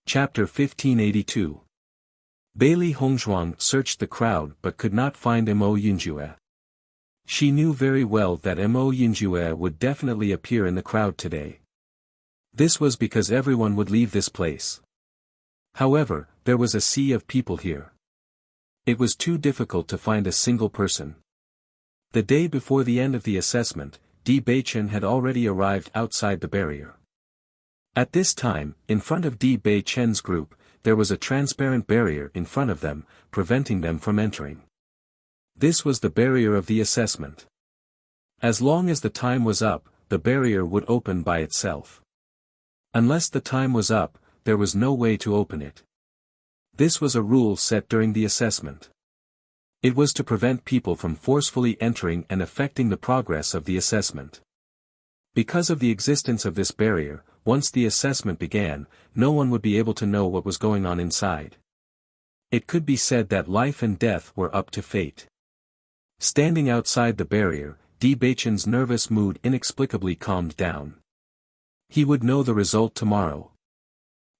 Chapter 1582. Bailey Hongzhuang searched the crowd but could not find Mo Yinjue. She knew very well that Mo Yinjue would definitely appear in the crowd today. This was because everyone would leave this place. However, there was a sea of people here. It was too difficult to find a single person. The day before the end of the assessment, Di Beichen had already arrived outside the barrier. At this time, in front of Di Beichen's group, there was a transparent barrier in front of them, preventing them from entering. This was the barrier of the assessment. As long as the time was up, the barrier would open by itself. Unless the time was up, there was no way to open it. This was a rule set during the assessment. It was to prevent people from forcefully entering and affecting the progress of the assessment. Because of the existence of this barrier, once the assessment began, no one would be able to know what was going on inside. It could be said that life and death were up to fate. Standing outside the barrier, Di Beichen's nervous mood inexplicably calmed down. He would know the result tomorrow.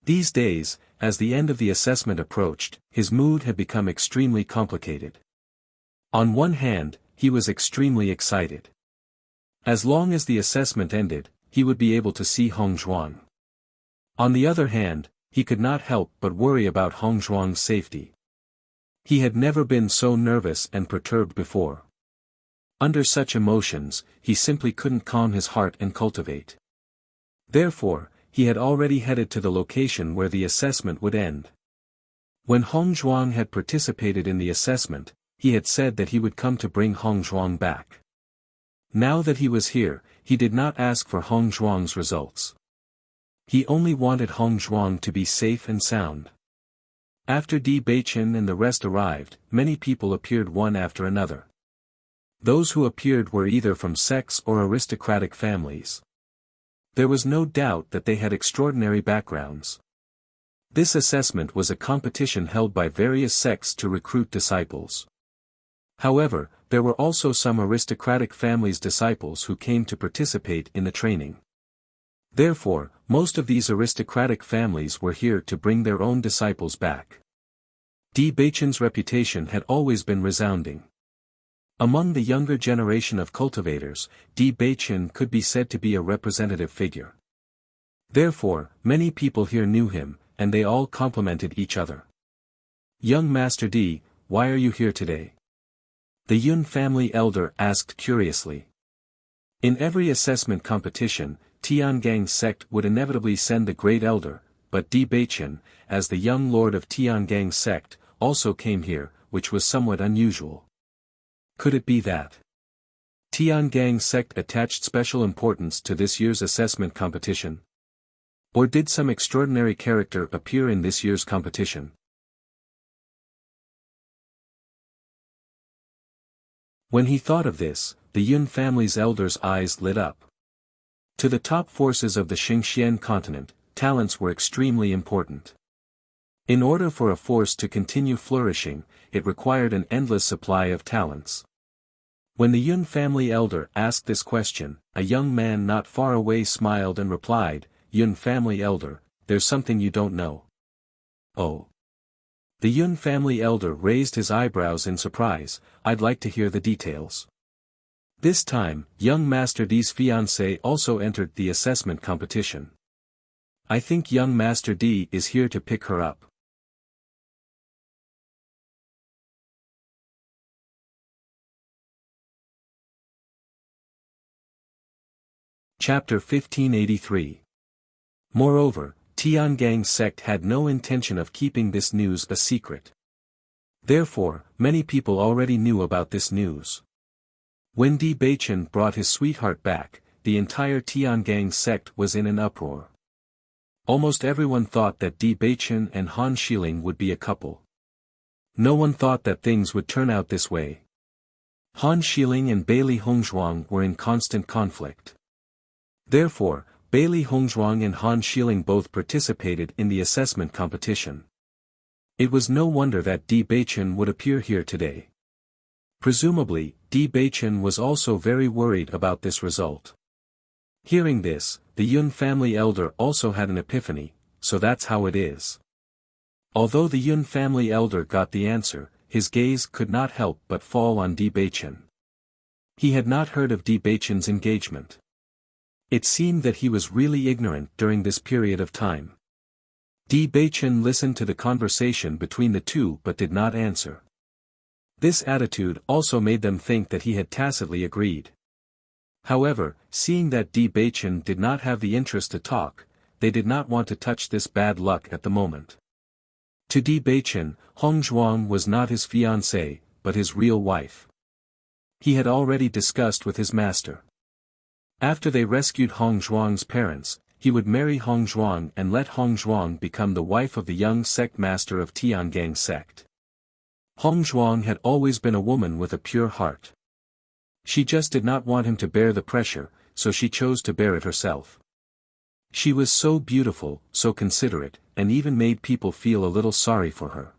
These days, as the end of the assessment approached, his mood had become extremely complicated. On one hand, he was extremely excited. As long as the assessment ended, he would be able to see Hongzhuang. On the other hand, he could not help but worry about Hongzhuang's safety. He had never been so nervous and perturbed before. Under such emotions, he simply couldn't calm his heart and cultivate. Therefore, he had already headed to the location where the assessment would end. When Hongzhuang had participated in the assessment, he had said that he would come to bring Hongzhuang back. Now that he was here, he did not ask for Hongzhuang's results. He only wanted Hongzhuang to be safe and sound. After Di Beichen and the rest arrived, many people appeared one after another. Those who appeared were either from sects or aristocratic families. There was no doubt that they had extraordinary backgrounds. This assessment was a competition held by various sects to recruit disciples. However, there were also some aristocratic families' disciples who came to participate in the training. Therefore, most of these aristocratic families were here to bring their own disciples back. Di Beichen's reputation had always been resounding. Among the younger generation of cultivators, Di Beichen could be said to be a representative figure. Therefore, many people here knew him, and they all complimented each other. "Young Master Di, why are you here today?" The Yun family elder asked curiously. In every assessment competition, Tiangang's sect would inevitably send the great elder, but Di Beichen, as the young lord of Tiangang's sect, also came here, which was somewhat unusual. Could it be that Tiangang sect attached special importance to this year's assessment competition? Or did some extraordinary character appear in this year's competition? When he thought of this, the Yun family's elders' eyes lit up. To the top forces of the Xingxian continent, talents were extremely important. In order for a force to continue flourishing, it required an endless supply of talents. When the Yun family elder asked this question, a young man not far away smiled and replied, "Yun family elder, there's something you don't know." "Oh." The Yun family elder raised his eyebrows in surprise. "I'd like to hear the details." This time, young Master D's fiancée also entered the assessment competition. "I think young Master D is here to pick her up." Chapter 1583. Moreover, Tiangang sect had no intention of keeping this news a secret. Therefore, many people already knew about this news. When Di Beichen brought his sweetheart back, the entire Tiangang sect was in an uproar. Almost everyone thought that Di Beichen and Han Xiling would be a couple. No one thought that things would turn out this way. Han Xiling and Bailey Hongzhuang were in constant conflict. Therefore, Bailey Hongzhuang and Han Xiling both participated in the assessment competition. It was no wonder that Di Beichen would appear here today. Presumably, Di Beichen was also very worried about this result. Hearing this, the Yun family elder also had an epiphany, so that's how it is. Although the Yun family elder got the answer, his gaze could not help but fall on Di Beichen. He had not heard of Di Beichen's engagement. It seemed that he was really ignorant during this period of time. Di Beichen listened to the conversation between the two but did not answer. This attitude also made them think that he had tacitly agreed. However, seeing that Di Beichen did not have the interest to talk, they did not want to touch this bad luck at the moment. To Di Beichen, Hongzhuang was not his fiancée, but his real wife. He had already discussed with his master. After they rescued Hongzhuang's parents, he would marry Hongzhuang and let Hongzhuang become the wife of the young sect master of Tiangang sect. Hongzhuang had always been a woman with a pure heart. She just did not want him to bear the pressure, so she chose to bear it herself. She was so beautiful, so considerate, and even made people feel a little sorry for her.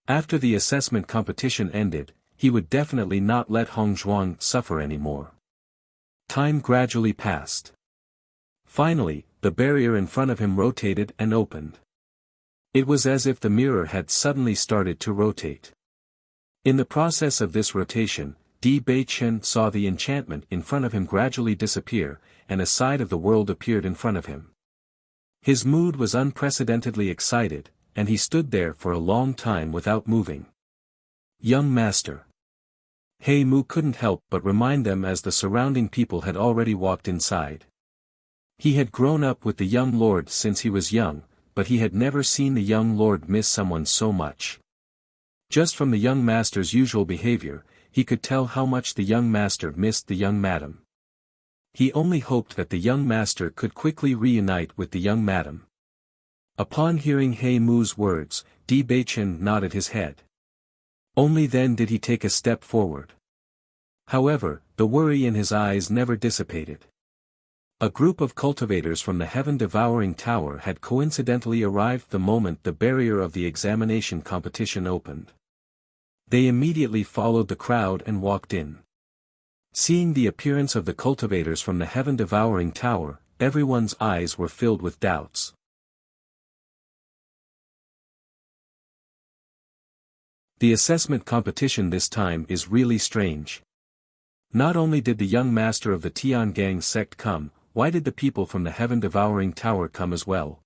After the assessment competition ended, he would definitely not let Hongzhuang suffer anymore. Time gradually passed. Finally, the barrier in front of him rotated and opened. It was as if the mirror had suddenly started to rotate. In the process of this rotation, Di Beichen saw the enchantment in front of him gradually disappear, and a side of the world appeared in front of him. His mood was unprecedentedly excited, and he stood there for a long time without moving. "Young master." He Mu couldn't help but remind them as the surrounding people had already walked inside. He had grown up with the young lord since he was young, but he had never seen the young lord miss someone so much. Just from the young master's usual behavior, he could tell how much the young master missed the young madam. He only hoped that the young master could quickly reunite with the young madam. Upon hearing He Mu's words, Di Beichen nodded his head. Only then did he take a step forward. However, the worry in his eyes never dissipated. A group of cultivators from the heaven-devouring tower had coincidentally arrived the moment the barrier of the examination competition opened. They immediately followed the crowd and walked in. Seeing the appearance of the cultivators from the heaven-devouring tower, everyone's eyes were filled with doubts. The assessment competition this time is really strange. Not only did the young master of the Tiangang sect come, why did the people from the heaven-devouring tower come as well?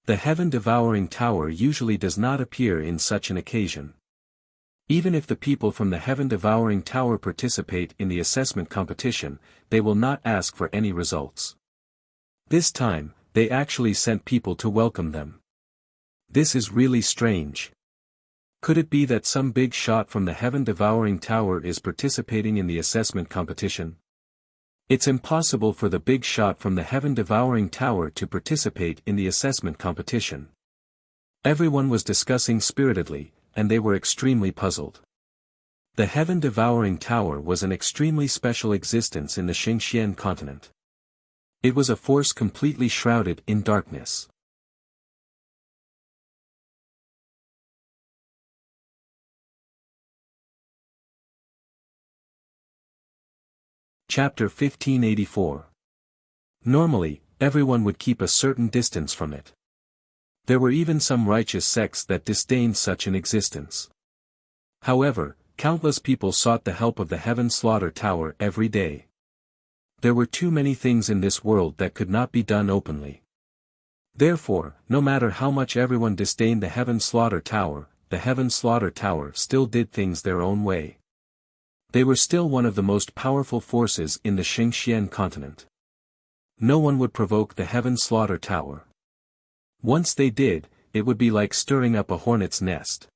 The heaven-devouring tower usually does not appear in such an occasion. Even if the people from the heaven-devouring tower participate in the assessment competition, they will not ask for any results. This time, they actually sent people to welcome them. This is really strange. Could it be that some big shot from the heaven-devouring tower is participating in the assessment competition? It's impossible for the big shot from the heaven-devouring tower to participate in the assessment competition. Everyone was discussing spiritedly, and they were extremely puzzled. The heaven-devouring tower was an extremely special existence in the Xingxian continent. It was a force completely shrouded in darkness. Chapter 1584. Normally, everyone would keep a certain distance from it. There were even some righteous sects that disdained such an existence. However, countless people sought the help of the Heaven Slaughter Tower every day. There were too many things in this world that could not be done openly. Therefore, no matter how much everyone disdained the Heaven Slaughter Tower, the Heaven Slaughter Tower still did things their own way. They were still one of the most powerful forces in the Xingxian continent. No one would provoke the Heaven Slaughter Tower. Once they did, it would be like stirring up a hornet's nest.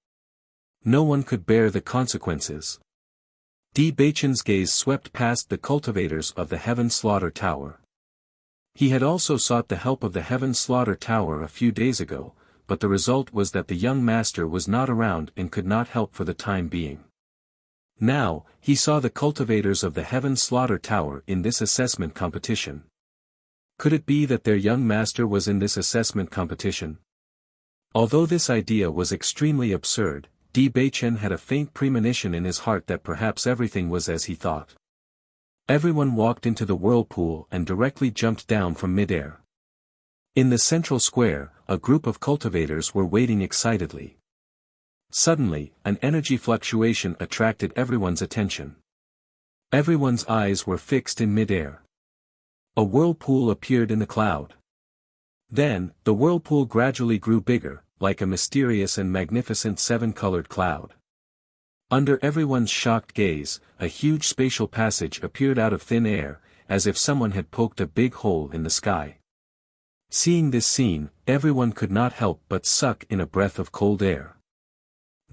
No one could bear the consequences. Di Baichen's gaze swept past the cultivators of the Heaven Slaughter Tower. He had also sought the help of the Heaven Slaughter Tower a few days ago, but the result was that the young master was not around and could not help for the time being. Now, he saw the cultivators of the Heaven Slaughter Tower in this assessment competition. Could it be that their young master was in this assessment competition? Although this idea was extremely absurd, Di Baichen had a faint premonition in his heart that perhaps everything was as he thought. Everyone walked into the whirlpool and directly jumped down from midair. In the central square, a group of cultivators were waiting excitedly. Suddenly, an energy fluctuation attracted everyone's attention. Everyone's eyes were fixed in midair. A whirlpool appeared in the cloud. Then, the whirlpool gradually grew bigger, like a mysterious and magnificent seven-colored cloud. Under everyone's shocked gaze, a huge spatial passage appeared out of thin air, as if someone had poked a big hole in the sky. Seeing this scene, everyone could not help but suck in a breath of cold air.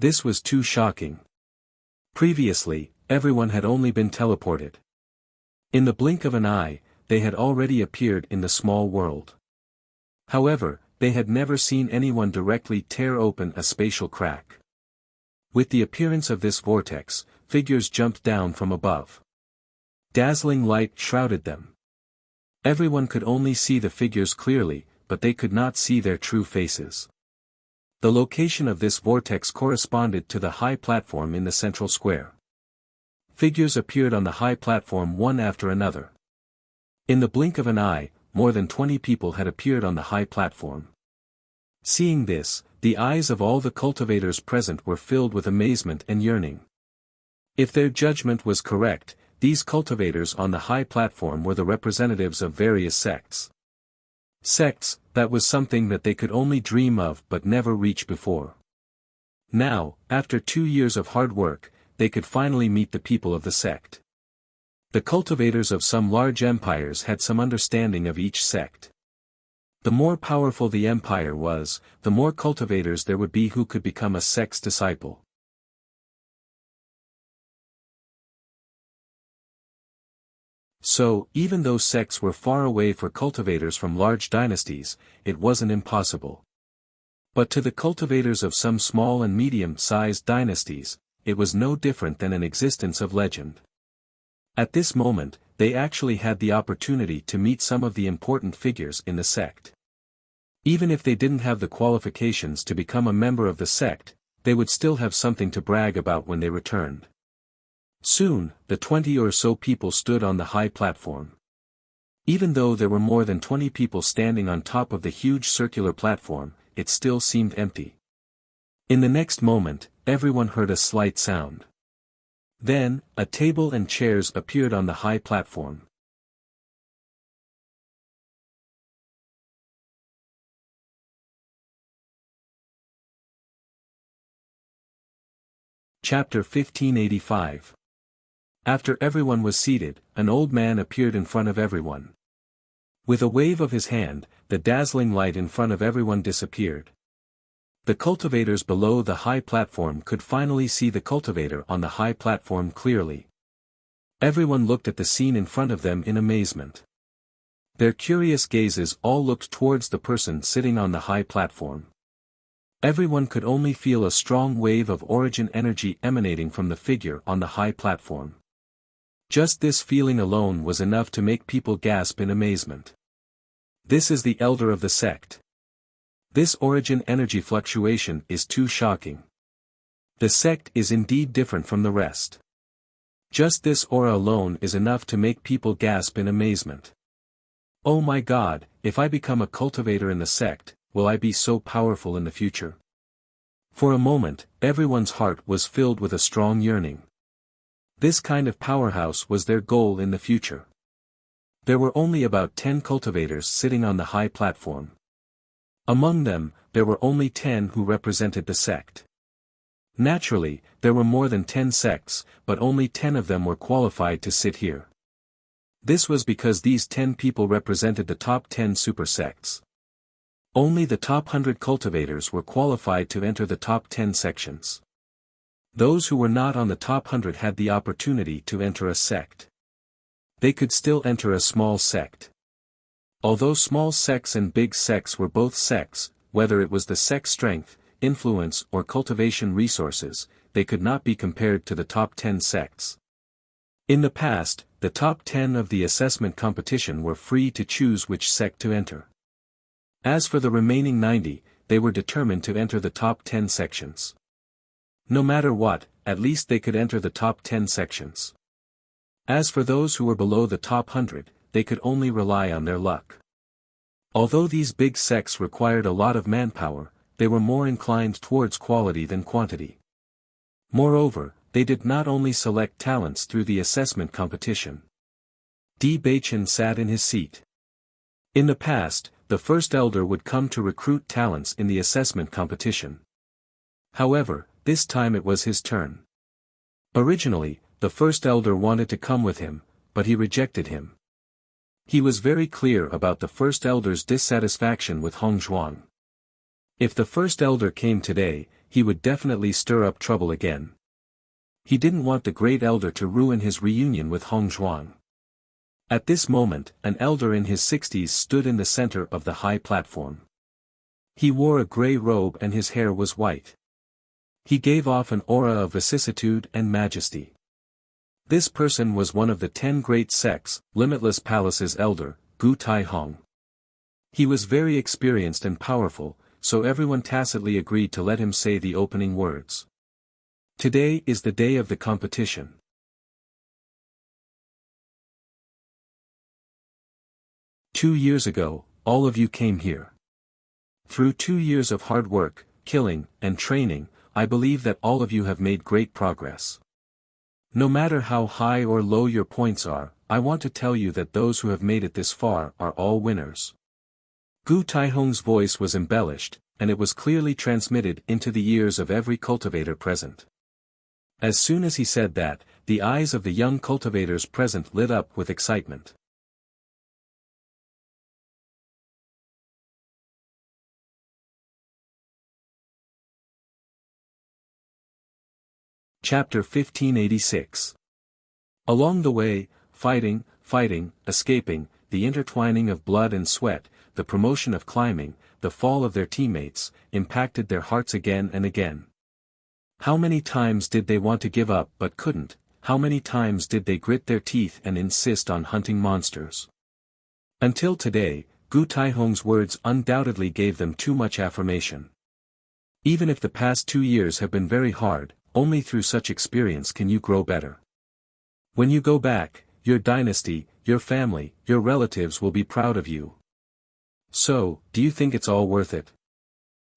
This was too shocking. Previously, everyone had only been teleported. In the blink of an eye, they had already appeared in the small world. However, they had never seen anyone directly tear open a spatial crack. With the appearance of this vortex, figures jumped down from above. Dazzling light shrouded them. Everyone could only see the figures clearly, but they could not see their true faces. The location of this vortex corresponded to the high platform in the central square. Figures appeared on the high platform one after another. In the blink of an eye, more than 20 people had appeared on the high platform. Seeing this, the eyes of all the cultivators present were filled with amazement and yearning. If their judgment was correct, these cultivators on the high platform were the representatives of various sects. Sects, that was something that they could only dream of but never reach before. Now, after 2 years of hard work, they could finally meet the people of the sect. The cultivators of some large empires had some understanding of each sect. The more powerful the empire was, the more cultivators there would be who could become a sect's disciple. So, even though sects were far away for cultivators from large dynasties, it wasn't impossible. But to the cultivators of some small and medium-sized dynasties, it was no different than an existence of legend. At this moment, they actually had the opportunity to meet some of the important figures in the sect. Even if they didn't have the qualifications to become a member of the sect, they would still have something to brag about when they returned. Soon, the 20 or so people stood on the high platform. Even though there were more than 20 people standing on top of the huge circular platform, it still seemed empty. In the next moment, everyone heard a slight sound. Then, a table and chairs appeared on the high platform. Chapter 1585. After everyone was seated, an old man appeared in front of everyone. With a wave of his hand, the dazzling light in front of everyone disappeared. The cultivators below the high platform could finally see the cultivator on the high platform clearly. Everyone looked at the scene in front of them in amazement. Their curious gazes all looked towards the person sitting on the high platform. Everyone could only feel a strong wave of origin energy emanating from the figure on the high platform. Just this feeling alone was enough to make people gasp in amazement. This is the elder of the sect. This origin energy fluctuation is too shocking. The sect is indeed different from the rest. Just this aura alone is enough to make people gasp in amazement. Oh my God, if I become a cultivator in the sect, will I be so powerful in the future? For a moment, everyone's heart was filled with a strong yearning. This kind of powerhouse was their goal in the future. There were only about 10 cultivators sitting on the high platform. Among them, there were only 10 who represented the sect. Naturally, there were more than 10 sects, but only 10 of them were qualified to sit here. This was because these 10 people represented the top 10 super sects. Only the top 100 cultivators were qualified to enter the top 10 sections. Those who were not on the top 100 had the opportunity to enter a sect. They could still enter a small sect. Although small sects and big sects were both sects, whether it was the sect strength, influence or cultivation resources, they could not be compared to the top 10 sects. In the past, the top 10 of the assessment competition were free to choose which sect to enter. As for the remaining 90, they were determined to enter the top 10 sections. No matter what, at least they could enter the top 10 sections. As for those who were below the top 100, they could only rely on their luck. Although these big sects required a lot of manpower, they were more inclined towards quality than quantity. Moreover, they did not only select talents through the assessment competition. Di Baichen sat in his seat. In the past, the first elder would come to recruit talents in the assessment competition. However, this time it was his turn. Originally, the first elder wanted to come with him, but he rejected him. He was very clear about the first elder's dissatisfaction with Hong Zhuang. If the first elder came today, he would definitely stir up trouble again. He didn't want the great elder to ruin his reunion with Hong Zhuang. At this moment, an elder in his 60s stood in the center of the high platform. He wore a gray robe and his hair was white. He gave off an aura of vicissitude and majesty. This person was one of the 10 great sects, Limitless Palace's elder, Gu Tai-hong. He was very experienced and powerful, so everyone tacitly agreed to let him say the opening words. Today is the day of the competition. "2 years ago, all of you came here. Through 2 years of hard work, killing, and training, I believe that all of you have made great progress. No matter how high or low your points are, I want to tell you that those who have made it this far are all winners." Gu Tai-hong's voice was embellished, and it was clearly transmitted into the ears of every cultivator present. As soon as he said that, the eyes of the young cultivators present lit up with excitement. Chapter 1586. Along the way, fighting, escaping, the intertwining of blood and sweat, the promotion of climbing, the fall of their teammates, impacted their hearts again and again. How many times did they want to give up but couldn't? How many times did they grit their teeth and insist on hunting monsters? Until today, Gu Tai-hong's words undoubtedly gave them too much affirmation. Even if the past 2 years have been very hard, only through such experience can you grow better. When you go back, your dynasty, your family, your relatives will be proud of you. So, do you think it's all worth it?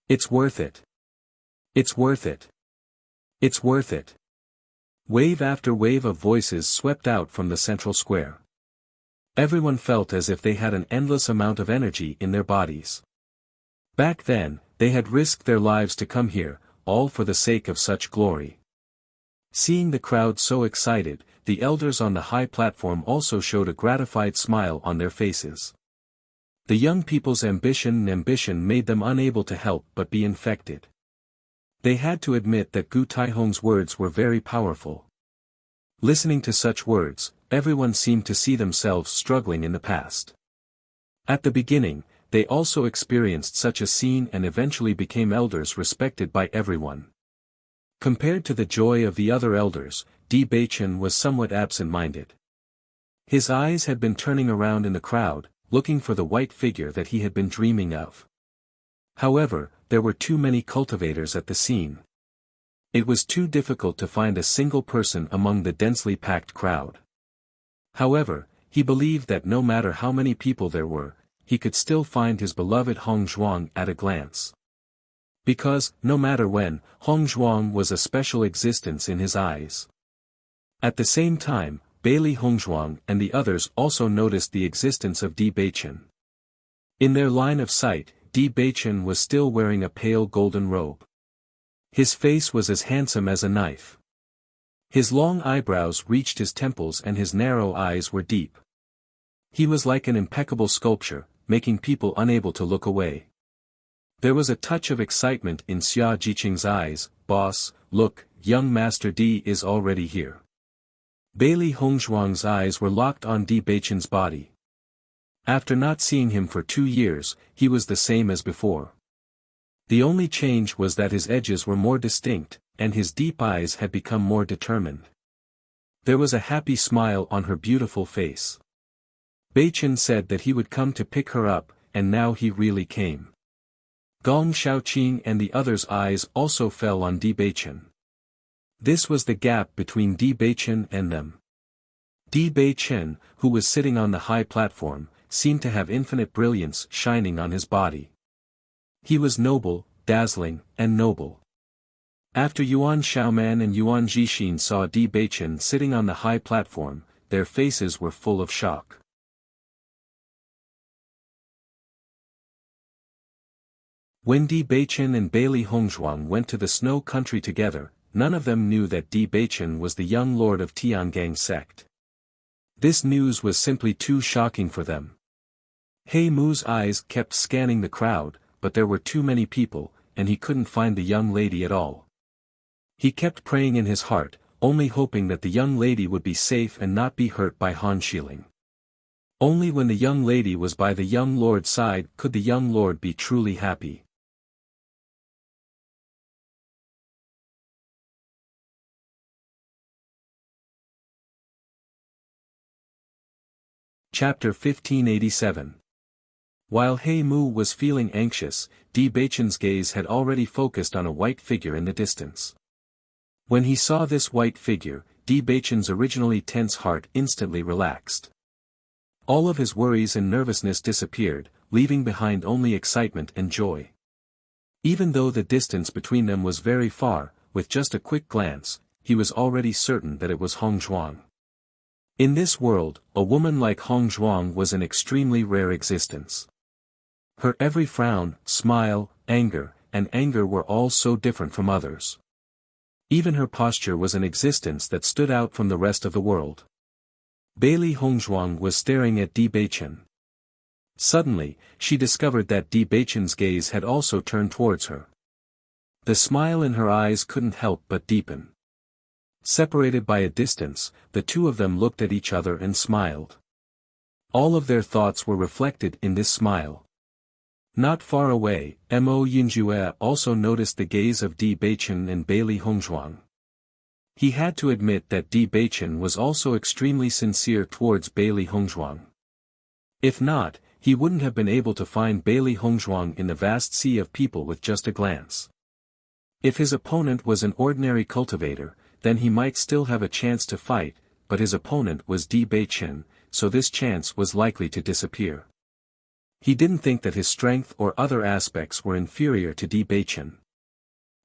It's worth it. It's worth it. It's worth it. Wave after wave of voices swept out from the central square. Everyone felt as if they had an endless amount of energy in their bodies. Back then, they had risked their lives to come here, all for the sake of such glory. Seeing the crowd so excited, the elders on the high platform also showed a gratified smile on their faces. The young people's ambition made them unable to help but be infected. They had to admit that Gu Taihong's words were very powerful. Listening to such words, everyone seemed to see themselves struggling in the past. At the beginning, they also experienced such a scene and eventually became elders respected by everyone. Compared to the joy of the other elders, Di Beichen was somewhat absent-minded. His eyes had been turning around in the crowd, looking for the white figure that he had been dreaming of. However, there were too many cultivators at the scene. It was too difficult to find a single person among the densely packed crowd. However, he believed that no matter how many people there were, he could still find his beloved Hong Zhuang at a glance. Because, no matter when, Hong Zhuang was a special existence in his eyes. At the same time, Bailey Hongzhuang and the others also noticed the existence of Di Beichen. In their line of sight, Di Beichen was still wearing a pale golden robe. His face was as handsome as a knife. His long eyebrows reached his temples and his narrow eyes were deep. He was like an impeccable sculpture, making people unable to look away. There was a touch of excitement in Xia Jiqing's eyes. "Boss, look, young Master Di is already here." Bailey Hongzhuang's eyes were locked on Di Beichen's body. After not seeing him for 2 years, he was the same as before. The only change was that his edges were more distinct, and his deep eyes had become more determined. There was a happy smile on her beautiful face. Beichen said that he would come to pick her up, and now he really came. Gong Shaoqing and the others' eyes also fell on Di Beichen. This was the gap between Di Beichen and them. Di Beichen, who was sitting on the high platform, seemed to have infinite brilliance shining on his body. He was noble, dazzling, and noble. After Yuan Xiaoman and Yuan Jixin saw Di Beichen sitting on the high platform, their faces were full of shock. When Di Beichen and Bailey Hongzhuang went to the Snow Country together, none of them knew that Di Beichen was the young lord of Tiangang sect. This news was simply too shocking for them. He Mu's eyes kept scanning the crowd, but there were too many people, and he couldn't find the young lady at all. He kept praying in his heart, only hoping that the young lady would be safe and not be hurt by Han Shiling. Only when the young lady was by the young lord's side could the young lord be truly happy. Chapter 1587. While He Mu was feeling anxious, Di Beichen's gaze had already focused on a white figure in the distance. When he saw this white figure, Di Beichen's originally tense heart instantly relaxed. All of his worries and nervousness disappeared, leaving behind only excitement and joy. Even though the distance between them was very far, with just a quick glance, he was already certain that it was Hong Zhuang. In this world, a woman like Hong Zhuang was an extremely rare existence. Her every frown, smile, anger were all so different from others. Even her posture was an existence that stood out from the rest of the world. Bailey Hongzhuang was staring at Di Beichen. Suddenly, she discovered that Di Beichen's gaze had also turned towards her. The smile in her eyes couldn't help but deepen. Separated by a distance, the two of them looked at each other and smiled. All of their thoughts were reflected in this smile. Not far away, Mo Yinjue also noticed the gaze of Di Beichen and Bailey Hongzhuang. He had to admit that Di Beichen was also extremely sincere towards Bailey Hongzhuang. If not, he wouldn't have been able to find Bailey Hongzhuang in the vast sea of people with just a glance. If his opponent was an ordinary cultivator, then he might still have a chance to fight, but his opponent was Di Beichen, so this chance was likely to disappear. He didn't think that his strength or other aspects were inferior to Di Beichen.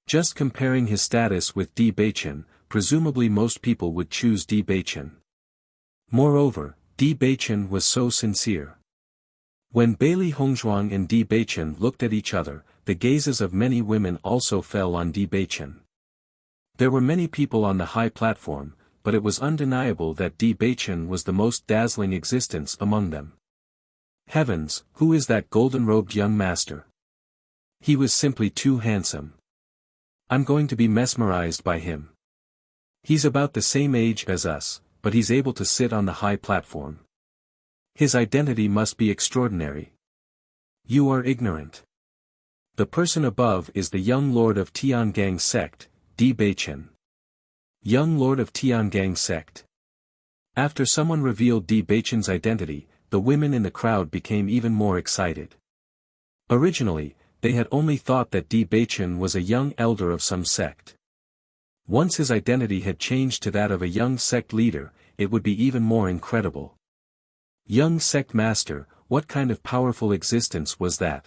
Just comparing his status with Di Beichen, presumably most people would choose Di Beichen. Moreover, Di Beichen was so sincere. When Bailey Hongzhuang and Di Beichen looked at each other, the gazes of many women also fell on Di Beichen. There were many people on the high platform, but it was undeniable that Di Beichen was the most dazzling existence among them. Heavens, who is that golden-robed young master? He was simply too handsome. I'm going to be mesmerized by him. He's about the same age as us, but he's able to sit on the high platform. His identity must be extraordinary. You are ignorant. The person above is the young lord of Tiangang sect, Di Beichen. Young lord of Tiangang sect. After someone revealed Di Beichen's identity, the women in the crowd became even more excited. Originally, they had only thought that Di Beichen was a young elder of some sect. Once his identity had changed to that of a young sect leader, it would be even more incredible. Young sect master, what kind of powerful existence was that?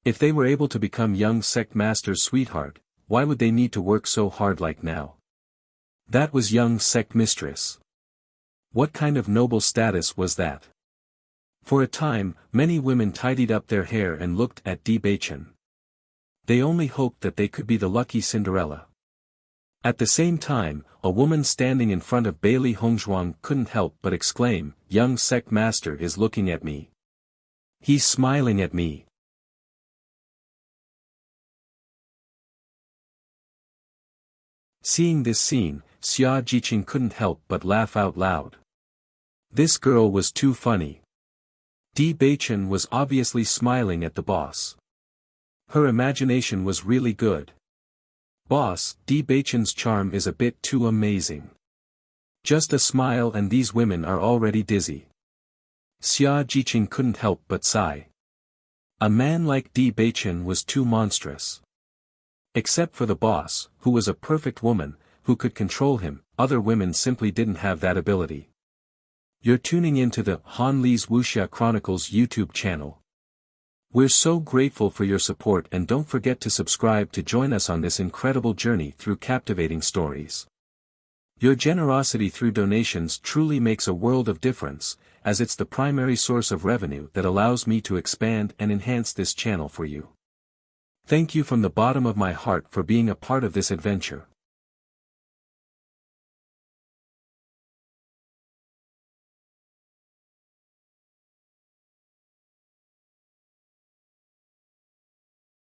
If they were able to become young sect master's sweetheart, why would they need to work so hard like now? That was young sect mistress. What kind of noble status was that? For a time, many women tidied up their hair and looked at Di Beichen. They only hoped that they could be the lucky Cinderella. At the same time, a woman standing in front of Bailey Hongzhuang couldn't help but exclaim, "Young sect master is looking at me. He's smiling at me." Seeing this scene, Xia Jiqing couldn't help but laugh out loud. This girl was too funny. Di Beichen was obviously smiling at the boss. Her imagination was really good. Boss, Di Beichen's charm is a bit too amazing. Just a smile and these women are already dizzy. Xia Jiqing couldn't help but sigh. A man like Di Beichen was too monstrous. Except for the boss, who was a perfect woman, who could control him, other women simply didn't have that ability. You're tuning into the Han Li's Wuxia Chronicles YouTube channel. We're so grateful for your support and don't forget to subscribe to join us on this incredible journey through captivating stories. Your generosity through donations truly makes a world of difference, as it's the primary source of revenue that allows me to expand and enhance this channel for you. Thank you from the bottom of my heart for being a part of this adventure.